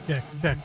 Check, check.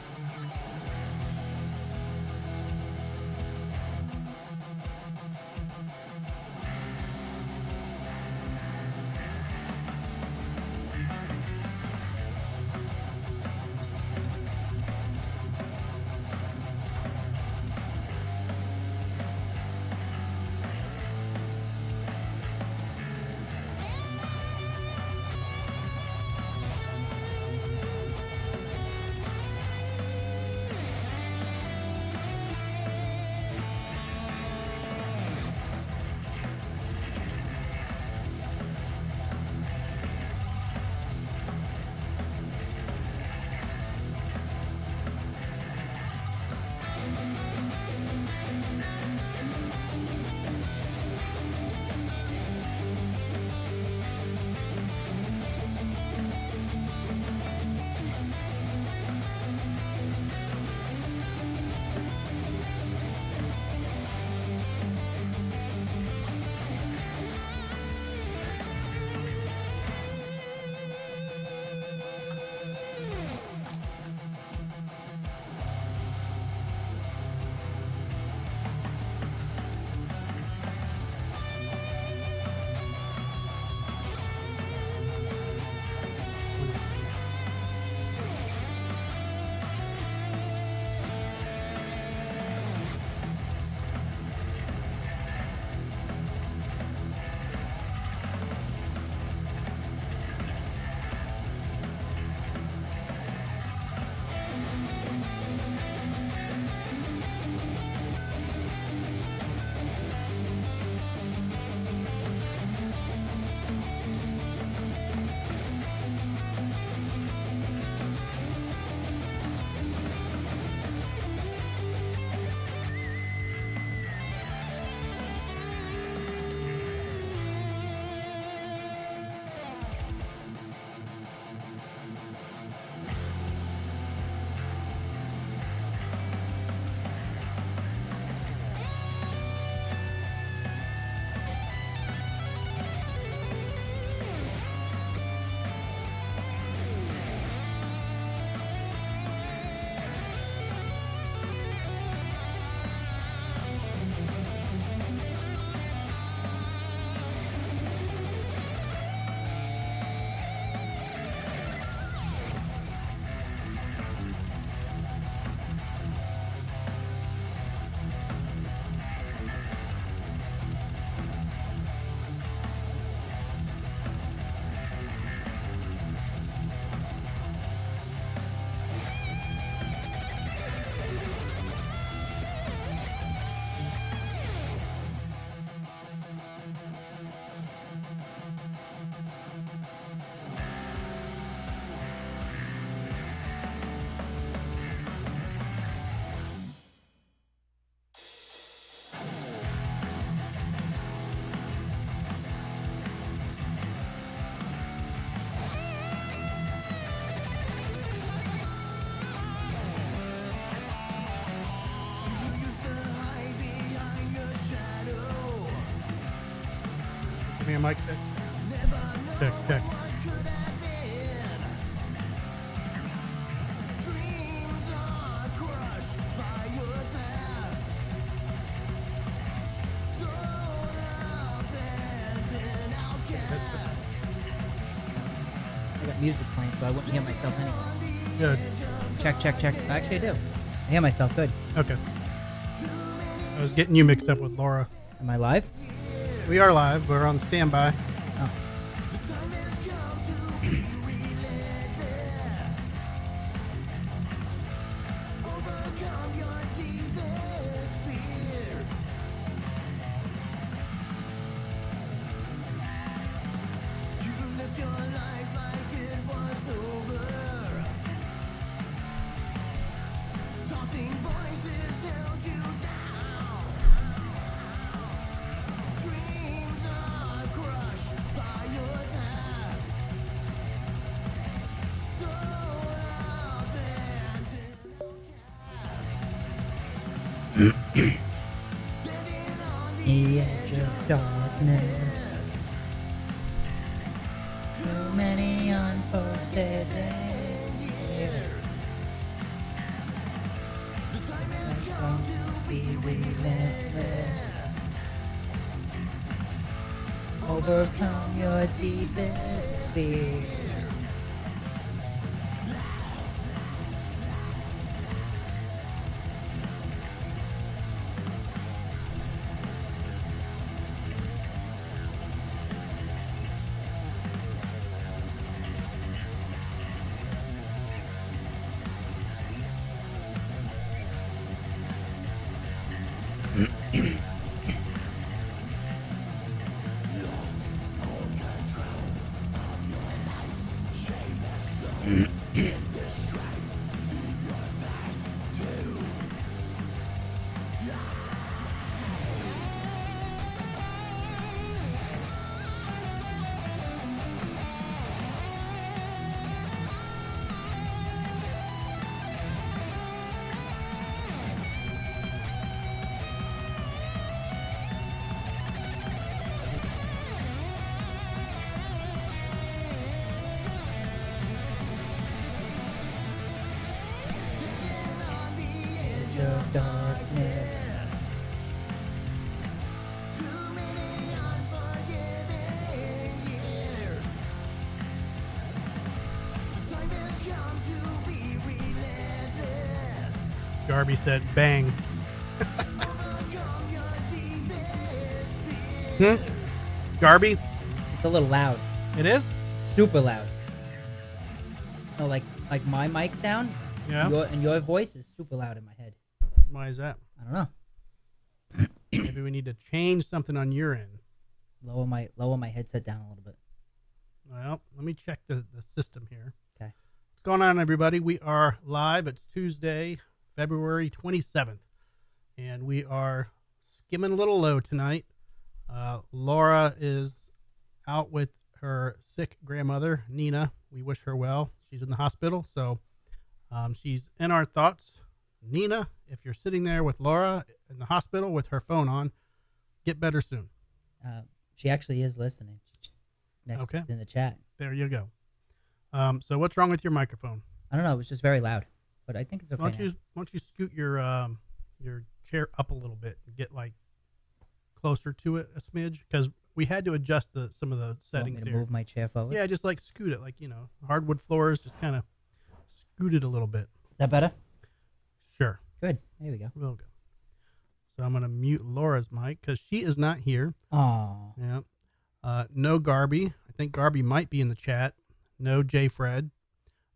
Give me a mic check. Check, check. I got music playing, so I wouldn't hear myself anyway. Good. Check, check, check. Actually, I do. I hear myself good. Okay. I was getting you mixed up with Laura. Am I live? We are live. We're on standby. Oh. the edge of darkness. Too many unforbidden years. The time has come to be relentless. Overcome your deepest fears. Of darkness. Too many unforgiving years. The time has come to be relentless. Garby said bang. Overcome your deepest fears. Hmm? Garby? It's a little loud. It is? Super loud. No, like my mic sound. Yeah. Your voice is super loud in my head. Why is that? I don't know. Maybe we need to change something on your end. Lower my headset down a little bit. Well, let me check the system here. Okay. What's going on, everybody? We are live. It's Tuesday, February 27th. And we are skimming a little low tonight. Laura is out with her sick grandmother, Nina. We wish her well. She's in the hospital, so she's in our thoughts. Nina, if you're sitting there with Laura in the hospital with her phone on, get better soon. She actually is listening. Okay. In the chat. There you go. So what's wrong with your microphone? I don't know. It was just very loud, but I think it's okay. Why don't you scoot your chair up a little bit and get like closer to it a smidge, because we had to adjust some of the settings Want me to here. move my chair forward? Yeah, just like scoot it, like hardwood floors, just kind of scoot it a little bit. Is that better? Sure. Good. There we go. Real good. So I'm gonna mute Laura's mic because she is not here. Oh. Yeah. No Garby. I think Garby might be in the chat. No J Fred.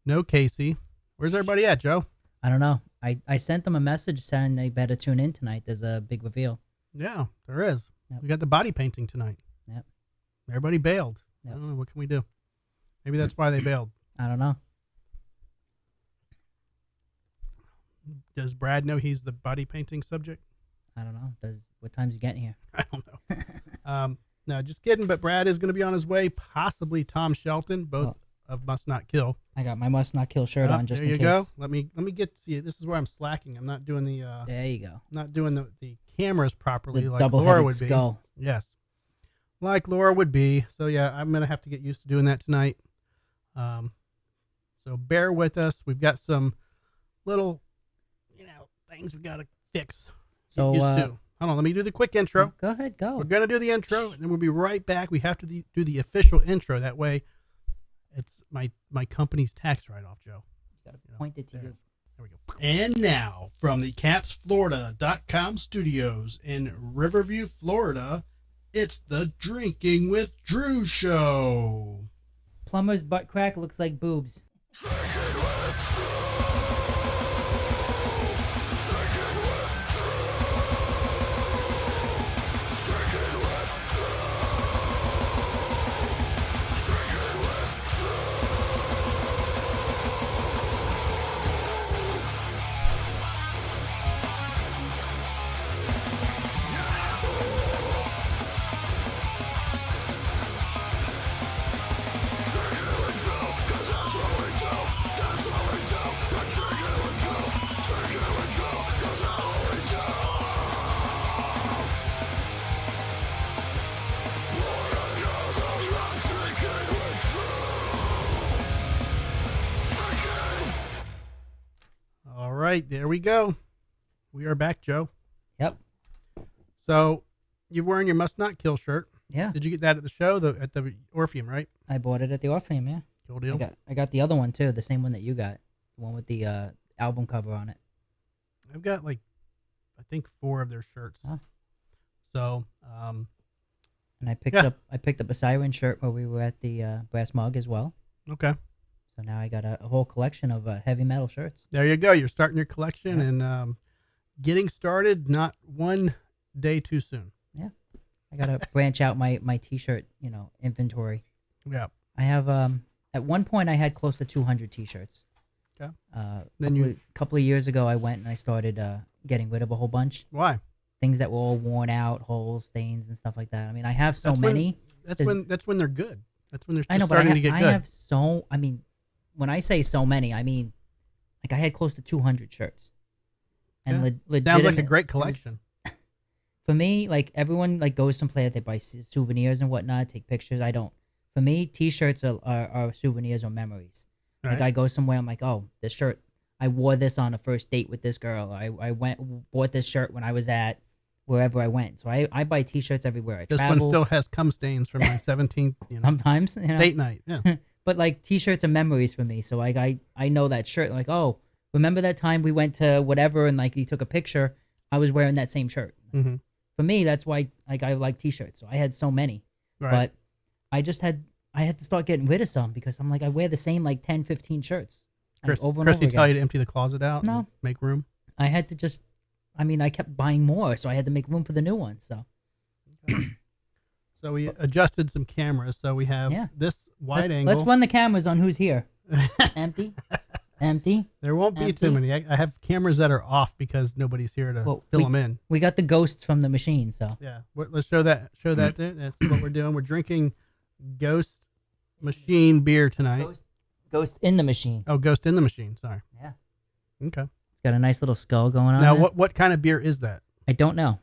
No Casey. Where's everybody at, Joe? I don't know. I sent them a message saying they better tune in tonight. There's a big reveal. Yeah, there is. Yep. We got the body painting tonight. Yep. Everybody bailed. Yep. I don't know. What can we do? Maybe that's why they bailed. I don't know. Does Brad know he's the body painting subject? I don't know. What time's he getting here? I don't know. No, just kidding. But Brad is going to be on his way. Possibly Tom Shelton, both of Must Not Kill. I got my Must Not Kill shirt on just in case. There you go. Let me get to you. This is where I'm slacking. I'm not doing the. There you go. Not doing the cameras properly The like double-headed Laura would skull. be. Yes, like Laura would be. So yeah, I'm gonna have to get used to doing that tonight. So bear with us. We've got some little, things we gotta fix. So Hold on, let me do the quick intro. Go ahead, go. We're gonna do the intro, and then we'll be right back. We have to do the official intro. That way, it's my company's tax write-off, Joe. Got to point it to you. There we go. And now, from the CapsFlorida.com studios in Riverview, Florida, it's the Drinking with Drew show. Plumber's butt crack looks like boobs. right, there we go. We are back, Joe. Yep. So you're wearing your Must Not Kill shirt. Yeah. Did you get that at the show, at the Orpheum, right? I bought it at the Orpheum. Yeah. Cool deal. I got the other one too, the same one that you got, the one with the album cover on it. I've got I think 4 of their shirts. Huh. So, and I picked up a Siren shirt while we were at the Brass Mug as well. Okay. So now I got a whole collection of heavy metal shirts. There you go. You're starting your collection and getting started not one day too soon. Yeah. I got to branch out my T-shirt, inventory. Yeah. I have, at one point I had close to 200 T-shirts. Okay. A couple of years ago I went and I started getting rid of a whole bunch. Why? Things that were all worn out, holes, stains, and stuff like that. I mean, I have so many. That's when they're good. That's when they're I know, starting to get good. I have when I say so many, I mean, I had close to 200 shirts. And sounds like a great collection. For me, everyone goes someplace, they buy souvenirs and whatnot, take pictures. I don't. For me, T-shirts are souvenirs or memories. Right. I go somewhere, I'm like, oh, this shirt, I wore this on a first date with this girl. I bought this shirt when I was at wherever I went. So I buy T-shirts everywhere. This travel. one still has cum stains from my 17th. Sometimes, date night. Yeah. But T-shirts are memories for me. So I know that shirt. Oh, remember that time we went to whatever and you took a picture? I was wearing that same shirt. Mm-hmm. For me, that's why I like T-shirts. So I had so many. Right. But I had to start getting rid of some because I'm I wear the same 10, 15 shirts over and Chris, over you again. tell you to empty the closet out and make room? I had to just, I kept buying more, so I had to make room for the new ones. So, So we adjusted some cameras. So we have this wide angle. Let's run the cameras on who's here. Empty. Empty. There won't be too many. I have cameras that are off because nobody's here to fill them in. We got the ghosts from the machine, so. Yeah, let's show that. There. That's what we're doing. We're drinking Ghost Machine beer tonight. Ghost in the machine. Oh, Ghost in the Machine. Sorry. Yeah. Okay. It's got a nice little skull going on. Now, there. what kind of beer is that? I don't know,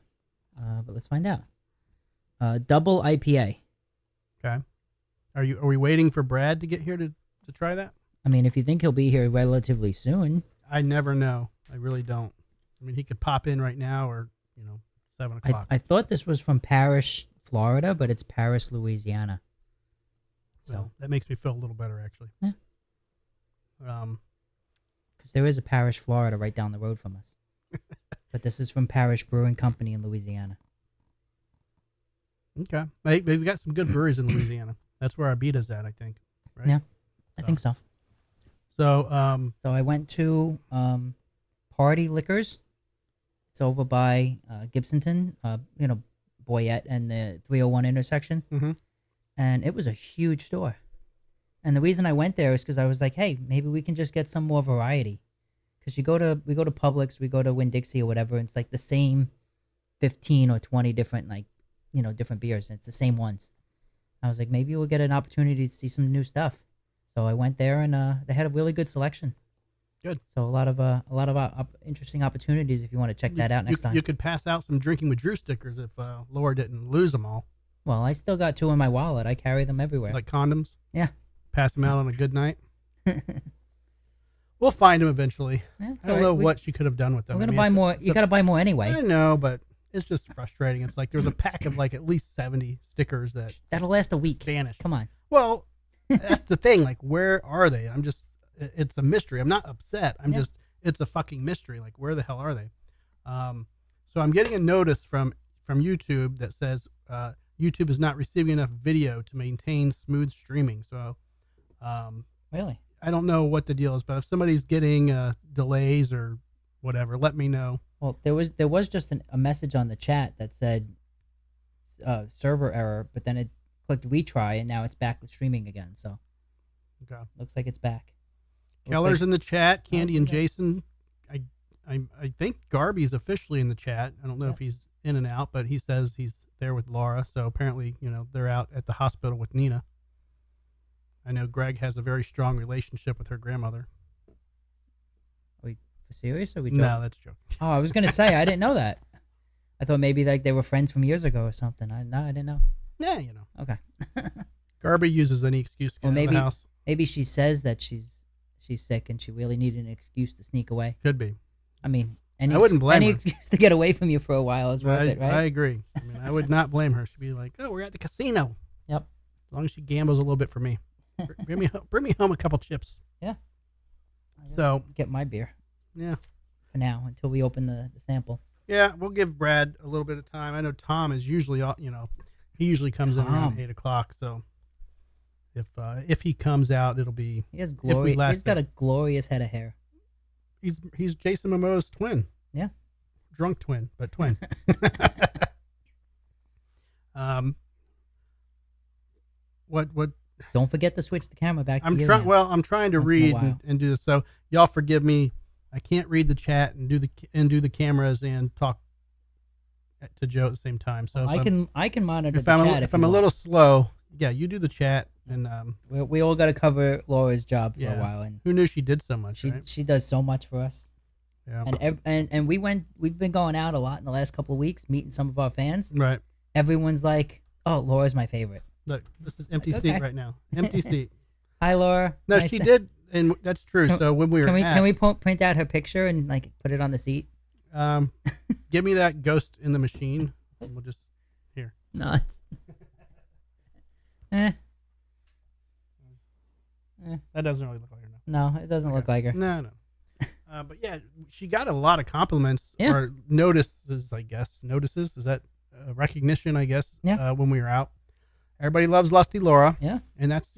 but let's find out. Double IPA. Okay. Are we waiting for Brad to get here to try that? I mean, if you think he'll be here relatively soon. I never know. I really don't. I mean, he could pop in right now or, 7 o'clock. I thought this was from Parrish, Florida, but it's Paris, Louisiana. So well, that makes me feel a little better, actually. Yeah. Because there is a Parrish, Florida right down the road from us. But this is from Parrish Brewing Company in Louisiana. Okay. We've got some good breweries in Louisiana. That's where our Abita's at, I think. Right? Yeah, I think so. So, so I went to Party Liquors. It's over by Gibsonton, Boyette and the 301 intersection. Mm-hmm. And it was a huge store. And the reason I went there is because I was like, hey, maybe we can just get some more variety. Because we go to Publix, we go to Winn-Dixie or whatever, and it's the same 15 or 20 different, different beers. And it's the same ones. I was like, maybe we'll get an opportunity to see some new stuff. So I went there, and they had a really good selection. Good. So a lot of interesting opportunities if you want to check that out next time. You could pass out some Drinking with Drew stickers if Laura didn't lose them all. Well, I still got 2 in my wallet. I carry them everywhere. Like condoms? Yeah. Pass them out on a good night? We'll find them eventually. Yeah, I don't know what she could have done with them. We're going to buy more. You got to buy more anyway. I know, but it's just frustrating. It's there's a pack of at least 70 stickers that'll last a week. Vanish. Come on. Well, that's the thing. Where are they? It's a mystery. I'm not upset. It's a fucking mystery. Where the hell are they? So I'm getting a notice from YouTube that says YouTube is not receiving enough video to maintain smooth streaming. So, really, I don't know what the deal is, but if somebody's getting delays or whatever, let me know. Well, there was just a message on the chat that said server error, but then it clicked retry, and now it's back streaming again. So, okay, looks like it's back. Keller's in the chat. Candy and Jason. I think Garby's officially in the chat. I don't know if he's in and out, but he says he's there with Laura. So apparently, they're out at the hospital with Nina. I know Greg has a very strong relationship with her grandmother. Are we serious? Or are we joking? No, that's joking. Oh, I was gonna say I didn't know that. I thought maybe they were friends from years ago or something. I didn't know. Yeah, Okay. Garby uses any excuse to get out of the house. Maybe she says that she's sick and she really needed an excuse to sneak away. Could be. I mean, I wouldn't blame any her. excuse to get away from you for a while is worth it, I right? agree. I mean, I would not blame her. She'd be like, "Oh, we're at the casino." Yep. As long as she gambles a little bit for me, bring me home a couple chips. Yeah. So Get my beer yeah, for now until we open the sample. yeah, we'll give Brad a little bit of time. I know Tom is usually, he usually comes in around Tom. 8 o'clock. So if he comes out, it'll be He has if we glory. last He's got bit. a glorious head of hair. He's Jason Momoa's twin. Yeah. Drunk twin, but twin. What Don't forget to switch the camera back to I'm you. trying. now. Well, I'm trying to Once in a read while. and do this. So y'all forgive me. I can't read the chat and do the cameras and talk to Joe at the same time. So I can monitor if the I'm chat if you I'm a want. little slow, yeah, you do the chat and We all got to cover Laura's job for Yeah. a while, and who knew she did so much, right? she does so much for us. Yeah. And we've been going out a lot in the last couple of weeks, meeting some of our fans. Right. Everyone's like, "Oh, Laura's my favorite." Look, this is empty Like, seat okay. right now. Empty seat. Hi, Laura. No, Nice she to- did, and that's true. Can- So when we were Can we print out her picture and like put it on the seat? give me that ghost in the machine, and we'll just here. No. It's... eh. That doesn't really look like her now. No, it doesn't look like her. No, no. But yeah, she got a lot of compliments Yeah. or notices, I guess. Notices? Is that recognition, I guess, Yeah. when we were out. Everybody loves Lusty Laura. Yeah. And that's,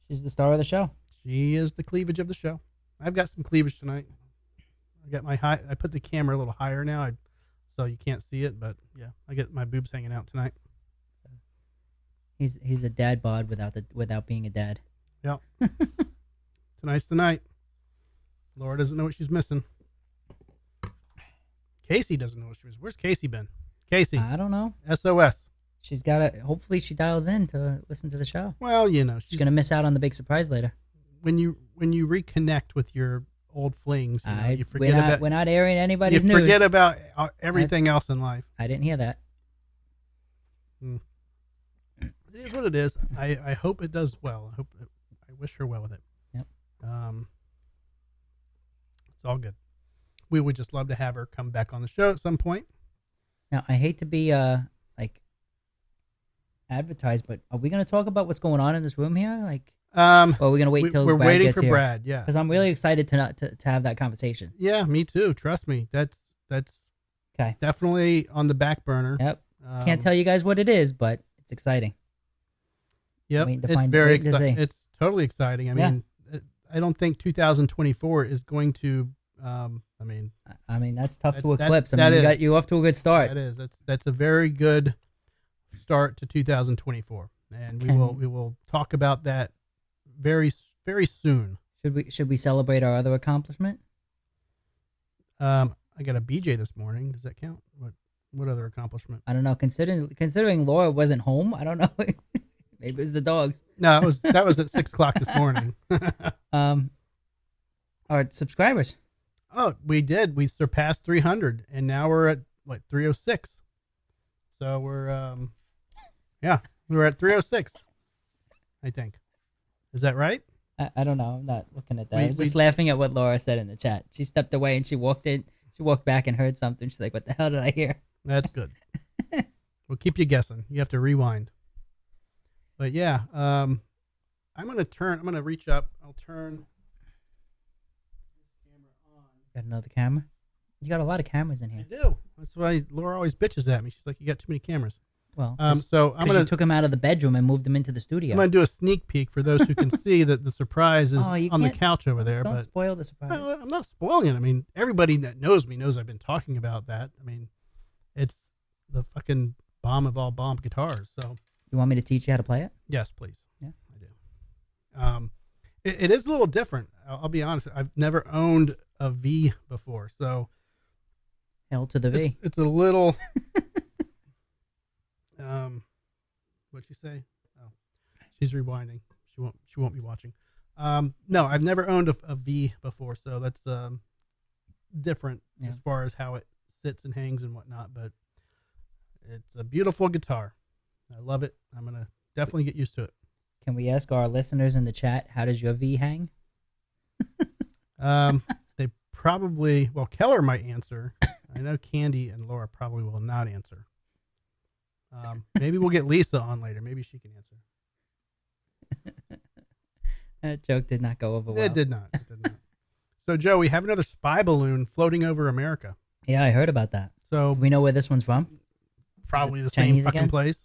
She's the star of the show. she is the cleavage of the show. I've got some cleavage tonight. I got I put the camera a little higher now, so you can't see it, but yeah, I get my boobs hanging out tonight. He's a dad bod without being a dad. Yeah. Tonight's the night. Laura doesn't know what she's missing. Casey doesn't know what she's missing. Where's Casey been? Casey, I don't know. SOS. She's got to. Hopefully, she dials in to listen to the show. Well, She's gonna miss out on the big surprise later. when you reconnect with your old flings, you forget we're not airing anybody's you news. forget about everything else in life. I didn't hear that. It is what it is. I hope it does well. I wish her well with it. Yep. It's all good. We would just love to have her come back on the show at some point. Now, I hate to be like advertised, but are we gonna talk about what's going on in this room here? Like, or are we gonna wait till we're Brad waiting gets for here? Brad. Yeah, Because I'm really excited to have that conversation. Yeah, me too. Trust me. That's Okay. definitely on the back burner. Yep. Can't tell you guys what it is, but it's exciting. Yep, waiting to it's find- very waiting to exciting. see. It's totally exciting. I Yeah. mean, I don't think 2024 is going to. I mean, that's tough to That- eclipse. I that mean, is. you got you off to a good start. That is. That's a very good start to 2024, and we will talk about that very soon. Should we celebrate our other accomplishment? I got a BJ this morning. Does that count? What other accomplishment? I don't know. Considering Laura wasn't home, I don't know. Maybe it was the dogs. No, that was at 6:00 this morning. Our subscribers. Oh, we did. We surpassed 300, and now we're at 306. So we're we're at 306. I think. Is that right? I don't know. I'm not looking at that. We- I was just laughing at what Laura said in the chat. She stepped away and she walked in. She walked back and heard something. She's like, "What the hell did I hear?" That's good. We'll keep you guessing. You have to rewind. But yeah, I'm gonna reach up. I'll turn this camera on. Got another camera. You got a lot of cameras in I here. do. That's why Laura always bitches at me. She's like, "You got too many cameras." Well, So I'm you took them out of the bedroom and moved them into the studio. I'm gonna do a sneak peek for those who can see that the surprise is Oh, you on the can't- couch over there. Don't But spoil the surprise. I'm not spoiling it. I mean, everybody that knows me knows I've been talking about that. I mean, it's the fucking bomb of all bomb guitars. So You want me to teach you how to play it? yes, please. Yeah. I do. It is a little different. I'll be honest. I've never owned a V before, so L to the V. it's a little. What'd she say? Oh, she's rewinding. She won't be watching. No, I've never owned a V before, so that's different Yeah. as far as how it sits and hangs and whatnot. But it's a beautiful guitar. I love it. I'm gonna definitely get used to it. Can we ask our listeners in the chat, how does your V hang? They probably, well, Keller might answer. I know Candy and Laura probably will not answer. Maybe we'll get Lisa on later. Maybe she can answer. That joke did not go over well. It did not. It did not. So, Joe, we have another spy balloon floating over America. Yeah, I heard about that. So Do we know where this one's from? probably the Chinese same fucking again? place.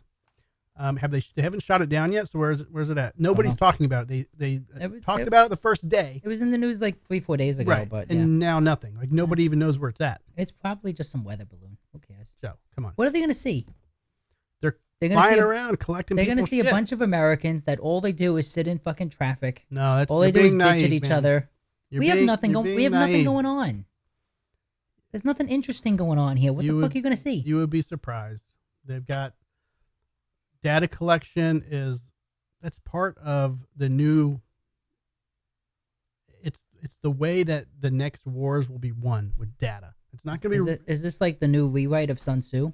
They haven't shot it down yet. So where's it at? Nobody's talking about it. They talked about it the first day. It was in the news like 3-4 days ago, Right. but And now nothing. Like nobody even knows where it's at. it's probably just some weather balloon. Who cares? Joe, come on. What are they going to see? They're gonna flying see around collecting They're going to people's see a shit. bunch of Americans that all they do is sit in fucking traffic. No, that's All they you're do is being bitch naive, at each man. other. You're We have being- nothing you're going. We being have nothing naive. going on. There's nothing interesting going on here. What the fuck are you going to see? You would be surprised. They've got data collection that's part of the new. It's the way that the next wars will be won with data. It's not going to be Is this like the new rewrite of Sun Tzu?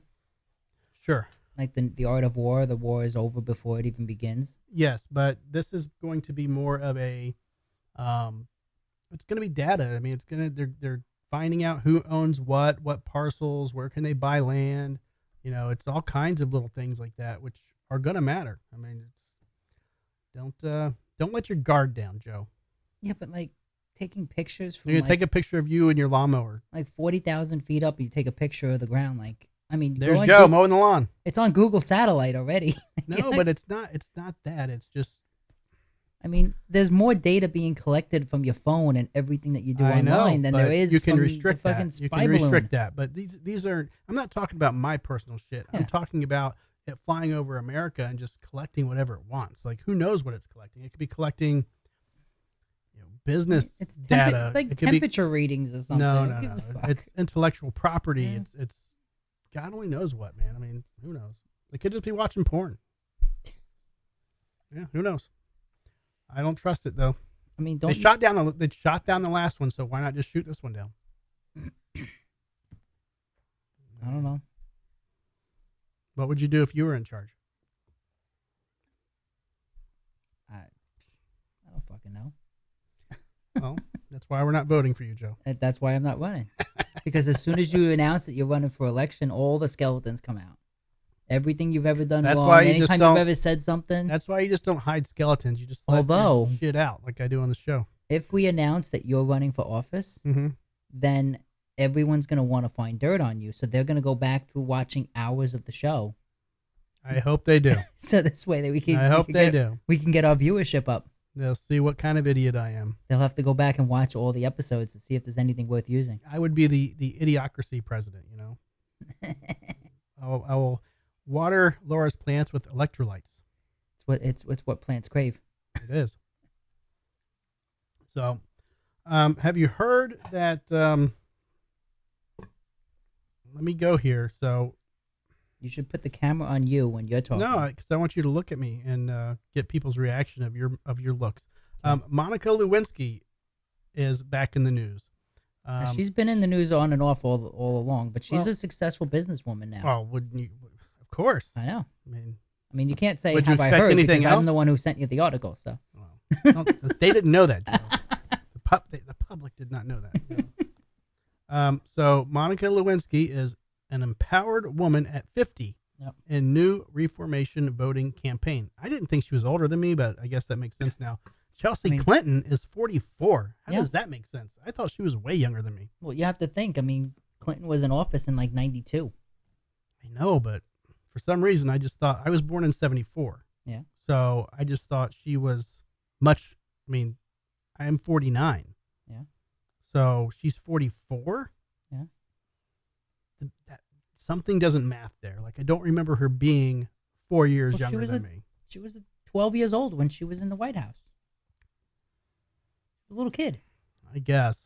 sure. Like the art of war? The war is over before it even begins. Yes, but this is going to be more of a. It's going to be data. I mean, it's going to they're finding out who owns what parcels, where can they buy land. You know, it's all kinds of little things like that, which are going to matter. I mean, don't let your guard down, Joe. Yeah, but like taking pictures from You're gonna take a picture of you and your lawnmower. like 40,000 feet up, you take a picture of the ground. Like, I mean, go There's on Joe mowing the lawn. It's on Google Satellite already. No, but it's not. It's not that. It's just. I mean, there's more data being collected from your phone and everything that you do I know, online than there but is you can from restrict the fucking that. You spy can balloon. restrict that. But these are. I'm not talking about my personal shit. Yeah. I'm talking about it flying over America and just collecting whatever it wants. Like who knows what it's collecting? It could be collecting, business It's data. It's like It could be- temperature readings or something. No, Who no, gives no. a fuck? It's intellectual property. Yeah. It's God only knows what, man. I mean, who knows? They could just be watching porn. Yeah, who knows? I don't trust it though. I mean, They shot down the last one, so why not just shoot this one down? I don't know. What would you do if you were in charge? I don't fucking know. Well, that's why we're not voting for you, Joe. That's why I'm not running. Because as soon as you announce that you're running for election, all the skeletons come out. Everything you've ever done That's wrong, why you just anytime don't- you've ever said something. That's why you just don't hide skeletons. You just let your Although- shit out like I do on the show. If we announce that you're running for office, Mm-hmm. then everyone's going to want to find dirt on you. So they're going to go back through watching hours of the show. I hope they do. So this way that we can. I hope they do. We can get our viewership up. They'll see what kind of idiot I am. They'll have to go back and watch all the episodes to see if there's anything worth using. I would be the idiocracy president, you know. I will water Laura's plants with electrolytes. It's what plants crave. It is. So, have you heard that? Let me go here. So, You should put the camera on you when you're talking. no, because I want you to look at me and get people's reaction of your looks. Monica Lewinsky is back in the news. Now, she's been in the news on and off all along, but she's Well- a successful buesswoman now. Oh, wouldn't you? Of course. I know. I mean, You can't say Would you have I expect heard anything because else? I'm the one who sent you the article. So well, they didn't know that, Joe. The public did not know that. So Monica Lewinsky is an empowered woman at 50 Yep. in new Reformation voting campaign. I didn't think she was older than me, but I guess that makes sense now. Chelsea Clinton is 44. How Yeah. does that make sense? I thought she was way younger than me. well, you have to think. I mean, Clinton was in office in like '92. I know, but for some reason, I just thought I was born in 74. Yeah. So I just thought she was much. I mean, I am 49. Yeah. So she's 44. Yeah. Something doesn't math there. Like I don't remember her being 4 years Well, she younger was than me. She was 12 years old when she was in the White House. A little kid. I guess.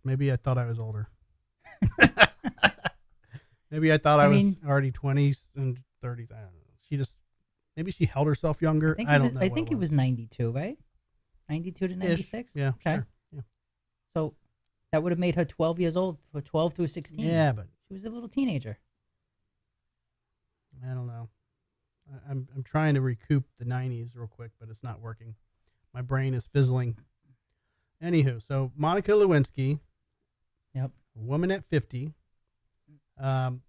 Maybe I thought I was older. Maybe I thought I was already 20s and 30s. I don't know. Maybe she held herself younger. I don't know. I think it was 92, right? 92 to 96? Yeah. Okay. Sure. Yeah. So that would have made her 12 years old for 12 through 16. Yeah, but She was a little teenager. I don't know. I'm trying to recoup the 90s real quick, but it's not working. My brain is fizzling. Anywho, so Monica Lewinsky Yep. A woman at 50. Um,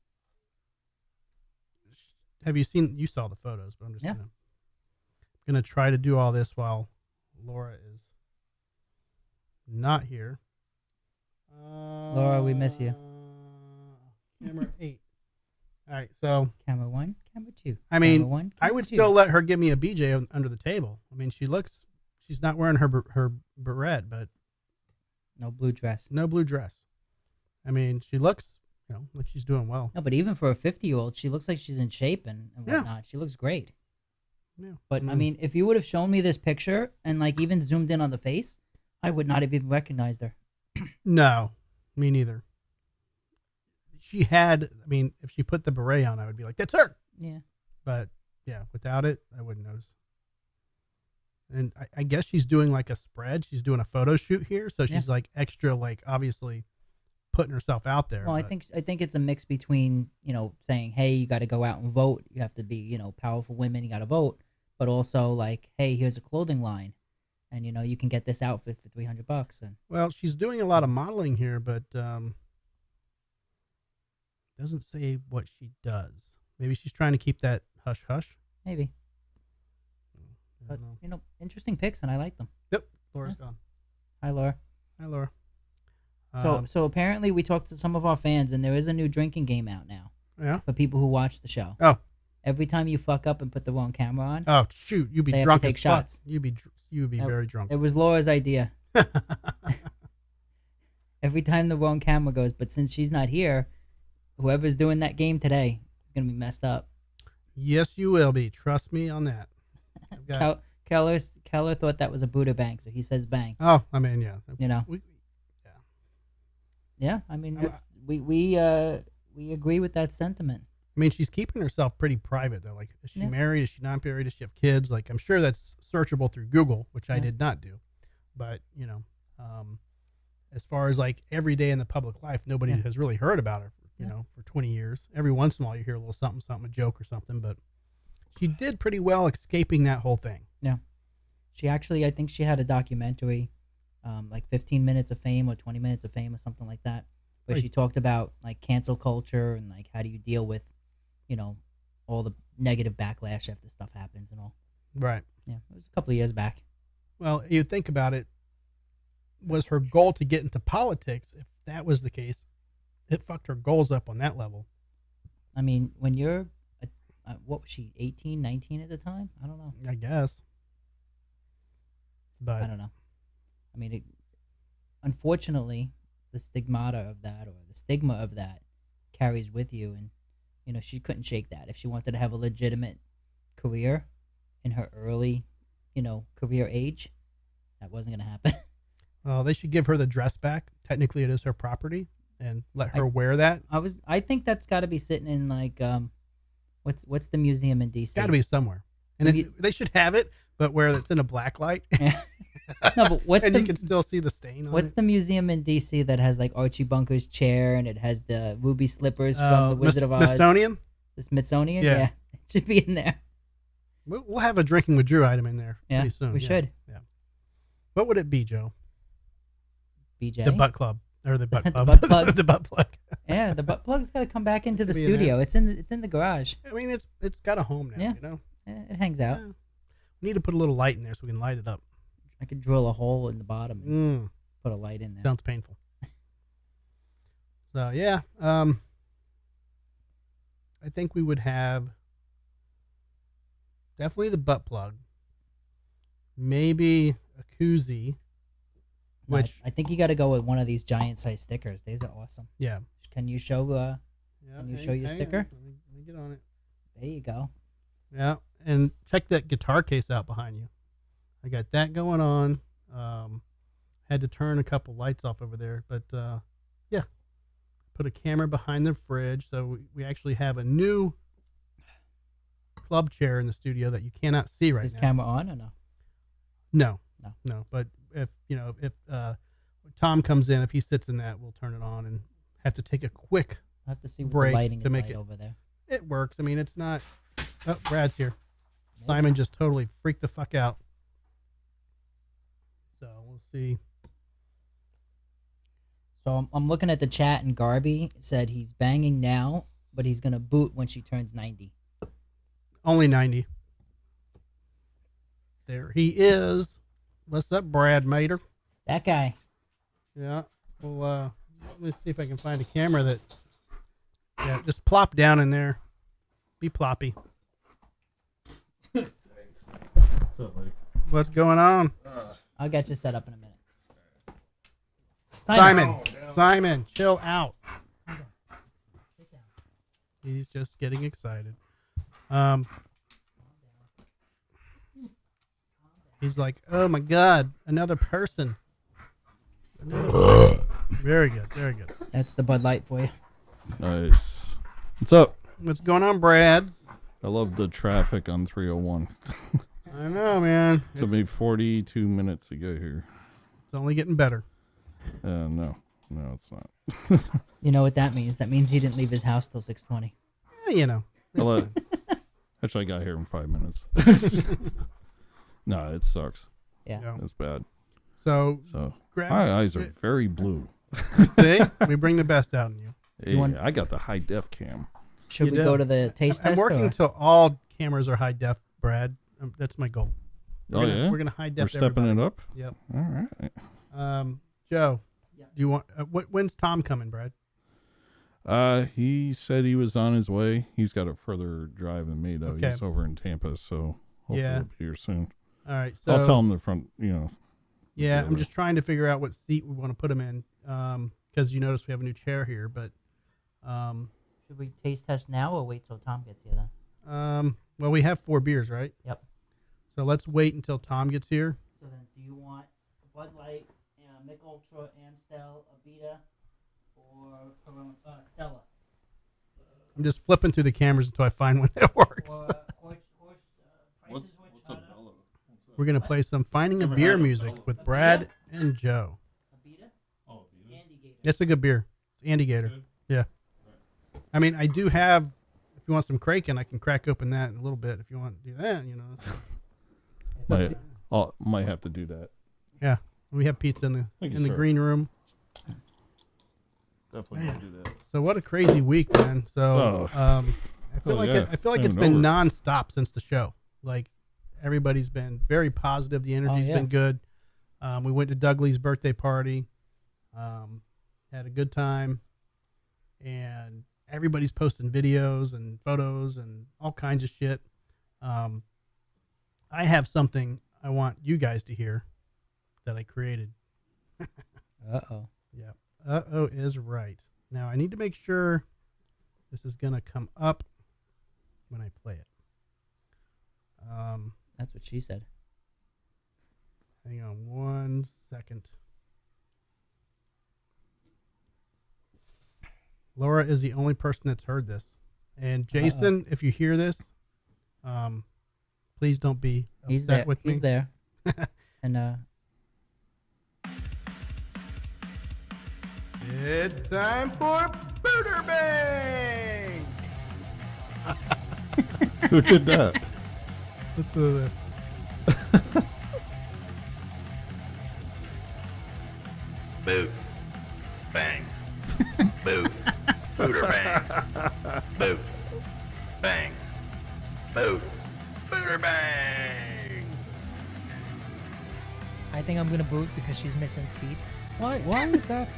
have you seen? You saw the photos, but I'm just Yeah. gonna try to do all this while Laura is not here. Laura, we miss you. Camera 8. All right, so Camera 1, camera 2. I mean, camera 1, I camera would 2. still let her give me a BJ under the table. I mean, she's not wearing her beret, but No blue dress. no blue dress. I mean, she looks, like she's doing well. No, but even for a 50-year-old, she looks like she's in shape and Yeah. whatnot. She looks great. Yeah. But I mean, if you would have shown me this picture and like even zoomed in on the face, I would not have even recognized her. No, me neither. I mean, if she put the beret on, I would be like, that's her. Yeah. But yeah, without it, I wouldn't notice. And I guess she's doing like a spread. She's doing a photo shoot here. So she's like extra, like obviously putting herself out there. Well, I think it's a mix between, saying, hey, you got to go out and vote. You have to be, powerful women. You got to vote. But also like, hey, here's a clothing line. And, you can get this outfit for $300. And Well, she's doing a lot of modeling here, but doesn't say what she does. Maybe she's trying to keep that hush hush. maybe. I But, don't know. interesting pics, and I like them. Yep, Laura's gone. Hi, Laura. Hi, Laura. So apparently we talked to some of our fans, and there is a new drinking game out now Yeah. for people who watch the show. Oh. Every time you fuck up and put the wrong camera on, Oh shoot! You'd be They have to drunk take as fuck. shots. You'd be very drunk. it was Laura's idea. Every time the wrong camera goes, but since she's not here, whoever's doing that game today is gonna be messed up. Yes, you will be. Trust me on that. I've got- Keller thought that was a Buderbangs, so he says bang. Oh, I mean, yeah. Yeah, I mean, I'm- we agree with that sentiment. I mean, she's keeping herself pretty private though. Like, is she Yeah. married? Is she not married? Does she have kids? Like, I'm sure that's searchable through Google, which I Yeah. did not do. But as far as like every day in the public life, nobody Yeah. has really heard about her. Yeah. For 20 years. Every once in a while, you hear a little something, a joke or something. But she did pretty well escaping that whole thing. Yeah, she actually, I think she had a documentary, like 15 minutes of fame or 20 minutes of fame or something like that, where Right. she talked about like cancel culture and like how do you deal with, all the negative backlash after stuff happens and all. Right. Yeah, it was a couple of years back. Well, you think about it. Was her goal to get into politics? If that was the case, it fucked her goals up on that level. I mean, when you're, what was she, 18, 19 at the time? I don't know. I guess. But I don't know. I mean, unfortunately, the stigmata of that, or the stigma of that, carries with you, and she couldn't shake that. If she wanted to have a legitimate career in her early, career age, that wasn't going to happen. they should give her the dress back. Technically, it is her property, and let her wear that. I think that's got to be sitting in like, what's the museum in DC? Got to be somewhere, and they should have it, but where it's in a black light. Yeah. No, but what's and the, you can still see the stain on what's it. the museum in DC that has like Archie Bunker's chair and it has the ruby slippers from the Wizard of Oz? Smithsonian? The Smithsonian? Yeah. It should be in there. We'll have a drinking with Drew item in there Yeah, pretty soon. we should. Yeah. What would it be, Joe? BJ? The butt club. Or the butt The club. butt plug. The butt plug. Yeah, the butt plug's got to come back into the Be in there. studio. It's in the garage. I mean, it's got a home now, Yeah. It hangs out. Yeah. We need to put a little light in there so we can light it up. I could drill a hole in the bottom and Mm, put a light in there. sounds painful. So, yeah. I think we would have definitely the butt plug. Maybe a koozie. No, Which, I think you got to go with one of these giant size stickers. These are awesome. yeah. Can you show? Yeah, Can you show your sticker? Let me get on it. There you go. Yeah, and check that guitar case out behind you. I got that going on. Had to turn a couple lights off over there, but yeah. Put a camera behind the fridge, so we actually have a new club chair in the studio that you cannot see right Is this now. camera on or no? No. But if Tom comes in, if he sits in that, we'll turn it on and have to take a quick. I have to see what Break the lighting to is make like it- over there. It works. I mean, it's not. Oh, Brad's here. Simon just totally freaked the fuck out. So we'll see. So I'm looking at the chat, and Garby said he's banging now, but he's gonna boot when she turns 90. Only 90. There he is. What's up, Brad Mater? That guy. Yeah. Well, let me see if I can find a camera that. Yeah, just plop down in there. Be ploppy. What's up, buddy? What's going on? I'll get you set up in a minute. Simon, chill out. He's just getting excited. He's like, oh my God, another person. Very good, very good. That's the Bud Light for you. Nice. What's up? What's going on, Brad? I love the traffic on 301. I know, man. It took me 42 minutes to get here. It's only getting better. No, it's not. You know what that means? That means he didn't leave his house till 6:20. You know. Actually, I got here in 5 minutes. No, it sucks. Yeah. It's bad. So my eyes are very blue. See, we bring the best out in you. Hey, I got the high def cam. Should we go to the taste test? I'm working until all cameras are high def, Brad. That's my goal. Yeah? We're gonna high def. We're stepping it up? Yep. All right. Joe, do you want, when's Tom coming, Brad? He said he was on his way. He's got a further drive than me, though. Okay. He's over in Tampa, so hopefully he'll be here soon. All right. So I'll tell him the front, Yeah, I'm just trying to figure out what seat we want to put him in, because you notice we have a new chair here, but should we taste test now or wait till Tom gets here then? well, we have 4 beers, right? Yep. So let's wait until Tom gets here. So then, do you want Bud Light, Mick Ultra, Amstel, Abita, or Stella? I'm just flipping through the cameras until I find one that works. What's up, Bella? We're gonna play some Finding a Beer music with Brad and Joe. Abita? Oh, Andy Gator. It's a good beer. It's Andy Gator. Yeah. I mean, I do have. If you want some Kraken, I can crack open that in a little bit. If you want to do that, Might have to do that. Yeah, we have pizza in the green room. Definitely gonna do that. So what a crazy week, man. So I feel like it's been nonstop since the show. Like everybody's been very positive. The energy's been good. We went to Douglas' birthday party. Had a good time, and everybody's posting videos and photos and all kinds of shit. I have something I want you guys to hear that I created. Uh-oh. Yeah. Uh-oh is right. Now, I need to make sure this is going to come up when I play it. That's what she said. Hang on 1 second. Laura is the only person that's heard this. And Jason, if you hear this, please don't be upset with me. He's there. And it's time for Buderbangs! Who did that? Let's do this. Boot. Bang. Boot. Booter bang. Boot. Bang. Boot. Booter bang. I think I'm gonna boot because she's missing teeth. Why is that?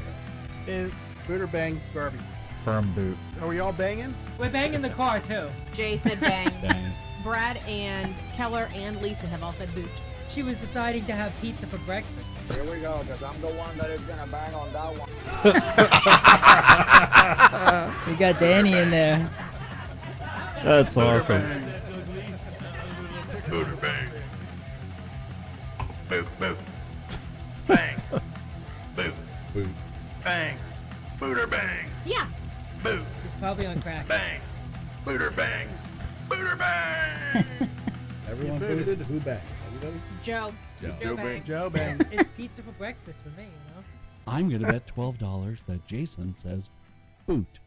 Is Buderbang garbage? Firm boot. Are we all banging? We're banging the car too. Jay said bang. Bang. Brad and Keller and Lisa have all said boot. She was deciding to have pizza for breakfast. Here we go, because I'm the one that is going to bang on that one. we got Danny in there. That's awesome. Booter bang. Boot. Boot. Bang. Boot. Boot. Bang. Booter bang. Yeah. Boot. She's probably on crack. Bang. Booter bang. Booter bang. Everyone booted. Who banged? Everybody? Joe. Joe bang. Joe bang. It's pizza for breakfast for me, you know? I'm going to bet $12 that Jason says boot.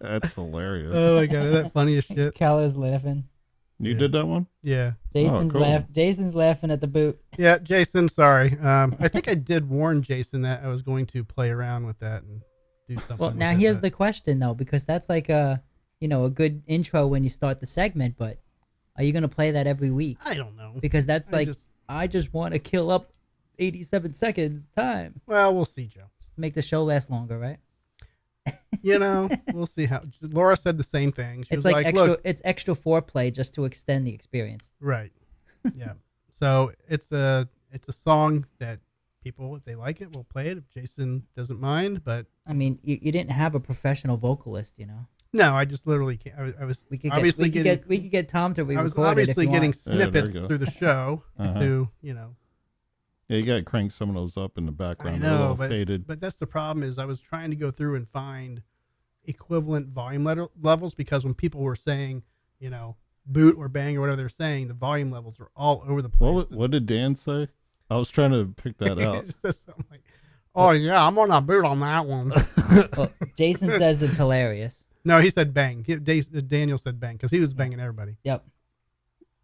That's hilarious. Oh my god, is that funny as shit? Keller's laughing. You Yeah. did that one? Yeah. Jason's cool. Jason's laughing at the boot. Yeah, Jason, sorry. I think I did warn Jason that I was going to play around with that and do something. Well, with now it, here's but- the question though, because that's like a good intro when you start the segment. But are you gonna play that every week? I don't know. Because that's I like just- I just want to kill up 87 seconds time Well, we'll see, Joe. to make the show last longer, right? We'll see how. Laura said the same thing. She It's was like, like, extra. look, It's extra foreplay just to extend the experience. right. Yeah. So it's a song that people, if they like it, will play it. If Jason doesn't mind, but I mean, you didn't have a professional vocalist, you know. no, I just literally can't. I was We could obviously we could get Tom to I was re-record it if obviously you getting want. Yeah, there you snippets go. through the show Uh-huh. to Yeah, you got to crank some of those up in the I background. They're a know, little but faded. that's the problem is I was trying to go through and find equivalent volume levels because when people were saying, boot or bang or whatever they're saying, the volume levels are all over the place. What did Dan say? I was trying to pick that out. It says something like, oh yeah, I'm on a boot on that one. Well, Jason says it's hilarious. No, he said bang. Daniel said bang because he was banging everybody. Yep.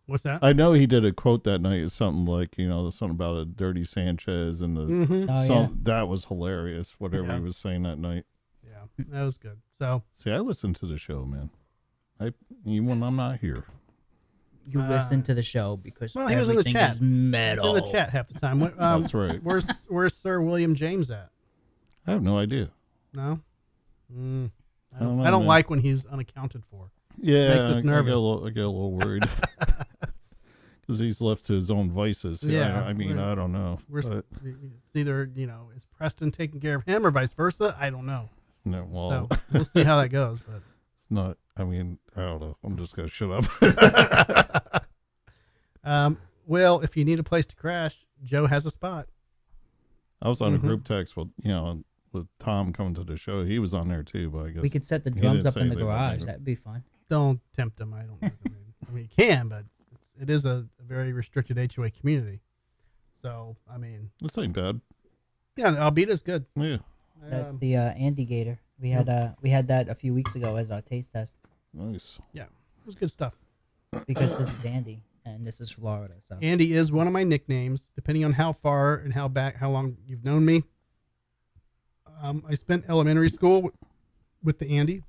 What's that? I know he did a quote that night. It's something like, something about a dirty Sanchez and the Mm-hmm. Oh yeah. that was hilarious. Whatever Yeah. he was saying that night. Yeah, that was good. So See, I listen to the show, man. Even when I'm not here. You listen to the show because well, he was in the everything chat. is he's metal. in the chat half the time. That's right. Where's Sir William James at? I have no idea. No. I don't know, I don't man. like when he's unaccounted for. Yeah, Makes us I get nervous. I get a little worried because he's left to his own vices. Yeah, I mean, we're- I don't know. But, It's either is Preston taking care of him or vice versa. I don't know. no, well, So we'll see how that goes. But it's not. I mean, I don't know. I'm just gonna shut up. Well, if you need a place to crash, Joe has a spot. I was on a Mhm. group text with with Tom coming to the show. He was on there too, but I guess We could set the he drums didn't up say in the anything about garage. that. That'd be fun. Don't tempt him. I don't know. I mean, you can, but it is a very restricted HOA community. So, I mean, This ain't bad. yeah, Albeda's good. Yeah, That's the Andy Gator. We had that a few weeks ago as our taste test nice. It was good stuff. because this is Andy and this is Florida. So Andy is one of my nicknames, depending on how far and how long you've known me. I spent elementary school with the Andy.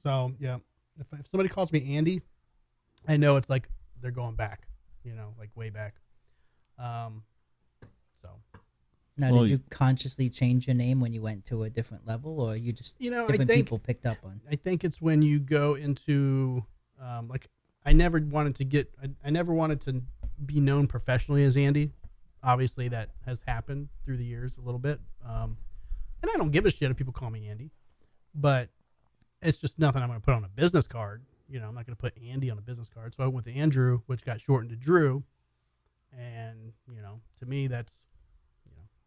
So, yeah, if somebody calls me Andy, I know it's like they're going back, like way back. So, now, Well, did you consciously change your name when you went to a different level, or you just I different think people picked up on? I think it's when you go into I never wanted to get I never wanted to be known professionally as Andy. Obviously that has happened through the years a little bit. And I don't give a shit if people call me Andy, but it's just nothing I'm going to put on a business card. I'm not going to put Andy on a business card. So I went to Andrew, which got shortened to Drew. And, to me, that's,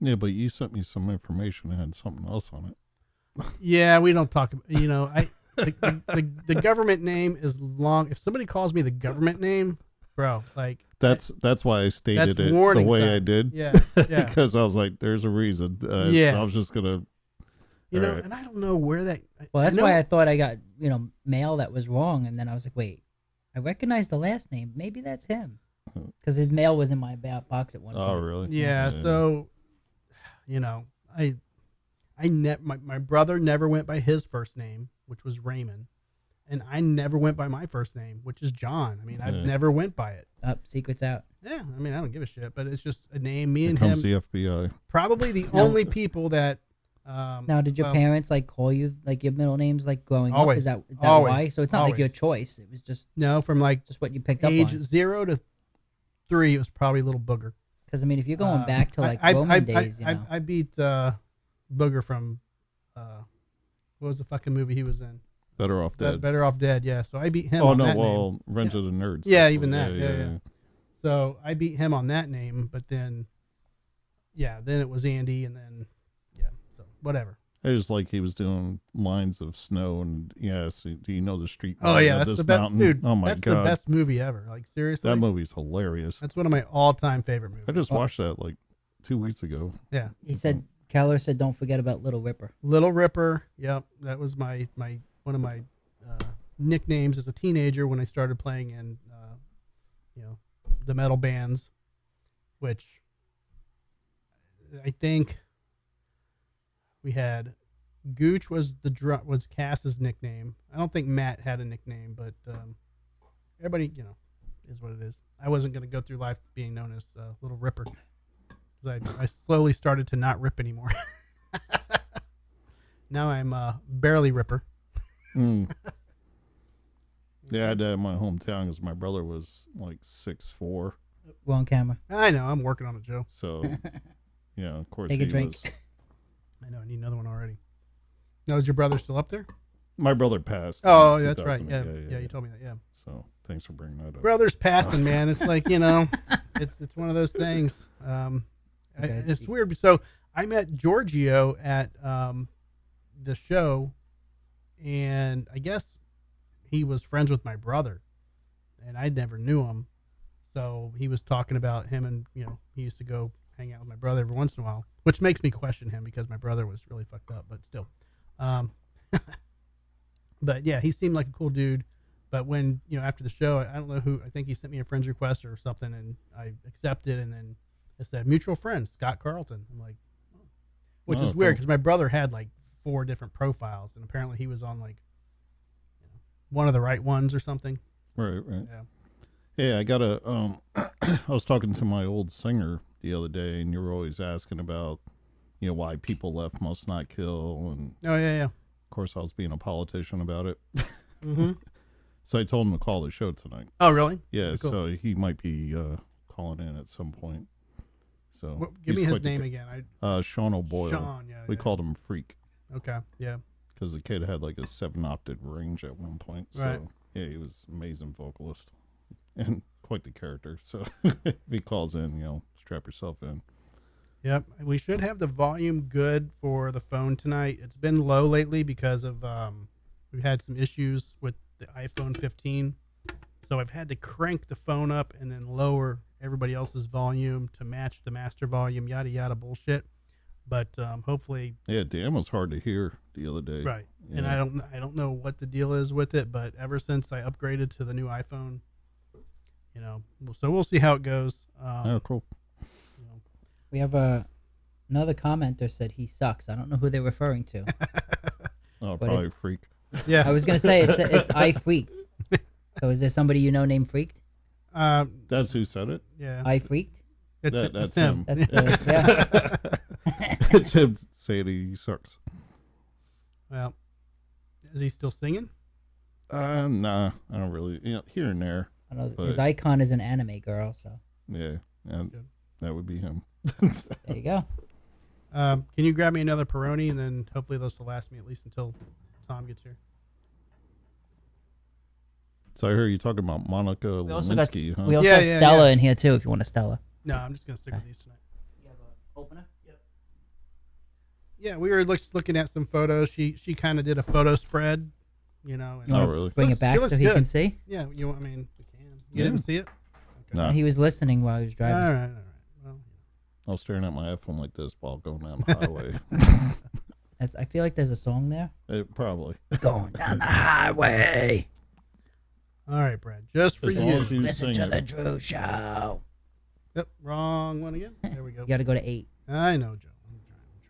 Yeah, but you sent me some information that had something else on it. yeah, we don't talk about, the government name is long. If somebody calls me the government name, bro, like, That's why I stated That's it the warning way sign. I did. yeah, yeah. Because I was like, "There's a reason." Yeah. I was just gonna. Alright. And I don't know where that. Well, that's know, why I thought I got mail that was wrong, and then I was like, wait, I recognize the last name. Maybe that's him, because his mail was in my box at one Oh, point. really? Yeah. So, my brother never went by his first name, which was Raymond, and I never went by my first name, which is John. I mean, I've Yeah. never went by it. Up, secret's out. Yeah. I mean, I don't give a shit, but it's just a name. Me Here and comes him, the FBI. probably the only people that. Now, did your well, parents call you your middle names growing Always. up? Is that Always. why? So it's not like your Always. choice. It was just No, from like what you picked up age on. 0 to 3, it was probably Little Booger. Because I mean, if you're going Um, back to Roman days, I beat Booger from what was the fucking movie he was in? Better off dead. Better Off Dead. Yeah, so I beat him. Oh on no! that Well, name. Revenge of the Nerds. Yeah, that's even what- that. Yeah. So I beat him on that name, but then, then it was Andy, and then so whatever. I just like he was doing lines of snow and so do you know the street? Oh name yeah, of that's this the best, mountain? dude. Oh my that's god, the best movie ever. Like seriously, that movie's hilarious. That's one of my all-time favorite movies. I just watched that like 2 weeks ago. Yeah, he said Keller said, "Don't forget about Little Ripper." Little Ripper. Yep, that was my one of my nicknames as a teenager when I started playing in, the metal bands, which I think we had. Gooch was was Cass's nickname. I don't think Matt had a nickname, but everybody, is what it is. I wasn't going to go through life being known as Little Ripper. I slowly started to not rip anymore. Now I'm barely Ripper. Mm. Yeah, I had that in my hometown because my brother was like 6'4". Wrong camera. I know. I'm working on it, Joe. So, of course Take a he drink. was. I know. I need another one already. Now, is your brother still up there? My brother passed. Oh, in that's right. 2008. Yeah, you told me that. Yeah. So thanks for bringing that up. Brothers passing, man. It's like, it's one of those things. It's weird. So I met Giorgio at the show, and I guess he was friends with my brother, and I never knew him. So he was talking about him, and he used to go hang out with my brother every once in a while, which makes me question him because my brother was really fucked up, but still. But yeah, he seemed like a cool dude. But when, after the show, I don't know who, I think he sent me a friend's request or something, and I accepted, and then it said mutual friend, Scott Carlton. I'm like, oh. Which is weird because my brother had like 4 different profiles, and apparently he was on like one of the right ones or something. Right. Yeah. Yeah, I got I was talking to my old singer the other day, and you were always asking about, why people left Must Not Kill, and Oh yeah. of course I was being a politician about it. Mm-hmm. So I told him to call the show tonight. Oh really? Yeah, Cool. so he might be calling in at some point. So Give me he's his quite the name guy. again. Sean O'Boyle. Sean. Yeah. We yeah. called him Freak Okay. Yeah. because the kid had like a 7-octave range at one point. So Right. yeah, he was an amazing vocalist and quite the character. So if he calls in, strap yourself in. Yep. We should have the volume good for the phone tonight. It's been low lately because of we've had some issues with the iPhone 15. So I've had to crank the phone up and then lower everybody else's volume to match the master volume, yada yada bullshit. But hopefully, Yeah, Dan was hard to hear the other day. right. Yeah. And I don't know what the deal is with it, but ever since I upgraded to the new iPhone, so we'll see how it goes. Oh, cool. We have another commenter said he sucks. I don't know who they're referring to. Oh, But probably Freak. Yeah. I was gonna say it's I freaked. So is there somebody named Freaked? That's who said it? Yeah. I freaked. That's him. him. That's yeah. It's him saying he sucks. Well, is he still singing? Nah, I don't really. Here and there. I know But- his icon is an anime girl. So Yeah, Good. that would be him. there you go. Can you grab me another Peroni, and then hopefully those will last me at least until Tom gets here. So I heard you talking about Monica We also got Lewinsky, huh? we also Yeah, have yeah, Stella yeah. in here too. If you want a Stella. No, I'm just gonna stick with these tonight. You have an opener. Yeah, we were looking at some photos. She kind of did a photo spread, And Oh, really? Bring Looks- it back she looks so he good. can see. Yeah, we can. You Yeah. didn't see it? Okay. No. He was listening while he was All driving. right. Well, I was staring at my iPhone like this while going down the highway. I feel like there's a song there. Probably. Going down the highway. all right, Brad. Just for As long you. as you Listen sing to the it. Drew Show. Yep, wrong one again. There we go. You got to go to 8. I know, Joe. I'm trying.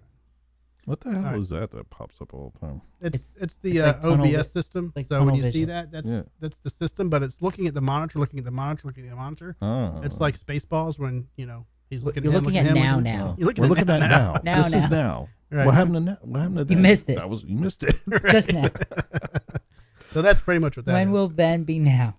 What the hell All right. is that pops up all the time? It's the it's like tunnel OBS system. like So when tunnel you see vision. that, that's the system. But it's looking at the monitor, looking at the monitor, looking at the monitor. Oh. It's like Spaceballs when he's looking. You're at him, looking at him, now, looking- now. You're looking We're at looking at now. Now, This is now. now. Right. What happened to that? What happened to that? You missed it. You missed it. Just now. So that's pretty much what that When is. will then be now?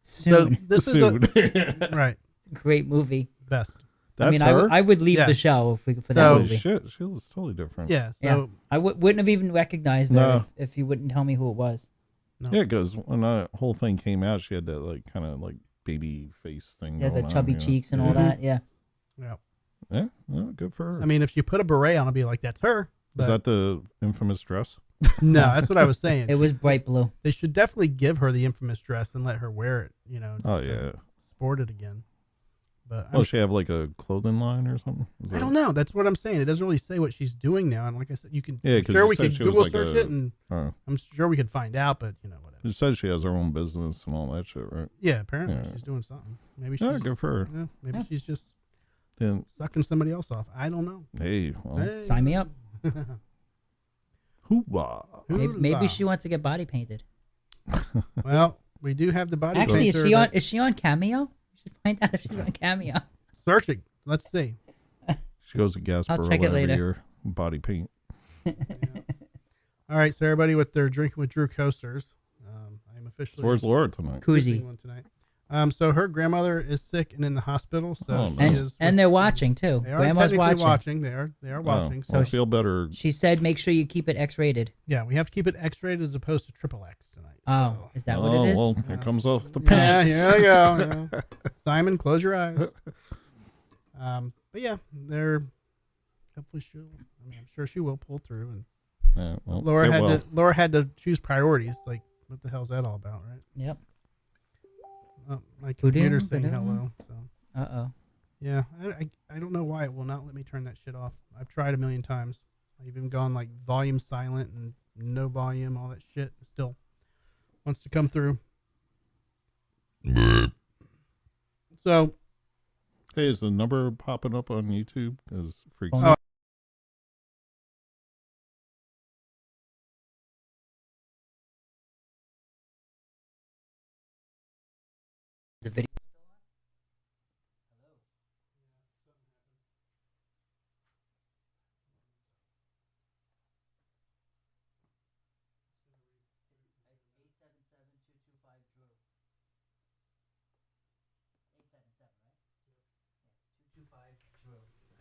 So Soon. this Soon. is right Great movie. best. That's I mean, her? I would leave Yeah. the show if we for So- that Holy movie. shit. She looks totally different. Yeah. So Yeah. I wouldn't have even recognized No. her if you wouldn't tell me who it was. no. Yeah, because when that whole thing came out, she had that like kind of like baby face thing. Yeah, the going chubby on, cheeks and yeah. all that. Yeah. yeah. Yeah, well, good for her. I mean, if you put a beret on, I'll be like, that's her. is But that the infamous dress? no, that's what I was saying. It was bright blue. They should definitely give her the infamous dress and let her wear it. Oh just to yeah. sport it again. But Oh, she have like a clothing line or something? Is I that- don't know. That's what I'm saying. It doesn't really say what she's doing now. And like I said, you can. Yeah, I'm 'cause sure you we said could she was Google like search a- it, and Oh. I'm sure we could find out. But whatever. whatever. It says she has her own business and all that shit, right? Yeah, apparently Yeah. she's doing something. Maybe she's Yeah, good for her. yeah, maybe Yeah. she's just Then, sucking somebody else off. I don't know. hey, well, Hey. Sign me up. hoorah. Maybe she wants to get body painted. Well, we do have the body. Actually, painter that- is she on Cameo? We should find out if she's on Cameo. searching? Let's see. She goes to Gasper I'll check it every later. year. Body paint. All right, so everybody with their Drinking with Drew coasters, I'm officially So where's Laura tonight? using Koozie. one tonight. So her grandmother is sick and in the hospital, so Oh, she no. is. And they're watching too. They are Grandma's technically watching. They are Oh, watching. well, So feel better. She said make sure you keep it X-rated. yeah, we have to keep it X-rated as opposed to triple X tonight. Oh, so. is that what it is? Well, here comes off the Yeah, pants. here we go. Yeah. Simon, close your eyes. But yeah, they're hopefully she'll. I mean, I'm sure she will pull through. And Yeah, well, Laura get had well. Laura had to choose priorities. Like, what the hell's that all about, right? Yep. Oh, my computer's saying Ba-dum. hello. So Uh-oh. yeah, I don't know why it will not let me turn that shit off. I've tried a million times. I've even gone like volume silent and no volume, all that shit. It still wants to come through. So Hey, is the number popping up on YouTube? Because freaks. Oh, The video.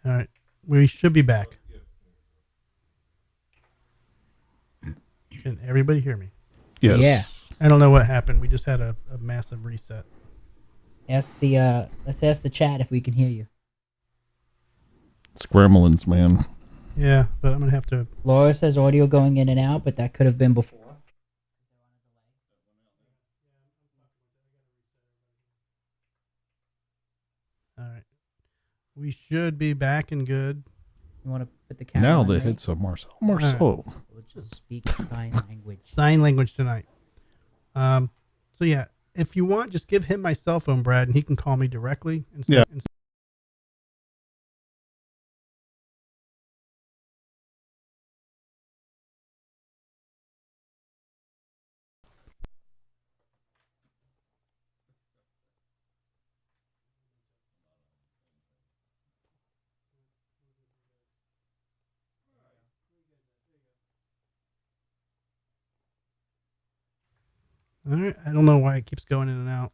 all right, we should be back. Can everybody hear me? Yes. Yeah. I don't know what happened. We just had a massive reset. Let's ask the chat if we can hear you. It's gremlins, man. Yeah, but I'm gonna have to. Laura says audio going in and out, but that could have been before. All right, we should be back and good. You want to put the camera Now on the me? hits of Marcel. We'll just speak sign language. Sign language tonight. So yeah, if you want, just give him my cell phone, Brad, and he can call me directly. Yeah. All right. I don't know why it keeps going in and out.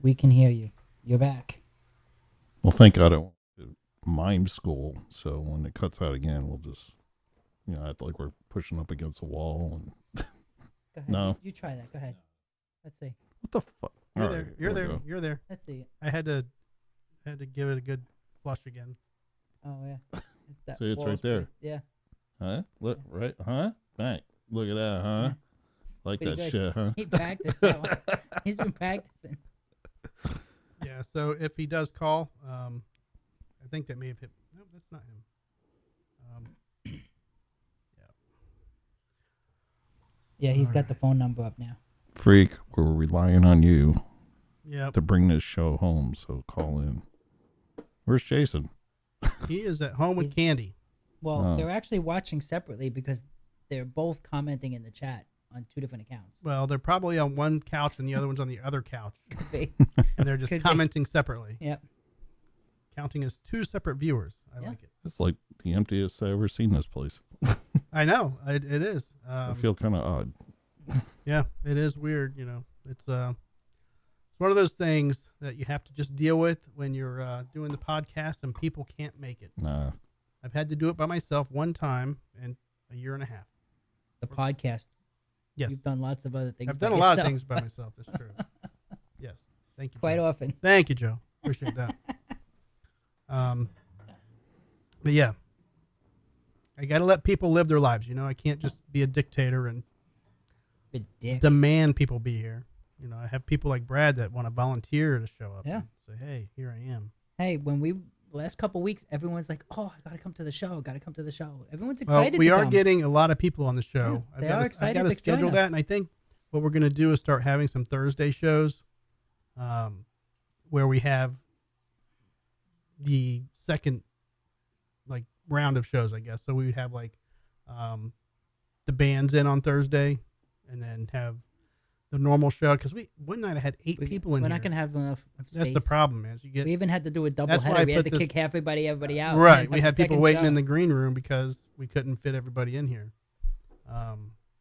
We can hear you. You're back. Well, thank God I went to mime school, so when it cuts out again, we'll just, act like we're pushing up against a wall. And Go ahead. No. You try that. Go ahead. Let's see. what the fuck? You're All there. right, You're here we there. go. You're there. Let's see. I had to give it a good flush again. Oh yeah. That See, it's right wall's there. Yeah. Huh? Look, right? Huh? Bang. Look at that, huh? Yeah. Like Pretty that good. shit, huh? He practiced that one. He's been practicing. Yeah. So if he does call, I think that may have hit. No, that's not him. Yeah, he's All got the phone number up now. Freak, we're relying on you Yep. to bring this show home, so call in. Where's Jason? He is at home with He's- Candy. Well, Oh. they're actually watching separately because they're both commenting in the chat on two different accounts. Well, they're probably on one couch and the other one's on the other couch, Could be. and they're just Could be. commenting separately, Yep. counting as two separate viewers. I Yeah. like it. It's like the emptiest I ever seen this place. I know it is. I feel kind of odd. Yeah, it is weird. It's one of those things that you have to just deal with when you're doing the podcast and people can't make it. Nah. I've had to do it by myself one time in a year and a half. The podcast. Yes, You've done lots of other things. I've by done a lot of yourself. things by myself. That's true. Yes, thank you. Quite Joe. often. Thank you, Joe. Appreciate that. But yeah, I got to let people live their lives. I can't just be a dictator and Good dick. demand people be here. I have people like Brad that want to volunteer to show up. Yeah. And say, hey, here I am. Hey, when we last couple weeks, everyone's like, "Oh, I gotta come to the show. Gotta come to the show." Everyone's Well, excited. we to are come. getting a lot of people on the show. Yeah, they are excited I got to to join schedule us. that, and I think what we're gonna do is start having some Thursday shows, where we have the second like round of shows, I guess. So we would have like the bands in on Thursday, and then have the normal show, because one night I had 8 people in We're here. not gonna have enough space. That's the problem, is you get We even had to do a double That's why I header. We had put to this- kick everybody out. right. and We have had the people second waiting show. in the green room because we couldn't fit everybody in here.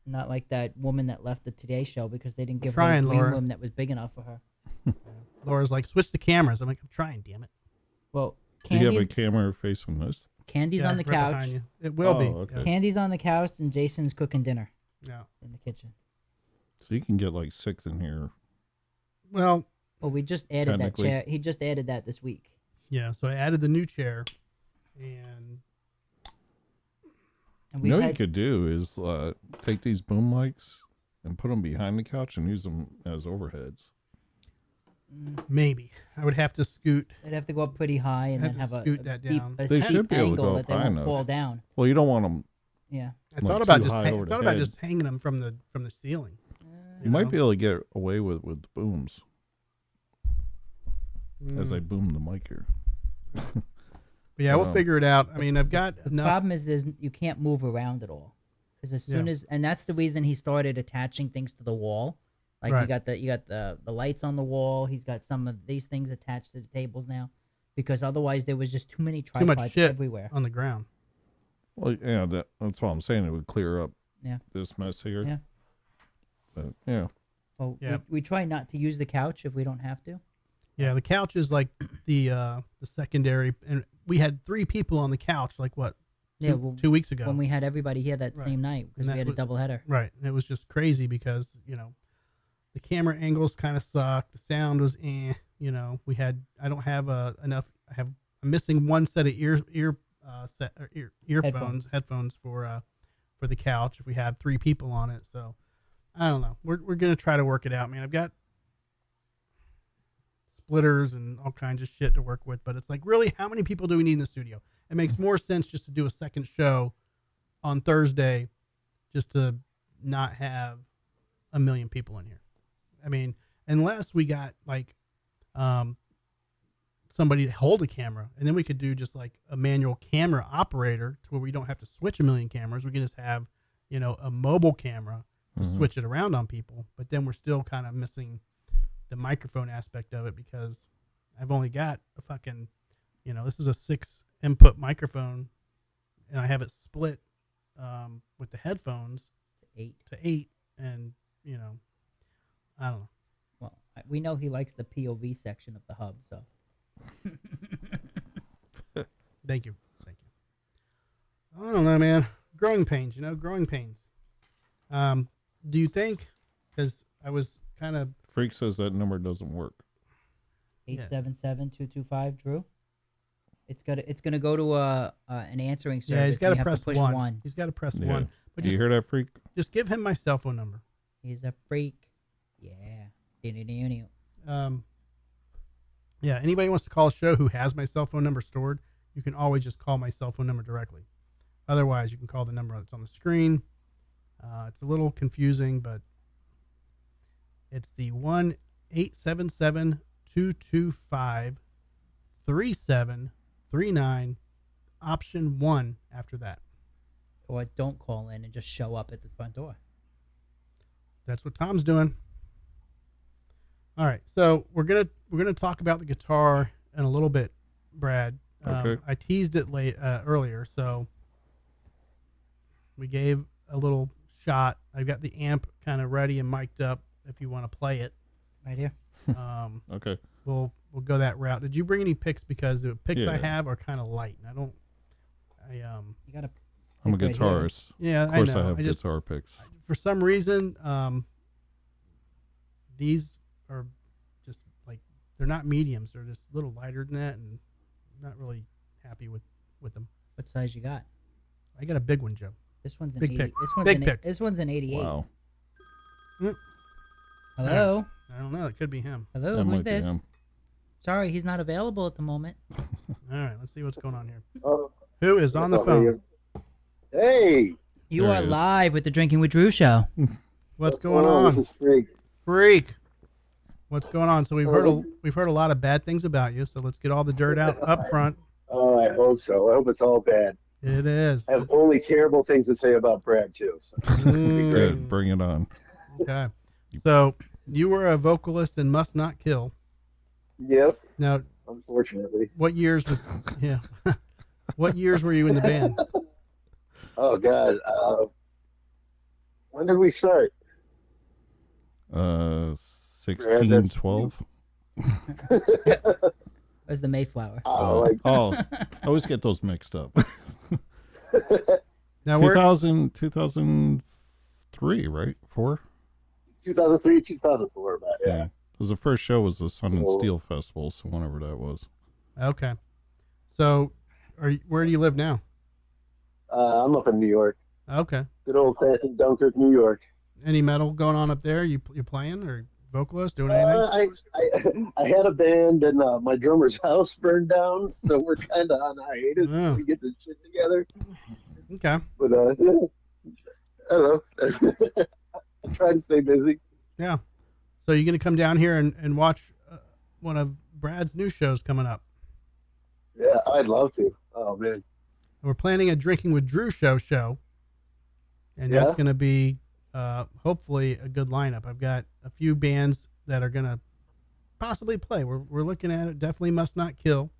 Not like that woman that left the Today Show because they didn't give her Trying, a green Laura. room that was big enough for her. Laura's like, switch the cameras. I'm like, I'm trying, damn it. Well, Do you have a Candy's, camera facing this? Candy's Yeah, on the right couch. behind you. It will be. Oh, okay. Candy's on the couch, and Jason's cooking dinner Yeah. in the kitchen. So you can get like 6 in here. Well, Well, we just added that Technically. chair. He just added that this week. yeah. So I added the new chair, and And You we know what had you could do is take these boom mics and put them behind the couch and use them as overheads. maybe I would have to scoot. they'd have to go up pretty high and Have then to have a scoot that deep, down. a They steep should be able to angle go that up they high won't enough. fall down. Well, you don't want them. Yeah. I Like thought about too just high over the thought about head. just hanging them from the ceiling. You might be able to get away with the booms as I Mm. boom the mic here. But yeah, we'll Um, figure it out. I mean, I've got The enough. problem is you can't move around at all because as soon Yeah. as and that's the reason he started attaching things to the wall. Like Right. you got the lights on the wall. He's got some of these things attached to the tables now, because otherwise there was just too many Too much tripods shit everywhere. on the ground. Well, yeah, that's what I'm saying. It would clear up Yeah. this mess here. Yeah. But yeah, Well, Yeah. we try not to use the couch if we don't have to. Yeah, the couch is like the secondary, and we had 3 people on the couch. Like what? Yeah, 2 weeks ago. when we had everybody here that Right. same night because And we that had a was- double header. Right, and it was just crazy because the camera angles kind of sucked. The sound was I don't have enough. I'm missing one set of earphones headphones for the couch if we had 3 people on it. So I don't know. We're gonna try to work it out, man. I've got splitters and all kinds of shit to work with, but it's like, really, how many people do we need in the studio? It makes more sense just to do a second show on Thursday, just to not have a million people in here. I mean, unless we got like somebody to hold a camera, and then we could do just like a manual camera operator to where we don't have to switch a million cameras. We can just have a mobile camera to Mhm. switch it around on people, but then we're still kind of missing the microphone aspect of it, because I've only got a fucking this is a 6 input microphone, and I have it split with the headphones 8. to 8, and I don't know. Well, we know he likes the POV section of the hub, so. Thank you. I don't know, man. Growing pains, growing pains. Do you think, because I was kind of, Freak says that number doesn't work. 877-225, Drew. It's gonna go to an answering service. yeah, he's got and to you press have to push 1. He's got to press Yeah. 1. But Do you just, hear that, Freak? just give him my cell phone number. He's a freak. Yeah. Yeah, anybody wants to call a show who has my cell phone number stored, you can always just call my cell phone number directly. Otherwise, you can call the number that's on the screen. It's a little confusing, but it's the 1-877-225-3739, option 1 after that. Or don't call in and just show up at the front door. That's what Tom's doing. All right, so we're gonna talk about the guitar in a little bit, Brad. Okay. I teased it earlier, so we gave a little shot. I've got the amp kind of ready and mic'd up. If you want to play it, Right here. Okay. we'll go that route. Did you bring any picks? Because the picks I Yeah. have are kind of light, and You gotta. I'm a pick right here. guitarist. yeah, Of course, I know. I have just guitar picks. for some reason, these are just like, they're not mediums. They're just a little lighter than that, and I'm not really happy with them. What size you got? I got a big one, Joe. This one's an Big 80. pick. This one's Big an pick. This one's an 88. Wow. Hello. I don't know. It could be him. Hello. That Who's might be this? him. Sorry, he's not available at the moment. All right, let's see what's going on here. Oh, Who is on the phone? hey, You There are he is. live with the Drinking with Drew show. What's going on? This is Freak. Freak. What's going on? So we've Oh, heard a lot of bad things about you. So let's get all the dirt out up front. Oh, I hope so. I hope it's all bad. It is. I have only terrible things to say about Brad, too. So it'll be great. Good. Bring it on. Okay. So you were a vocalist in Must Not Kill. Yep, Now, unfortunately. what years was? Yeah. What years were you in the band? Oh, God. When did we start? 16, that's- 12. Where's the Mayflower? Like, I always get those mixed up. Now we're 2003, right? 4? 2003, 2004, about, yeah. Because the first show was the Sun and Oh. Steel Festival, so whenever that was. okay. So, where do you live now? I'm up in New York. Okay. Good old-fashioned Dunkirk, New York. Any metal going on up there? You playing or vocalist doing anything? I had a band and my drummer's house burned down, so we're kind of on hiatus. Oh. We get some shit together. Okay. But I don't know. I try to stay busy. Yeah. So you're gonna come down here and watch one of Brad's new shows coming up. Yeah, I'd love to. Oh man. We're planning a Drinking with Drew show, and Yeah? that's gonna be hopefully a good lineup. I've got a few bands that are gonna possibly play. We're looking at it. Definitely Must Not Kill.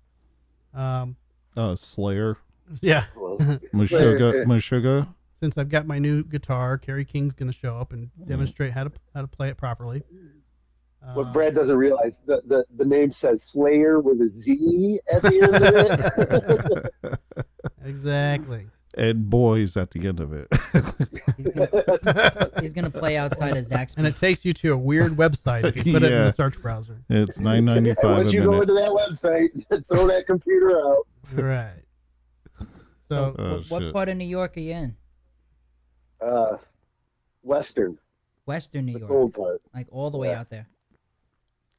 Slayer, Yeah. Well, Meshuggah. Since I've got my new guitar, Kerry King's gonna show up and demonstrate how to play it properly. what Brad doesn't realize, the name says Slayer with a Z at the end of it. Exactly. And boys at the end of it. He's gonna play outside of Zach's. And it takes you to a weird website if you put it in Yeah. the search browser. It's $9.95 Once a you go minute. into that website, throw that computer out. Right. So, So what shit. part of New York are you in? Western, Western New the York, cold part. like all the way Yeah. out there.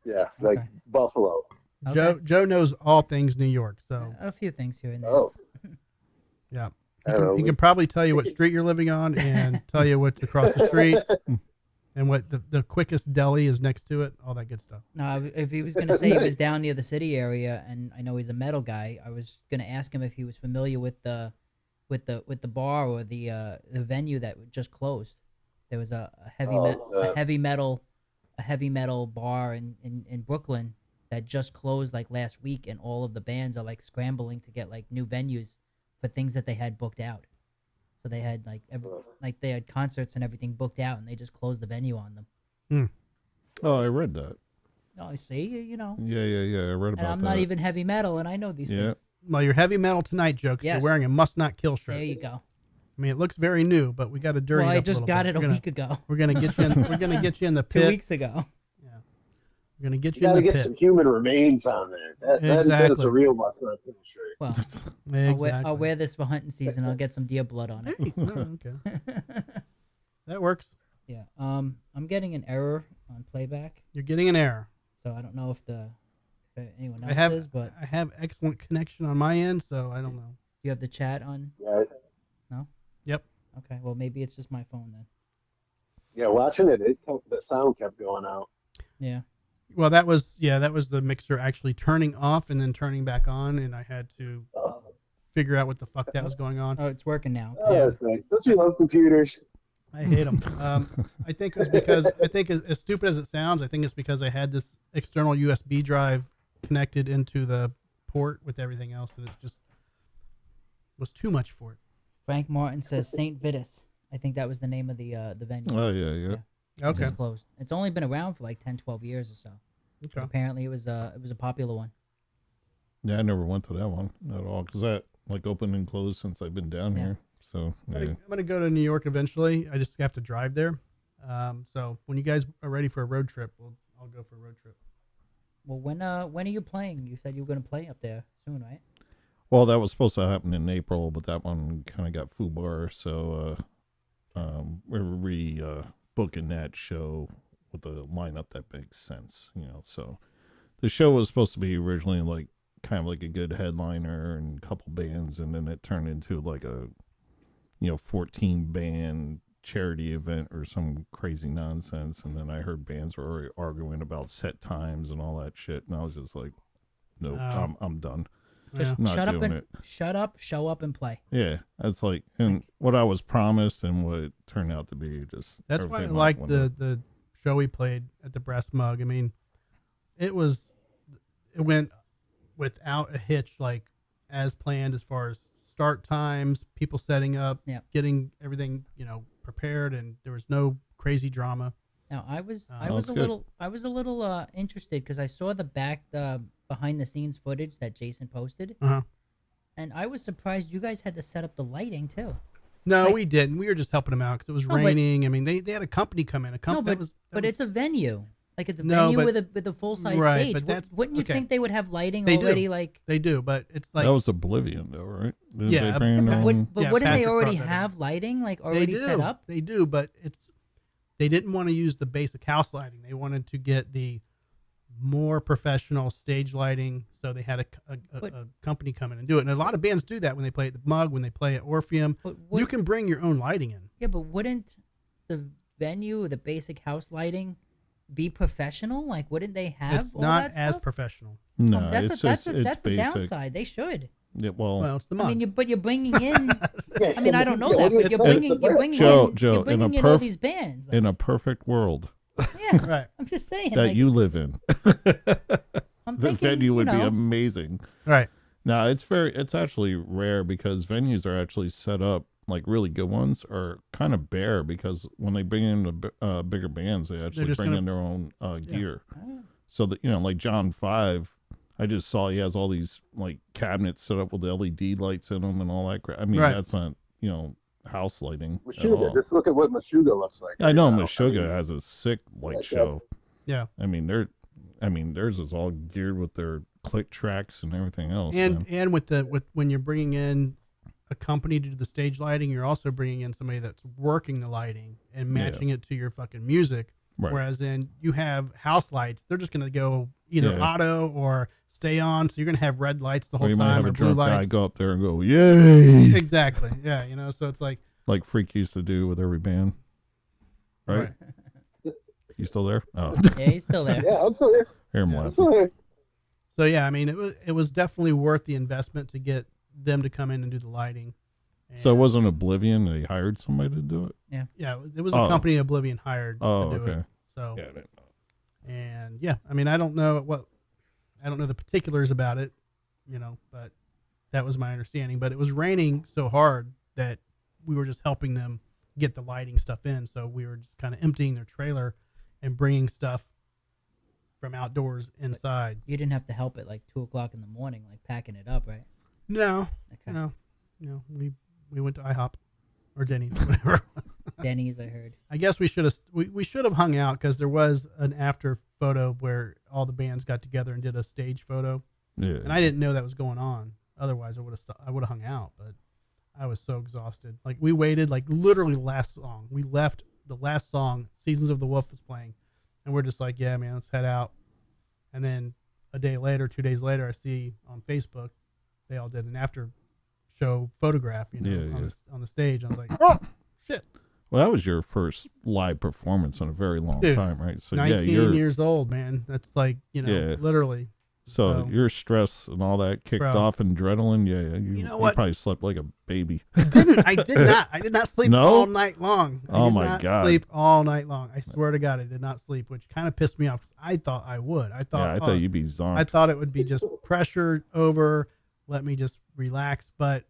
Yeah, like Okay. Buffalo. Okay. Joe knows all things New York, so A few things here and there. Oh, yeah. I don't know. He can probably tell you what street you're living on and tell you what's across the street and what the quickest deli is next to it, all that good stuff. No, if he was gonna say he was down near the city area, and I know he's a metal guy, I was gonna ask him if he was familiar with the bar or the venue that just closed. There was a heavy metal bar in Brooklyn that just closed like last week, and all of the bands are like scrambling to get like new venues for things that they had booked out. So they had they had concerts and everything booked out, and they just closed the venue on them. Oh, I read that. Oh, see, you know. Yeah. I read about And I'm that. not even heavy metal, and I know these Yeah. things. Well, you're heavy metal tonight, Joe, 'cause Yes. you're wearing a Must Not Kill shirt. There you go. I mean, it looks very new, but we got to dirty Well, it I up just a got little it bit. a week ago. We're gonna get you in. We're gonna get you in the 2 pit. weeks ago. We're gonna get You you in gotta the get pit. some human remains on there. That is Exactly. a real Must Not Kill shirt. Well, Exactly. I'll wear this for hunting season. I'll get some deer blood on it. Hey, oh, okay. That works. Yeah. I'm getting an error on playback, You're getting an error. so I don't know if anyone else I have is, but I have excellent connection on my end, so I don't know. you have the chat on. Right? Yep. Okay. Well, maybe it's just my phone then. Yeah, watching it, the sound kept going out. Yeah. Well, that was the mixer actually turning off and then turning back on, and I had to figure out what the fuck that was going on. Oh, it's working now. Oh, that's nice. Don't you love computers? I hate them. I think it was because as stupid as it sounds, I think it's because I had this external USB drive connected into the port with everything else, and it just was too much for it. Frank Martin says St. Vitus. I think that was the name of the venue. Oh, yeah. It Okay. just closed. It's only been around for like 10, 12 years or so. Okay. Apparently, it was a popular one. Yeah, I never went to that one at all because that like opened and closed since I've been down Yeah. here. So yeah. I'm gonna go to New York eventually. I just have to drive there. So when you guys are ready for a road trip, I'll go for a road trip. Well, when are you playing? You said you were going to play up there soon, right? Well, that was supposed to happen in April, but that one kind of got foobar. So we're booking that show with a lineup that makes sense, So the show was supposed to be originally like kind of like a good headliner and a couple bands, and then it turned into like a 14 band charity event or some crazy nonsense, and then I heard bands were already arguing about set times and all that shit, and I was just like, nope, Oh. I'm done. Just Not shut up doing and it. shut up, show up and play. Yeah, that's like, and what I was promised and what it turned out to be just. That's why I everything like went out the show we played at the Brass Mug. I mean, it went without a hitch, like as planned as far as start times, people setting up, Yeah. getting everything prepared, and there was no crazy drama. Now I was that's a good. little interested because I saw the behind the scenes footage that Jason posted, Uh-huh. and I was surprised you guys had to set up the lighting too. No, Like- we didn't. We were just helping them out because it was No, but- raining. I mean, they had a company come in. A No, company but that was it's a venue. Like it's a No, venue but- with a full size right, stage. but that's- Wouldn't you okay. think they would have lighting They do. already? Like, they do, but it's like that was Oblivion, though, right? Didn't Yeah, they bring in but, their own- but Yeah, wouldn't they Patrick already brought that in. have lighting like they already do. set up? They do, but they didn't want to use the basic house lighting. They wanted to get the more professional stage lighting, so they had a company come in and do it. And a lot of bands do that when they play at the Mug, when they play at Orpheum. But You can bring your own lighting in. Yeah, but wouldn't the venue, the basic house lighting, be professional? Like, wouldn't they have It's all not that as stuff? professional. No, That's it's a just, that's a it's that's a basic. downside. They should. Yeah, well, Well, it's the Mug. I mean, but you're bringing in. Yeah, I mean, I don't know yeah, that, what do you but you're expect? bringing you're bringing Joe, in Joe, you're in bringing a in all perf- these bands. Like, in a perfect world yeah, right. I'm just saying. that like, you live in, I'm the thinking, venue would you be know, amazing. Right. No, it's actually rare because venues are actually set up, like really good ones are kind of bare because when they bring in the bigger bands, they actually just bring gonna- in their own Yeah. gear. So that, like John 5, I just saw he has all these like cabinets set up with LED lights in them and all that crap. I mean, Right. that's not, house lighting at Meshuggah. all. Just look at what Meshuggah looks like. I know right now. Meshuggah I mean, has a sick like Like, show. Yeah. I mean, theirs is all geared with their click tracks and everything else. And man. and with when you're bringing in a company to do the stage lighting, you're also bringing in somebody that's working the lighting and matching it to your fucking music. Right. Whereas then you have house lights, they're just going to go either Yeah. auto or stay on. So you're going to have red lights the Or whole you might time have or a blue drunk guy lights. go up there and go, "Yay!" Exactly. Yeah. So it's like, like Freak used to do with every band. Right? You still there? Oh, Yeah, he's still there. Yeah, I'm still here. hear him Yeah. I'm laughing. still here. so yeah, I mean, it was definitely worth the investment to get them to come in and do the lighting. So it And, wasn't Oblivion. They hired somebody to do it. yeah, it was a Oh. company Oblivion hired Oh, to do okay. it. So, Yeah, I didn't know. and yeah, I mean, I don't know the particulars about it, but that was my understanding. But it was raining so hard that we were just helping them get the lighting stuff in. So we were just kind of emptying their trailer and bringing stuff from outdoors inside. You didn't have to help at like 2:00 in the morning, like packing it up, right? No, Okay. no, we went to IHOP or Denny's, whatever. Denny's, I heard. I guess we should have hung out because there was an after photo where all the bands got together and did a stage photo, Yeah. and I didn't know that was going on. Otherwise, I would have hung out, but I was so exhausted. Like we waited, like literally the last song. We left the last song. Seasons of the Wolf was playing, and we're just like, yeah, man, let's head out. And then a day later, 2 days later, I see on Facebook they all did an after show photograph, on the stage. I was like, oh shit. Well, that was your first live performance in a very long Dude, time, right? So 19 you're years old, man. That's like, Yeah. literally. so so- your stress and all that kicked Bro. off, adrenaline. Yeah, You know you what? probably slept like a baby. I did not sleep No? all night long. I Oh did my not God. sleep all night long. I swear to God, I did not sleep, which kind of pissed me off. 'Cause I thought I would. I thought, Yeah, I thought you'd be I zonked. thought it would be just pressured over, let me just relax. But,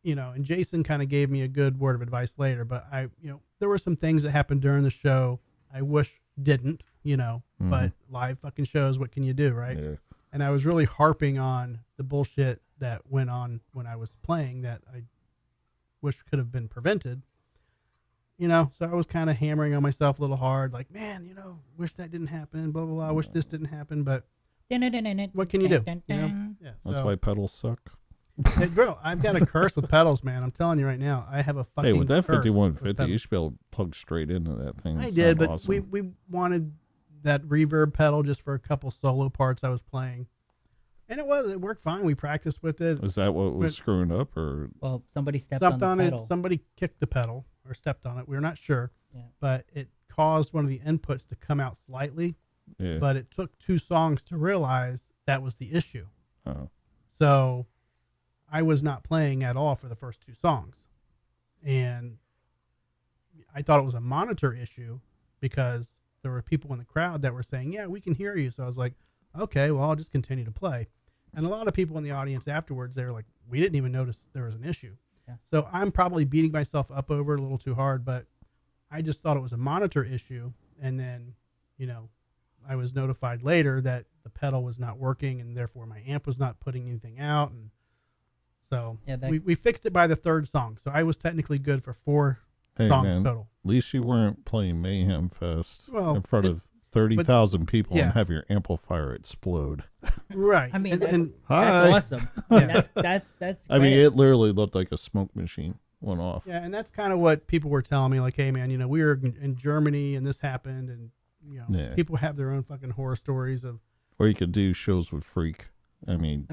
and Jason kind of gave me a good word of advice later. But there were some things that happened during the show I wish didn't, but live fucking shows, what can you do, right? Yeah. And I was really harping on the bullshit that went on when I was playing that I wish could have been prevented. So I was kind of hammering on myself a little hard, like, man, wish that didn't happen, blah, blah, blah. Wish this didn't happen, but what can you do? Yeah. That's so, why pedals suck. hey, bro, I've got a curse with pedals, man. I'm telling you right now, I have a fucking Hey, with that curse with 5150, pedals. you should be able to plug straight into that thing. I It did, sound but awesome. we wanted that reverb pedal just for a couple solo parts I was playing. And it worked fine. We practiced with it. Was that what was but- screwing up, or Well, somebody stepped Something on the on it. pedal. Somebody kicked the pedal. or stepped on it. We were not sure, Yeah. but it caused one of the inputs to come out slightly. Yeah. But it took 2 songs to realize that was the issue. Oh. So I was not playing at all for the first 2 songs. And I thought it was a monitor issue because there were people in the crowd that were saying, yeah, we can hear you. So I was like, okay, well, I'll just continue to play. And a lot of people in the audience afterwards, they were like, we didn't even notice there was an issue. Yeah. So I'm probably beating myself up over it a little too hard, but I just thought it was a monitor issue. And then, you know, I was notified later that the pedal was not working and therefore my amp was not putting anything out. And so Yeah, we fixed it by the 3rd song. So I was technically good for 4 Hey, songs man. total. At least you weren't playing Mayhem Fest Well, in front of 30,000 people yeah. and have your amplifier explode. Right. I mean, and Hi. that's awesome. I mean, Yeah. that's. I mean, great. it literally looked like a smoke machine went off. yeah, and that's kind of what people were telling me. Like, hey, man, you know, we were in Germany and this happened, and you know, Yeah. people have their own fucking horror stories of. Or you could do shows with Freak. I mean,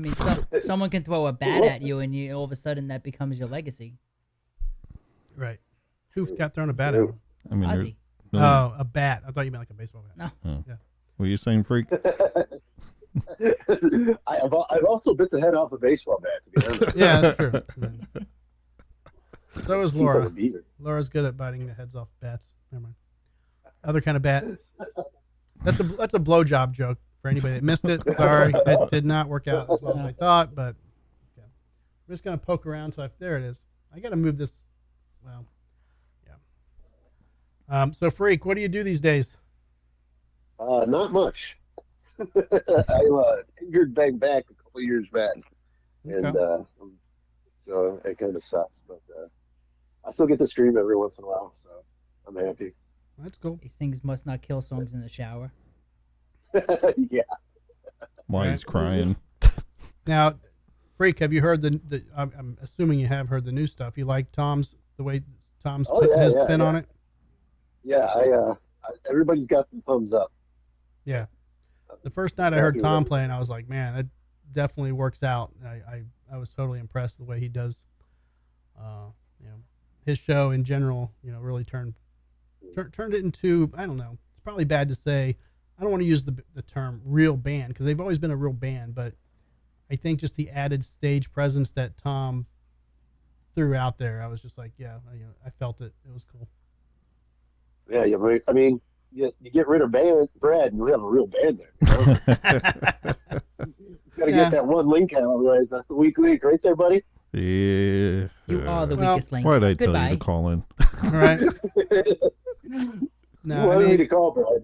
Someone can throw a bat at you, and all of a sudden that becomes your legacy. Right. Who got thrown a bat at? I mean, Ozzy. no, Oh, a bat. I thought you meant like a baseball bat. No. oh. Yeah. Were you saying Freak? I've also bit the head off a baseball bat, to be honest. Yeah, that's true. I mean, so was Teeth of a Laura. beaver. Laura's good at biting the heads off bats. Never mind. Other kind of bat. That's a blowjob joke for anybody that missed it. Sorry, it did not work out as well as I thought, but yeah. I'm just gonna poke around. So there it is. I gotta move this. Well, yeah. So Freak, what do you do these days? Not much. I injured my back a couple years back, and Okay. so it kind of sucks. But I still get to stream every once in a while, so I'm happy. That's cool. These things must not kill songs in the shower. Yeah. Why Right. he's crying. Now, Freak, have you heard the? I'm assuming you have heard the new stuff. You like the way Tom's Oh, put yeah, his yeah, spin yeah. on it? Yeah, everybody's got the thumbs up. Yeah. The first night I heard Happy Tom with it. playing, I was like, man, that definitely works out. I was totally impressed the way he does. You know, his show in general, you know, really turned it into, I don't know. It's probably bad to say. I don't want to use the term real band because they've always been a real band, but I think just the added stage presence that Tom threw out there, I was just like, yeah, you know, I felt it. It was cool. Yeah, I mean, you get rid of Brad, and you have a real band there. You know? Got to Yeah. get that one link out, right? That's the weak link, right there, buddy. Yeah. You are the Well, weakest link. Why'd I tell Goodbye. you to call in? All right. You No, I wanted me mean, to call Brad.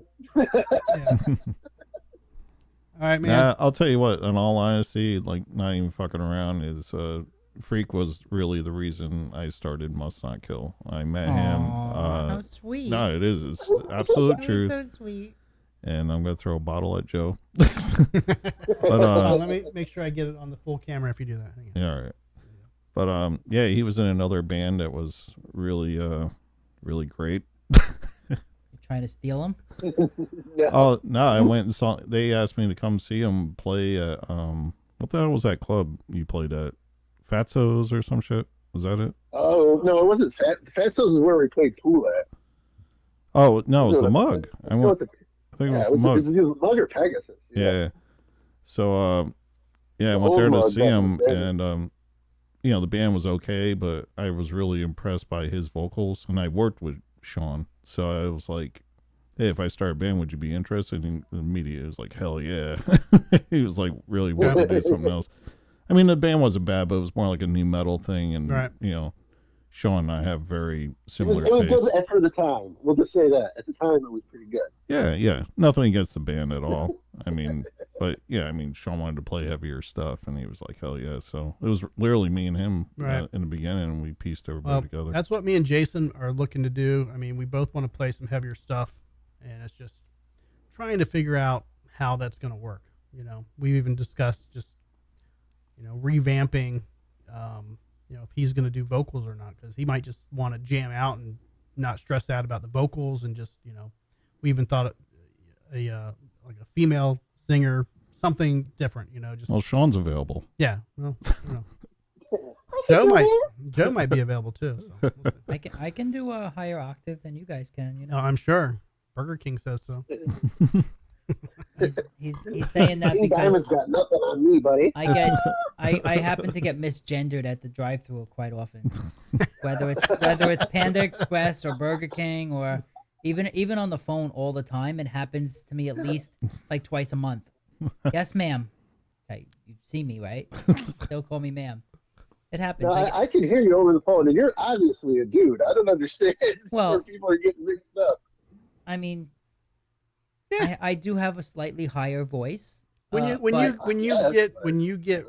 yeah. All right, man. Nah, I'll tell you what, in all honesty, like not even fucking around, is Freak was really the reason I started Must Not Kill. I met him. Aw, How sweet. No, it is. It's absolute That truth. was so sweet. And I'm gonna throw a bottle at Joe. Hold on, let me make sure I get it on the full camera if you do that. Hang on. Yeah, all right. But yeah, he was in another band that was really really great. You trying to steal them? Yeah. Oh no, I went and saw. They asked me to come see him play at what the hell was that club you played at? Fatso's or some shit? Was that it? Oh no, it wasn't Fatso's is where we played pool at. Oh no, it was the Mug. I went. I think Yeah, it was the Mug. it was Mug or Pegasus. Yeah. So yeah, I The went there old to Mug see back him, in the day. and you know, the band was okay, but I was really impressed by his vocals, and I worked with Sean, so I was like, hey, if I start a band, would you be interested? And immediately it was like, hell yeah. He was like really wanting to do something else. I mean, the band wasn't bad, but it was more like a new metal thing, and Right. you know, Sean and I have very It was similar good tastes. for the time. We'll just say that. At the time, it was pretty good. Yeah, nothing against the band at all. I mean, but yeah, I mean, Sean wanted to play heavier stuff, and he was like, hell yeah. So it was literally me and him Right. in the beginning, and we pieced everybody Well, together. that's what me and Jason are looking to do. I mean, we both want to play some heavier stuff, and it's just trying to figure out how that's going to work. You know, we've even discussed just, you know, revamping, you know, if he's going to do vocals or not, because he might just want to jam out and not stress out about the vocals, and just, you know, we even thought like a female singer, something different, you know, just Well, Sean's available. yeah. Well, you know. Joe might be available too. So we'll see. I can do a higher octave than you guys can. You know, I'm sure. Burger King says so. he's saying that King because Diamond's got nothing on me, buddy. I happen to get misgendered at the drive-thru quite often, whether it's Panda Express or Burger King or even on the phone all the time. It happens to me at least like twice a month. Yes, ma'am. Okay, you see me, right? Still call me ma'am. It happens. No, I can hear you over the phone, and you're obviously a dude. I don't understand Well- where people are getting mixed up. I mean, I do have a slightly higher voice. When you get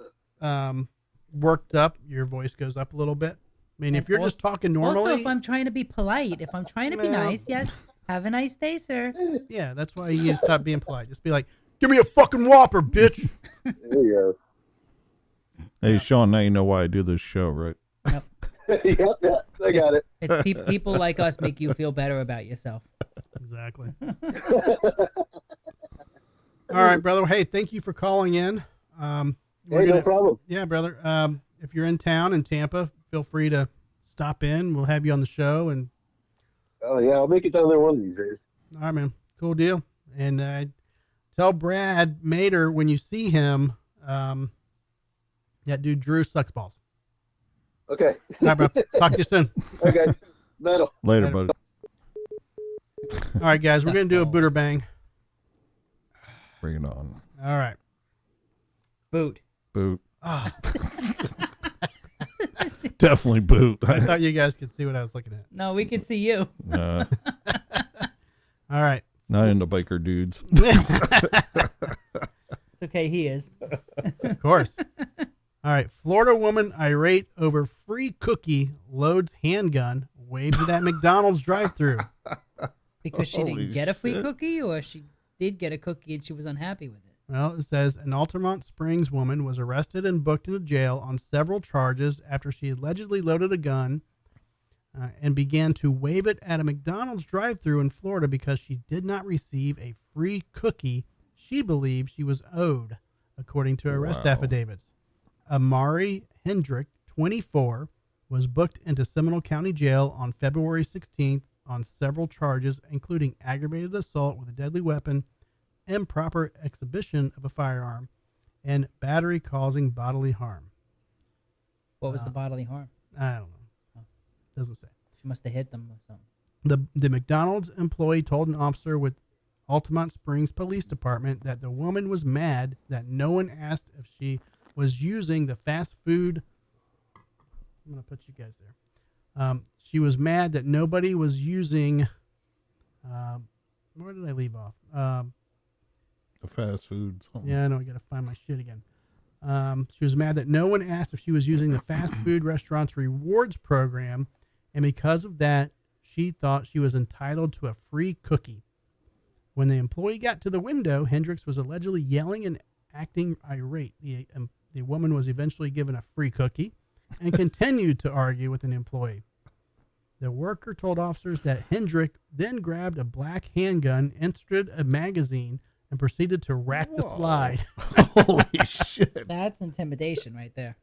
worked up, your voice goes up a little bit. I mean, if you're just talking normally. Also, if I'm trying to be polite, if I'm trying to be nice, yes. Have a nice day, sir. Yeah, that's why you stop being polite. Just be like, "Give me a fucking Whopper, bitch." There you Hey, Sean, now you know why I do this show, right? Yep. go. Yep, I got it. It's people like us make you feel better about yourself. Exactly. All right, brother. Hey, thank you for calling in. No problem. Yeah, brother. If you're in town in Tampa, feel free to stop in. We'll have you on the show. And Oh, yeah, I'll make it down there one of these days. all right, man. Cool deal. And tell Brad Mater when you see him, that dude Drew sucks balls. Okay. All right, bro. Talk to you soon. All right, guys. Metal. Later, buddy. All right, guys. We're Suck going to do a balls. booter bang. Bring it on. All right. Boot. Boot. Oh, Definitely boot. I thought you guys could see what I was looking at. No, we can see you. Nah, All right. not into biker dudes. It's okay, he is. Of course. All right. Florida woman irate over free cookie loads handgun waves it at McDonald's drive-thru. Because she Holy didn't get a free shit. cookie, or she did get a cookie and she was unhappy with it. Well, it says an Altamont Springs woman was arrested and booked into jail on several charges after she allegedly loaded a gun and began to wave it at a McDonald's drive-thru in Florida because she did not receive a free cookie she believed she was owed, according to arrest Wow. affidavits. Amari Hendrick, 24, was booked into Seminole County Jail on February 16th on several charges, including aggravated assault with a deadly weapon, improper exhibition of a firearm, and battery causing bodily harm. What was the bodily harm? I don't know. Doesn't say. She must have hit them or something. The McDonald's employee told an officer with Altamont Springs Police Department that the woman was mad that no one asked if she was using the fast food. I'm going to put you guys there. She was mad that nobody was using. Where did I leave off? The fast food. Something. Yeah, I know. I got to find my shit again. She was mad that no one asked if she was using the fast food restaurant's rewards program, and because of that, she thought she was entitled to a free cookie. When the employee got to the window, Hendricks was allegedly yelling and acting irate. The woman was eventually given a free cookie and continued to argue with an employee. The worker told officers that Hendrick then grabbed a black handgun, inserted a magazine, and proceeded to rack the slide. Holy shit. That's intimidation right there.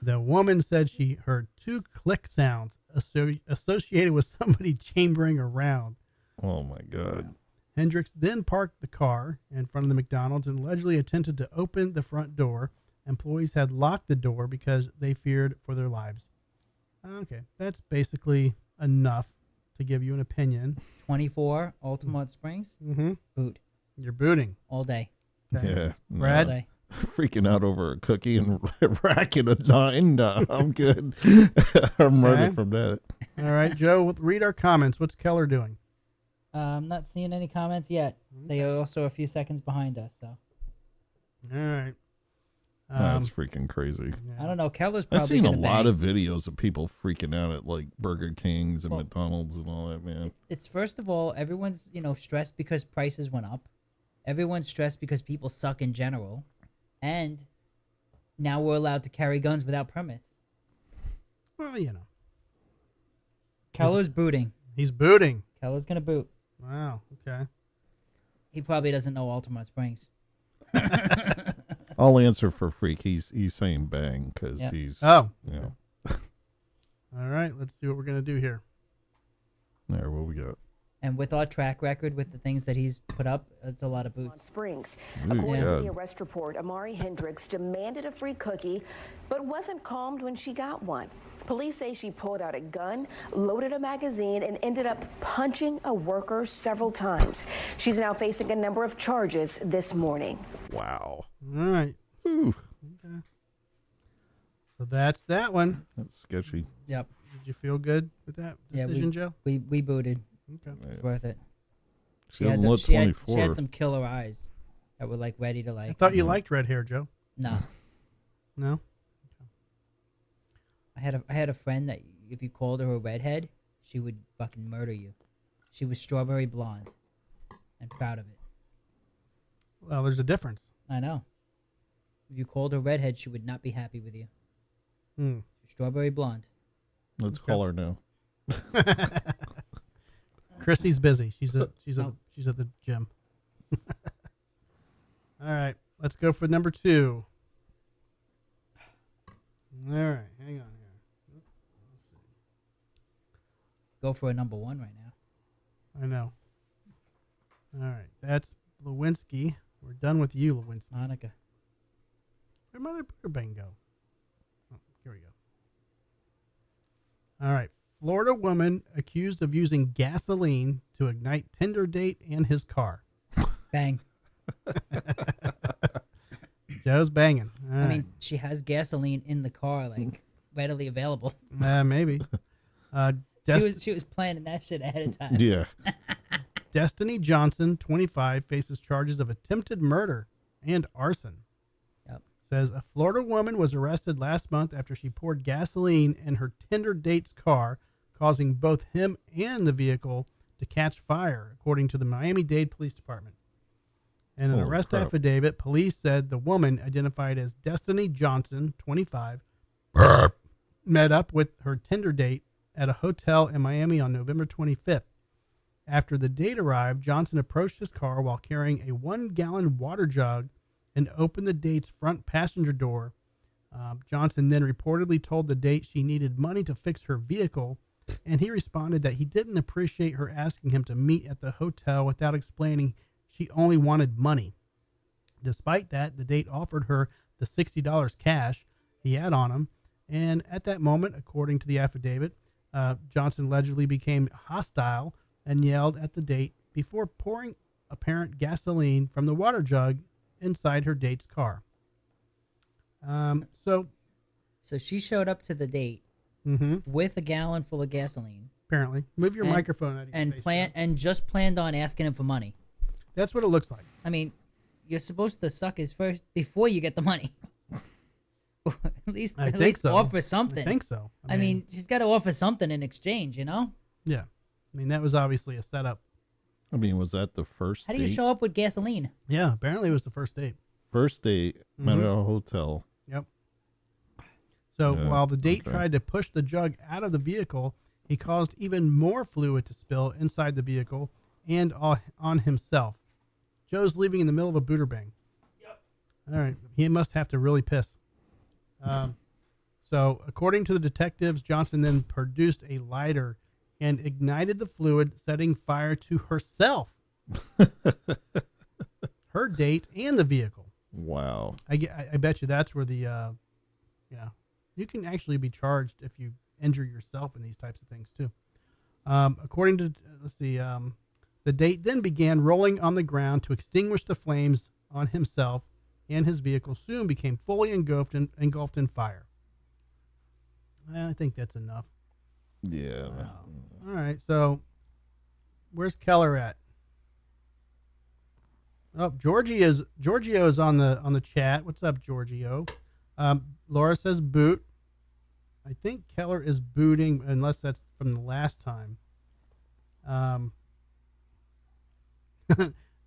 The woman said she heard 2 click sounds associated with somebody chambering around. Oh my God. Hendricks then parked the car in front of the McDonald's and allegedly attempted to open the front door. Employees had locked the door because they feared for their lives. Okay, that's basically enough to give you an opinion. 24, Altamont Springs, Mm-hmm. boot You're booting. all day. Okay. Yeah. All Brad? day. Freaking out over a cookie and racking a 9. No, I'm good. I'm ready Okay. from that. All right, Joe, read our comments. What's Keller doing? I'm not seeing any comments yet. They are also a few seconds behind us, so All right. That's freaking crazy. I don't know. Keller's I've probably seen a gonna lot bang. of videos of people freaking out at like Burger Kings and Well- McDonald's and all that, man. It's first of all, everyone's stressed because prices went up. Everyone's stressed because people suck in general, and now we're allowed to carry guns without permits. Well, you know. Keller's booting. He's booting. Keller's gonna boot. Wow. Okay. He probably doesn't know Altamont Springs. I'll answer for Freak. He's saying bang because Yeah. he's Oh. you know All right, let's see what we're gonna do here. There, what we got? And with our track record, with the things that he's put up, it's a lot of boots. Springs. Ooh, According to God. the arrest report, Amari Hendricks demanded a free cookie, but wasn't calmed when she got one. Police say she pulled out a gun, loaded a magazine, and ended up punching a worker several times. She's now facing a number of charges this morning. Wow. All right. Ooh, Okay. So that's that one. that's sketchy. Yep. Did you feel good with that Yeah, decision, Joe? We booted. Okay. It's worth it. She doesn't the- look she had 24. some killer eyes that were like ready to like. I thought you liked red hair, Joe. No, No. I had a friend that if you called her a redhead, she would fucking murder you. She was strawberry blonde, and proud of it. Well, there's a difference. I know. If you called her redhead, she would not be happy with you. Hmm. Strawberry blonde. Let's call her now. Chrissy's busy. She's at Oh. she's at the gym. All right, let's go for number 2. All right, hang on here. Go for a number 1 right now. I know. All right, that's Lewinsky. We're done with you, Lewinsky. Monica. Where'd Mother Buderbang go? Oh, here we go. All right. Florida woman accused of using gasoline to ignite Tinder date and his car. Bang. Joe's banging. All I right. mean, she has gasoline in the car, like readily available. Maybe. She was planning that shit ahead of time. Yeah. Destiny Johnson, 25, faces charges of attempted murder and arson. Yep. Says a Florida woman was arrested last month after she poured gasoline in her Tinder date's car, causing both him and the vehicle to catch fire, according to the Miami-Dade Police Department. In an Holy arrest crap. affidavit, police said the woman, identified as Destiny Johnson, 25, met up with her Tinder date at a hotel in Miami on November 25th. After the date arrived, Johnson approached his car while carrying a 1-gallon water jug and opened the date's front passenger door. Johnson then reportedly told the date she needed money to fix her vehicle, and he responded that he didn't appreciate her asking him to meet at the hotel without explaining she only wanted money. Despite that, the date offered her the $60 cash he had on him, and at that moment, according to the affidavit, Johnson allegedly became hostile and yelled at the date before pouring apparent gasoline from the water jug inside her date's car. So she showed up to the date with a gallon full of gasoline apparently, move your And- microphone out of your and face, Joe. just planned on asking him for money. That's what it looks like. I mean, you're supposed to suck his first before you get the money. at least I at think least so. offer something. I think so. I mean, she's got to offer something in exchange, you know? yeah. I mean, that was obviously a setup. I mean, was that the first How do you date? show up with gasoline? Yeah, apparently it was the first date. First date, met at a hotel. Yep. So Yeah, while the date okay. tried to push the jug out of the vehicle, he caused even more fluid to spill inside the vehicle and on himself. Joe's leaving in the middle of a Buderbang. Yep. All right. He must have to really piss. So according to the detectives, Johnson then produced a lighter and ignited the fluid, setting fire to herself, her date, and the vehicle. Wow. I bet you that's where the, yeah, you can actually be charged if you injure yourself in these types of things too. According to, let's see, the date then began rolling on the ground to extinguish the flames on himself, and his vehicle soon became fully engulfed in fire. I think that's enough. Yeah. All right, so where's Keller at? Oh, Giorgio is on the chat. What's up, Giorgio? Laura says boot. I think Keller is booting, unless that's from the last time.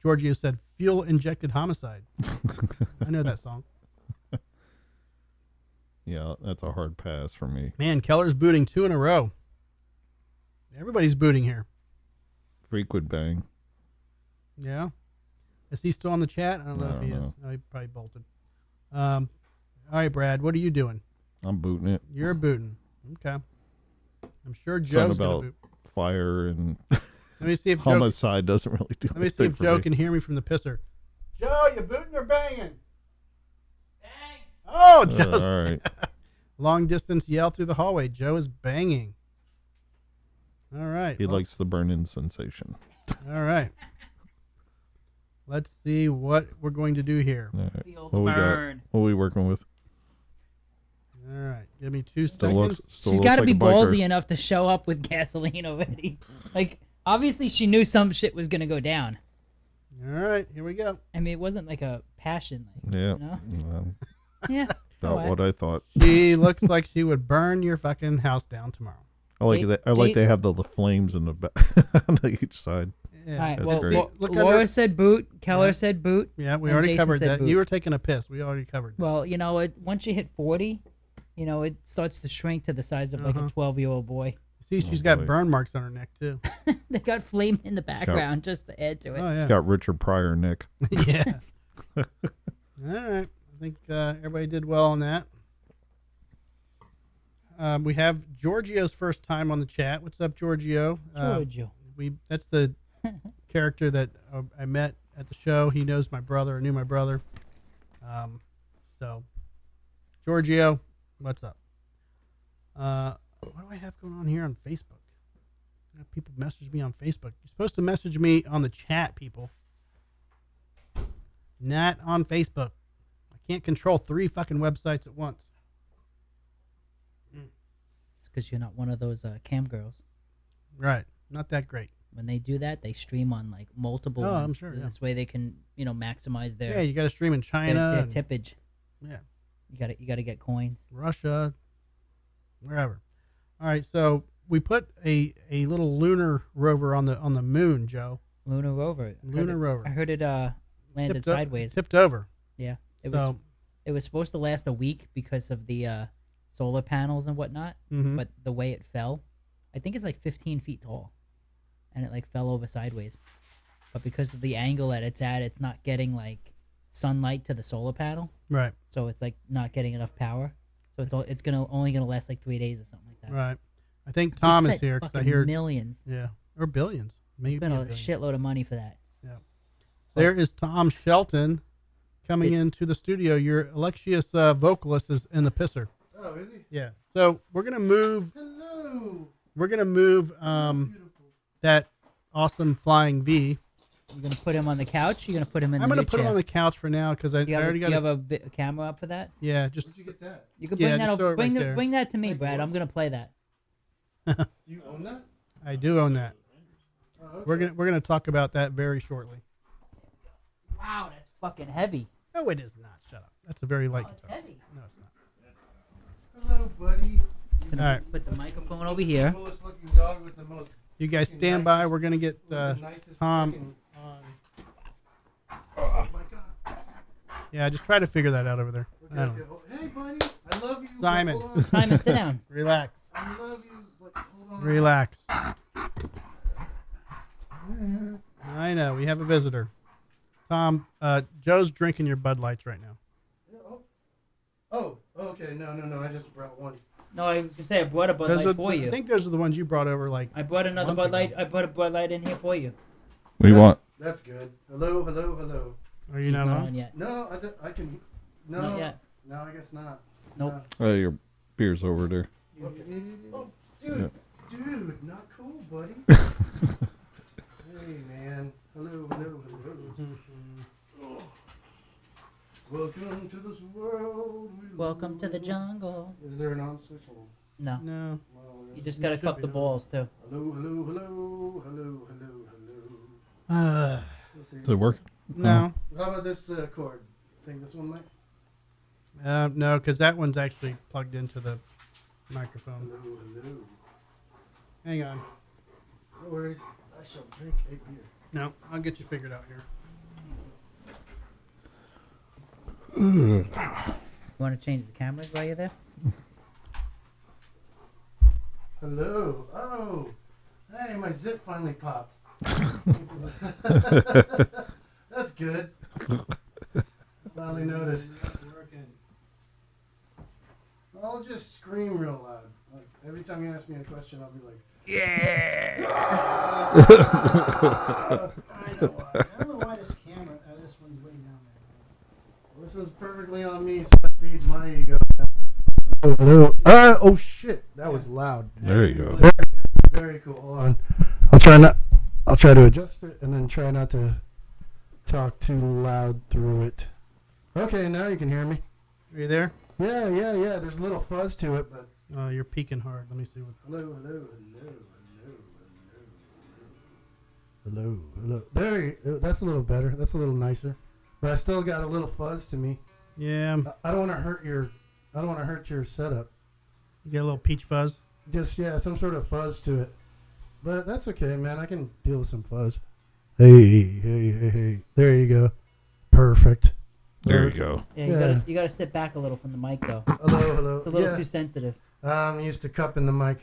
Giorgio said fuel injected homicide. I know that song. Yeah, that's a hard pass for me. Man, Keller's booting 2 in a row. Everybody's booting here. Frequent bang. Yeah. Is he still on the chat? I don't know if he is. know. Oh, he probably bolted. All right, Brad, what are you doing? I'm booting it. You're booting. Okay. I'm sure Something Joe's gonna about boot. fire and Let me see if Joe. homicide doesn't really do Let me see anything if for Joe me. can hear me from the pisser. Joe, you booting or banging? Bang. Oh, Joe's all right. long distance yell through the hallway. Joe is banging. All right. He likes the burning sensation. All right. Let's see what we're going to do here. All right. Feel What the we got? burn. What are we working with? All right. Give me 2 Still seconds. still She's looks got to like be a biker. ballsy enough to show up with gasoline already. Like, obviously, she knew some shit was gonna go down. All right. Here we go. I mean, it wasn't like a passion, like, Yeah. you know? Um, Yeah. About alright. what I thought. She looks like she would burn your fucking house down tomorrow. I like Jade- that. I like Jade- they have the flames in the back on each side. Yeah. All right. That's Well, great. Look Laura under- said boot. Keller Yeah. said boot. Yeah, we and already Jason covered said that. boot. You were taking a piss. We already covered that. Well, you know, once you hit 40, you know, it starts to shrink to the size of like a 12-year-old boy. See, she's Oh, got boy. burn marks on her neck, too. They got flame in the background just to add to it. Oh, yeah. It's got Richard Pryor Nick. Yeah. All right. I think everybody did well on that. We have Giorgio's first time on the chat. What's up, Giorgio? Giorgio. That's the character that I met at the show. He knows my brother, or knew my brother. So, Giorgio, what's up? What do I have going on here on Facebook? I have people message me on Facebook. You're supposed to message me on the chat, people. Not on Facebook. I can't control 3 fucking websites at once. It's because you're not one of those cam girls. Right. Not that great. When they do that, they stream on like multiple Oh, I'm ones. sure, so yeah. This way they can, you know, maximize Yeah, their you got to stream in China. their and- tippage. Yeah. You got to get coins. Russia, wherever. All right, so we put a little lunar rover on the moon, Joe. Lunar rover. Lunar rover. I heard it landed Tipped sideways. Tipped over. Yeah. It So- was it was supposed to last a week because of the solar panels and whatnot. Mhm. But the way it fell, I think it's like 15 feet tall, and it like fell over sideways. But because of the angle that it's at, it's not getting like sunlight to the solar panel. Right. So it's like not getting enough power. So it's only gonna last like 3 days or something like that. Right. I think We Tom is spent here because I fucking hear millions. Yeah, or billions. We Maybe spent a billion. shitload of money for that. Yeah. There is Tom Shelton coming into the studio. Your Alexius vocalist is in the pisser. Oh, is he? Yeah. So we're gonna move. Hello. We're gonna move that awesome flying V. You're gonna put him on the couch. You're gonna put him in. I'm the gonna new put him chair? on the couch for now because I You have, already got. you have a camera up for that? Yeah, just. Where'd you get that? You can Yeah, bring just that throw over. it right there. Bring that to me, like Brad. yours? I'm gonna play that. You own that? I do own that. Oh, okay. We're gonna talk about that very shortly. Wow, that's fucking heavy. No, it is not. Shut up. That's a very light Oh, it's guitar. heavy. No, it's not. Hello, buddy. All right. Put the microphone over here. Coolest looking dog with the most. You guys fucking stand by. nicest- We're gonna get with the nicest Tom fucking- on. Oh my god. Yeah, just try to figure that out over there. Okay, I don't okay. know. Hey, buddy. I love you. but Simon. hold on. Simon, sit down. Relax. I love you, but hold on. Relax. I know. We have a visitor. Tom, Joe's drinking your Bud Lights right now. Oh, okay. No. I just brought one. No, I was gonna say I brought a Bud Those Light are- for you. I think those are the ones you brought over. Like I brought another month Bud ago. Light. I brought a Bud Light in here for you. What do you want? That's good. Hello. Are you He's not not on? on yet. No, I can. No. Not yet. No, I guess not. Nope. Oh, your beer's over there. Okay. Oh, dude. Dude, not cool, buddy. Hey, man. Hello. Oh. Welcome to this world. Welcome to the jungle. Is there an on switch? No, No. Well, you just gotta cup the balls too. Hello. Let's see. Does it work? No. How about this cord? Think this one might? No, because that one's actually plugged into the microphone. Hello. Hang on. No worries. I shall drink a beer. No, I'll get you figured out here. You want to change the cameras while you're there? Hello. Oh. Hey, my zip finally popped. That's good. Finally noticed. I'll just scream real loud. Like every time time you ask me a question, I'll be like, Yeah. I don't know why this camera, this one's way down there. well, this one's perfectly on me, so that feeds my ego. Oh, hello. Oh shit, that was loud. There you go. Very, very cool. Hold on. I'll try to adjust it and then try not to talk too loud through it. Okay, now you can hear me. Are you there? Yeah. There's a little fuzz to it, but. Oh, you're peeking hard. Let me see what. Hello. There, that's a little better. That's a little nicer, but I still got a little fuzz to me. Yeah. I don't want to hurt your setup. You get a little peach fuzz. Just some sort of fuzz to it, but that's okay, man. I can deal with some fuzz. Hey. There you go. Perfect. There you go. Yeah, you gotta sit back a little from the mic though. Hello. It's a little too sensitive. I'm used to cupping the mic.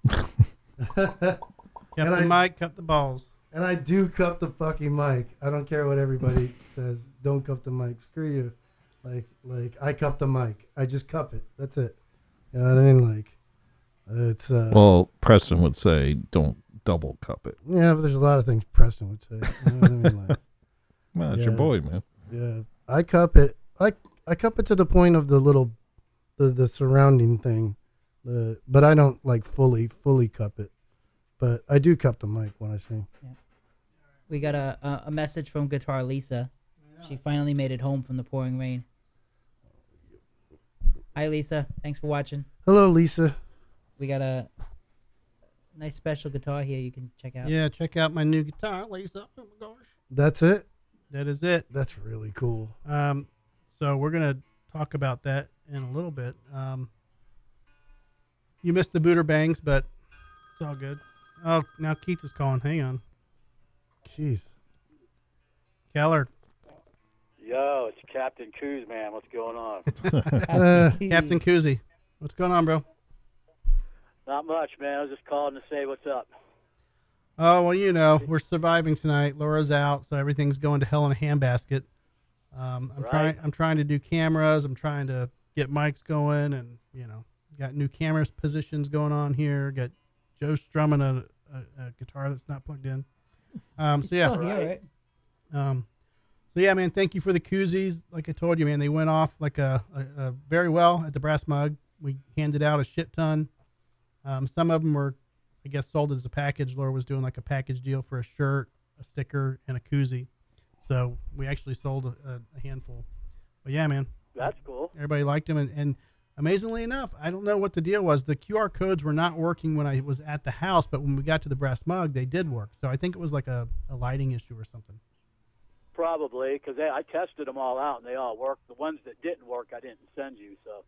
Cup the mic, cup the balls. And I do cup the fucking mic. I don't care what everybody says. Don't cup the mic. Screw you. Like I cup the mic. I just cup it. That's it. You know what I mean? Like it's Well, Preston would say don't double cup it. yeah, but there's a lot of things Preston would say. You know what I mean? Like, Well, it's your boy, man. Yeah. I cup it. I cup it to the point of the little the surrounding thing. But I don't like fully cup it. But I do cup the mic when I sing. Yeah. We got a message from Guitar Lisa. She finally made it home from the pouring rain. Hi, Lisa. Thanks for watching. Hello, Lisa. We got a nice special guitar here you can check out. Yeah, check out my new guitar, Lisa. Oh my gosh. That's it? That is it. That's really cool. So we're gonna talk about that in a little bit. You missed the Buderbangs, but it's all good. Oh, now Keith is calling. Hang on. Keith. Keller. Yo, it's Captain Coos, man. What's going on? Captain Koozie. What's going on, bro? Not much, man. I was just calling to say what's up. Oh, well, you know, we're surviving tonight. Laura's out, so everything's going to hell in a handbasket. I'm trying to do cameras. I'm trying to get mics going, and you know, got new camera positions going on here. Got Joe strumming a guitar that's not plugged in. So yeah, here, right? So yeah, man. Thank you for the koozies. Like I told you, man, they went off like a very well at the Brass Mug. We handed out a shit ton. Some of them were, I guess, sold as a package. Laura was doing like a package deal for a shirt, a sticker, and a koozie. So we actually sold a handful. But yeah, man. That's cool. Everybody liked them. And amazingly enough, I don't know what the deal was. The QR codes were not working when I was at the house, but when we got to the Brass Mug, they did work. So I think it was like a lighting issue or something. Probably, because I tested them all out, and they all worked. The ones that didn't work, I didn't send you, so.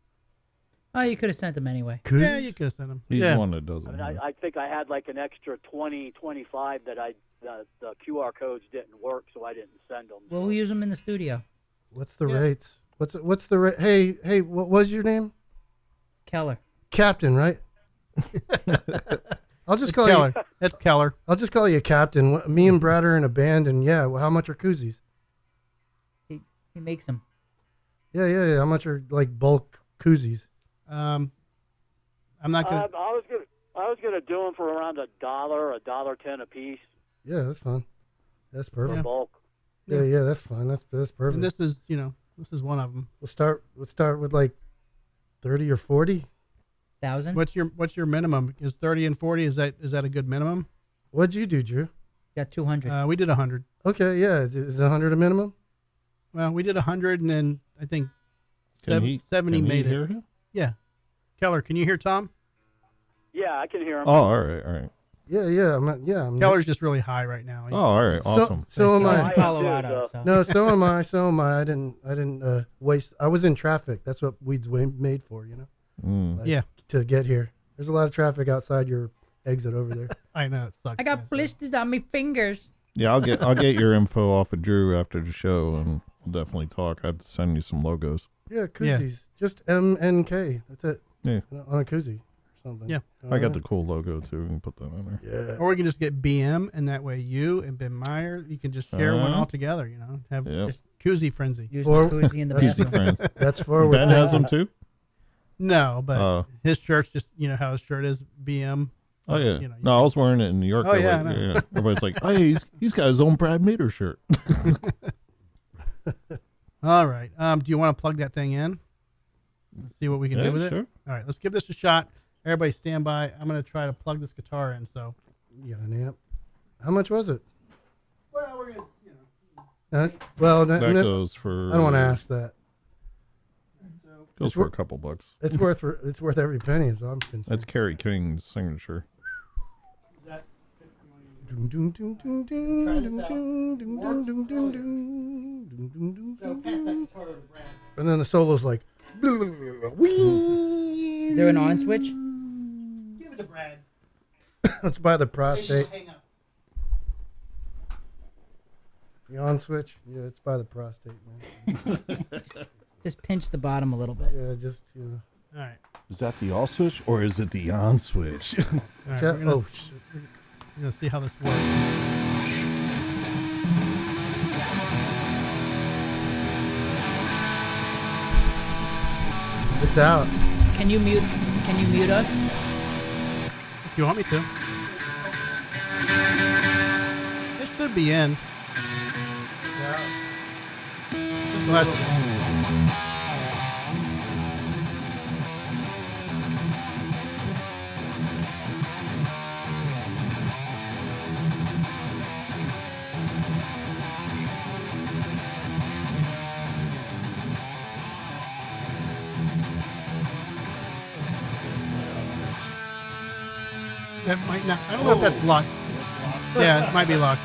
Oh, you could have sent them anyway. Yeah, you could have sent them. He's yeah. the one that does I it. mean, I think I had like an extra 20, 25 that the QR codes didn't work, so I didn't send them. Well, we'll use them in the studio. What's the rates? What's the rate? Hey, what was your name? Keller. Captain, right? I'll just call Keller. you. That's Keller. I'll just call you Captain. Me and Brad are in a band, and yeah, well, how much are koozies? He makes them. Yeah. How much are like bulk koozies? I'm not gonna. I was gonna do them for around $1.10 a piece. Yeah, that's fine. That's perfect. For bulk. Yeah, that's fine. That's perfect. And this is, this is one of them. Let's start with like 30 or 40. 1,000. What's your minimum? Is 30 and 40? Is that a good minimum? What'd you do, Drew? Got 200. We did 100. Okay, yeah. Is 100 a minimum? Well, we did 100, and then I think 70 can made he it. hear him? Yeah. Keller, can you hear Tom? Yeah, I can hear him. Oh, all right. Yeah. I'm Keller's just really high right now. Oh, all right, awesome. So am I. Colorado. So. No, so am I. I didn't waste. I was in traffic. That's what weed's made for, you know. Yeah. To get here, there's a lot of traffic outside your exit over there. I know it sucks. I got blisters on my fingers. Yeah, I'll get your info off of Drew after the show, and we'll definitely talk. I have to send you some logos. Yeah, koozies. Just M and K. That's it. Yeah. On a koozie or something. Yeah. I got the cool logo too. We can put that in there. Yeah. Or we can just get BM, and that way you and Ben Meyer, you can just share one all together. You know, have just koozie frenzy. Use the koozie in the Koozie bathroom. friends. That's forward. Ben has them too. No, but Oh. his shirt's just how his shirt is BM. Oh yeah. You know, No, I was wearing it in New York. Oh, They're yeah, like, I know. Everybody's like, hey, he's got his own Brad Mater shirt. All right. Do you want to plug that thing in? Let's see what we can Yeah, do with it. sure. All right, let's give this a shot. Everybody stand by. I'm going to try to plug this guitar in. So, You got an amp? How much was it? well, we're going to, Well, That goes for. I don't want to ask that. Goes for a couple bucks. It's worth every penny, as I'm concerned. That's Kerry King's signature. And then the solo's like. Is there an on switch? give it to Brad. Let's buy the prostate. Hang up. The on switch? Yeah, it's by the prostate, man. Just pinch the bottom a little bit. Yeah, just, All right. Is that the off switch or is it the on switch? All right, we're gonna, Oh, shit. we're gonna see how this works. It's out. Can you mute us? If you want me to. It should be in. Just last- That might not. I don't know if that's locked. Yeah, it might be locked.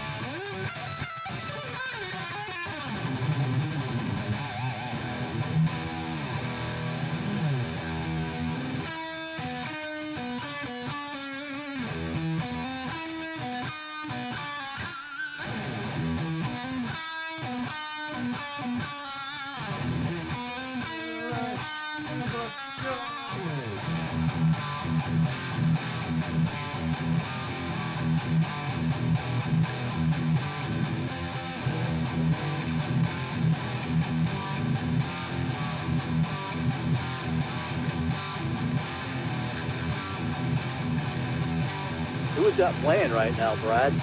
Who is that playing right now, Brad?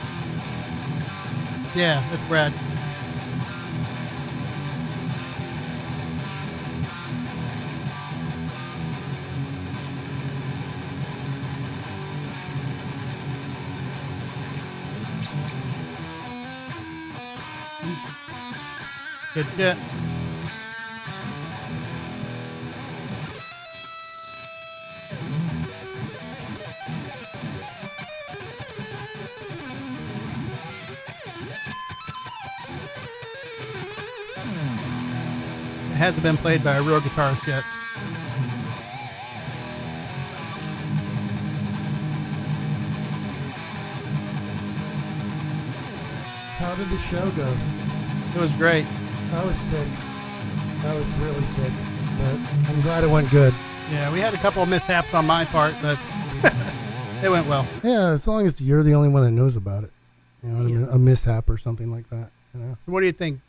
Yeah, that's Brad. Good shit. It hasn't been played by a real guitarist yet. How did the show go? It was great. I was sick. I was really sick. But I'm glad it went good. Yeah, we had a couple of mishaps on my part, but it went well. Yeah, as long as you're the only one that knows about it. You know what I mean? A mishap or something like that. You know? So what do you think?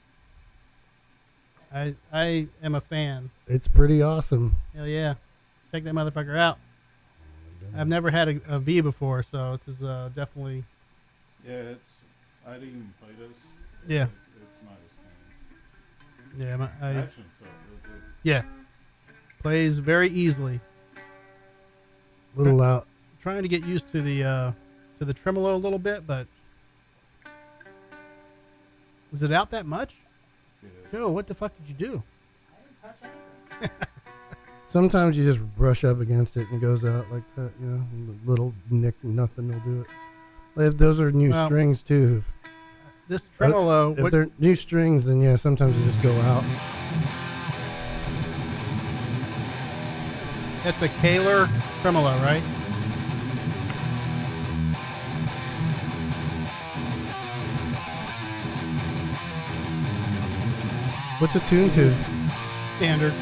I am a fan. It's pretty awesome. Hell yeah. Check that motherfucker out. I've never had a V before, so this is definitely... Yeah, I didn't even play this. Yeah. It's nice. Yeah, Action stuff, real good. yeah. Plays very easily. Little loud. Trying to get used to the tremolo a little bit, but is it out that much? Joe, what the fuck did you do? Sometimes you just brush up against it and it goes out like that, you know. Little nick, nothing will do it. If those are new Well, strings too. This tremolo. If they're new strings, then yeah, sometimes they just go out. That's the Kaler tremolo, right? What's it tuned to? Standard.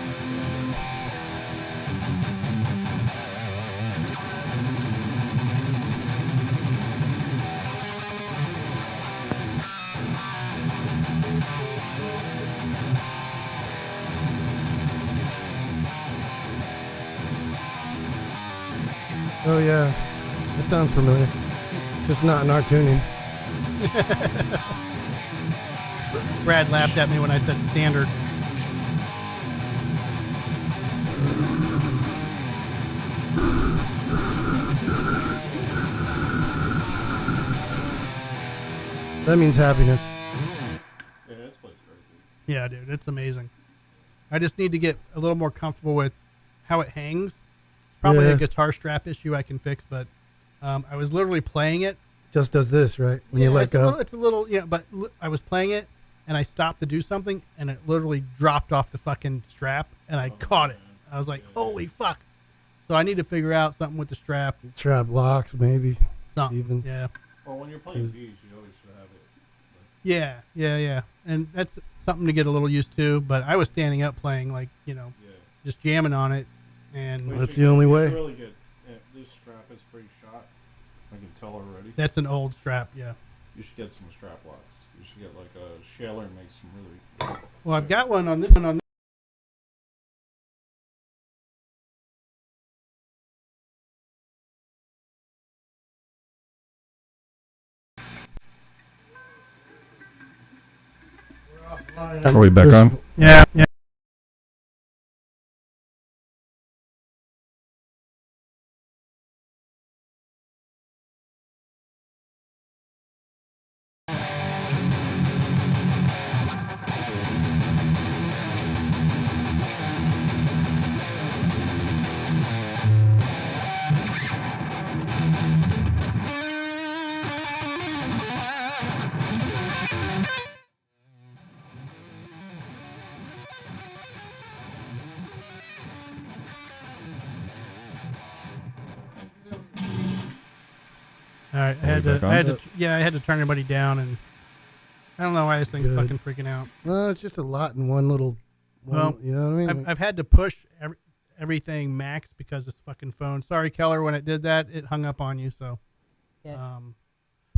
Oh yeah, that sounds familiar. Just not in our tuning. Brad laughed at me when I said standard. That means happiness. Yeah, this place very good. Yeah, dude, it's amazing. I just need to get a little more comfortable with how it hangs. Probably a guitar strap issue I can fix, but I was literally playing it. Just does this, right? When you let go. It's a little, yeah, but I was playing it and I stopped to do something and it literally dropped off the fucking strap and I caught it. I was like, holy fuck. So I need to figure out something with the strap. Trap locks, maybe. Something. Even. Yeah. Well, when you're playing D's, you always should have it. Yeah. And that's something to get a little used to. But I was standing up playing, like, just jamming on it. And that's the only way. Really good. Yeah, this strap is pretty shot. I can tell already. That's an old strap, yeah. You should get some strap locks. You should get like a Shaler makes some really. Well, I've got one on this one. Are we back on? Yeah. All right, I had to turn everybody down, and I don't know why this thing's fucking freaking out. Well, it's just a lot in one little. Well, you know what I mean? I've had to push everything max because this fucking phone. Sorry, Keller, when it did that, it hung up on you. So, Yeah.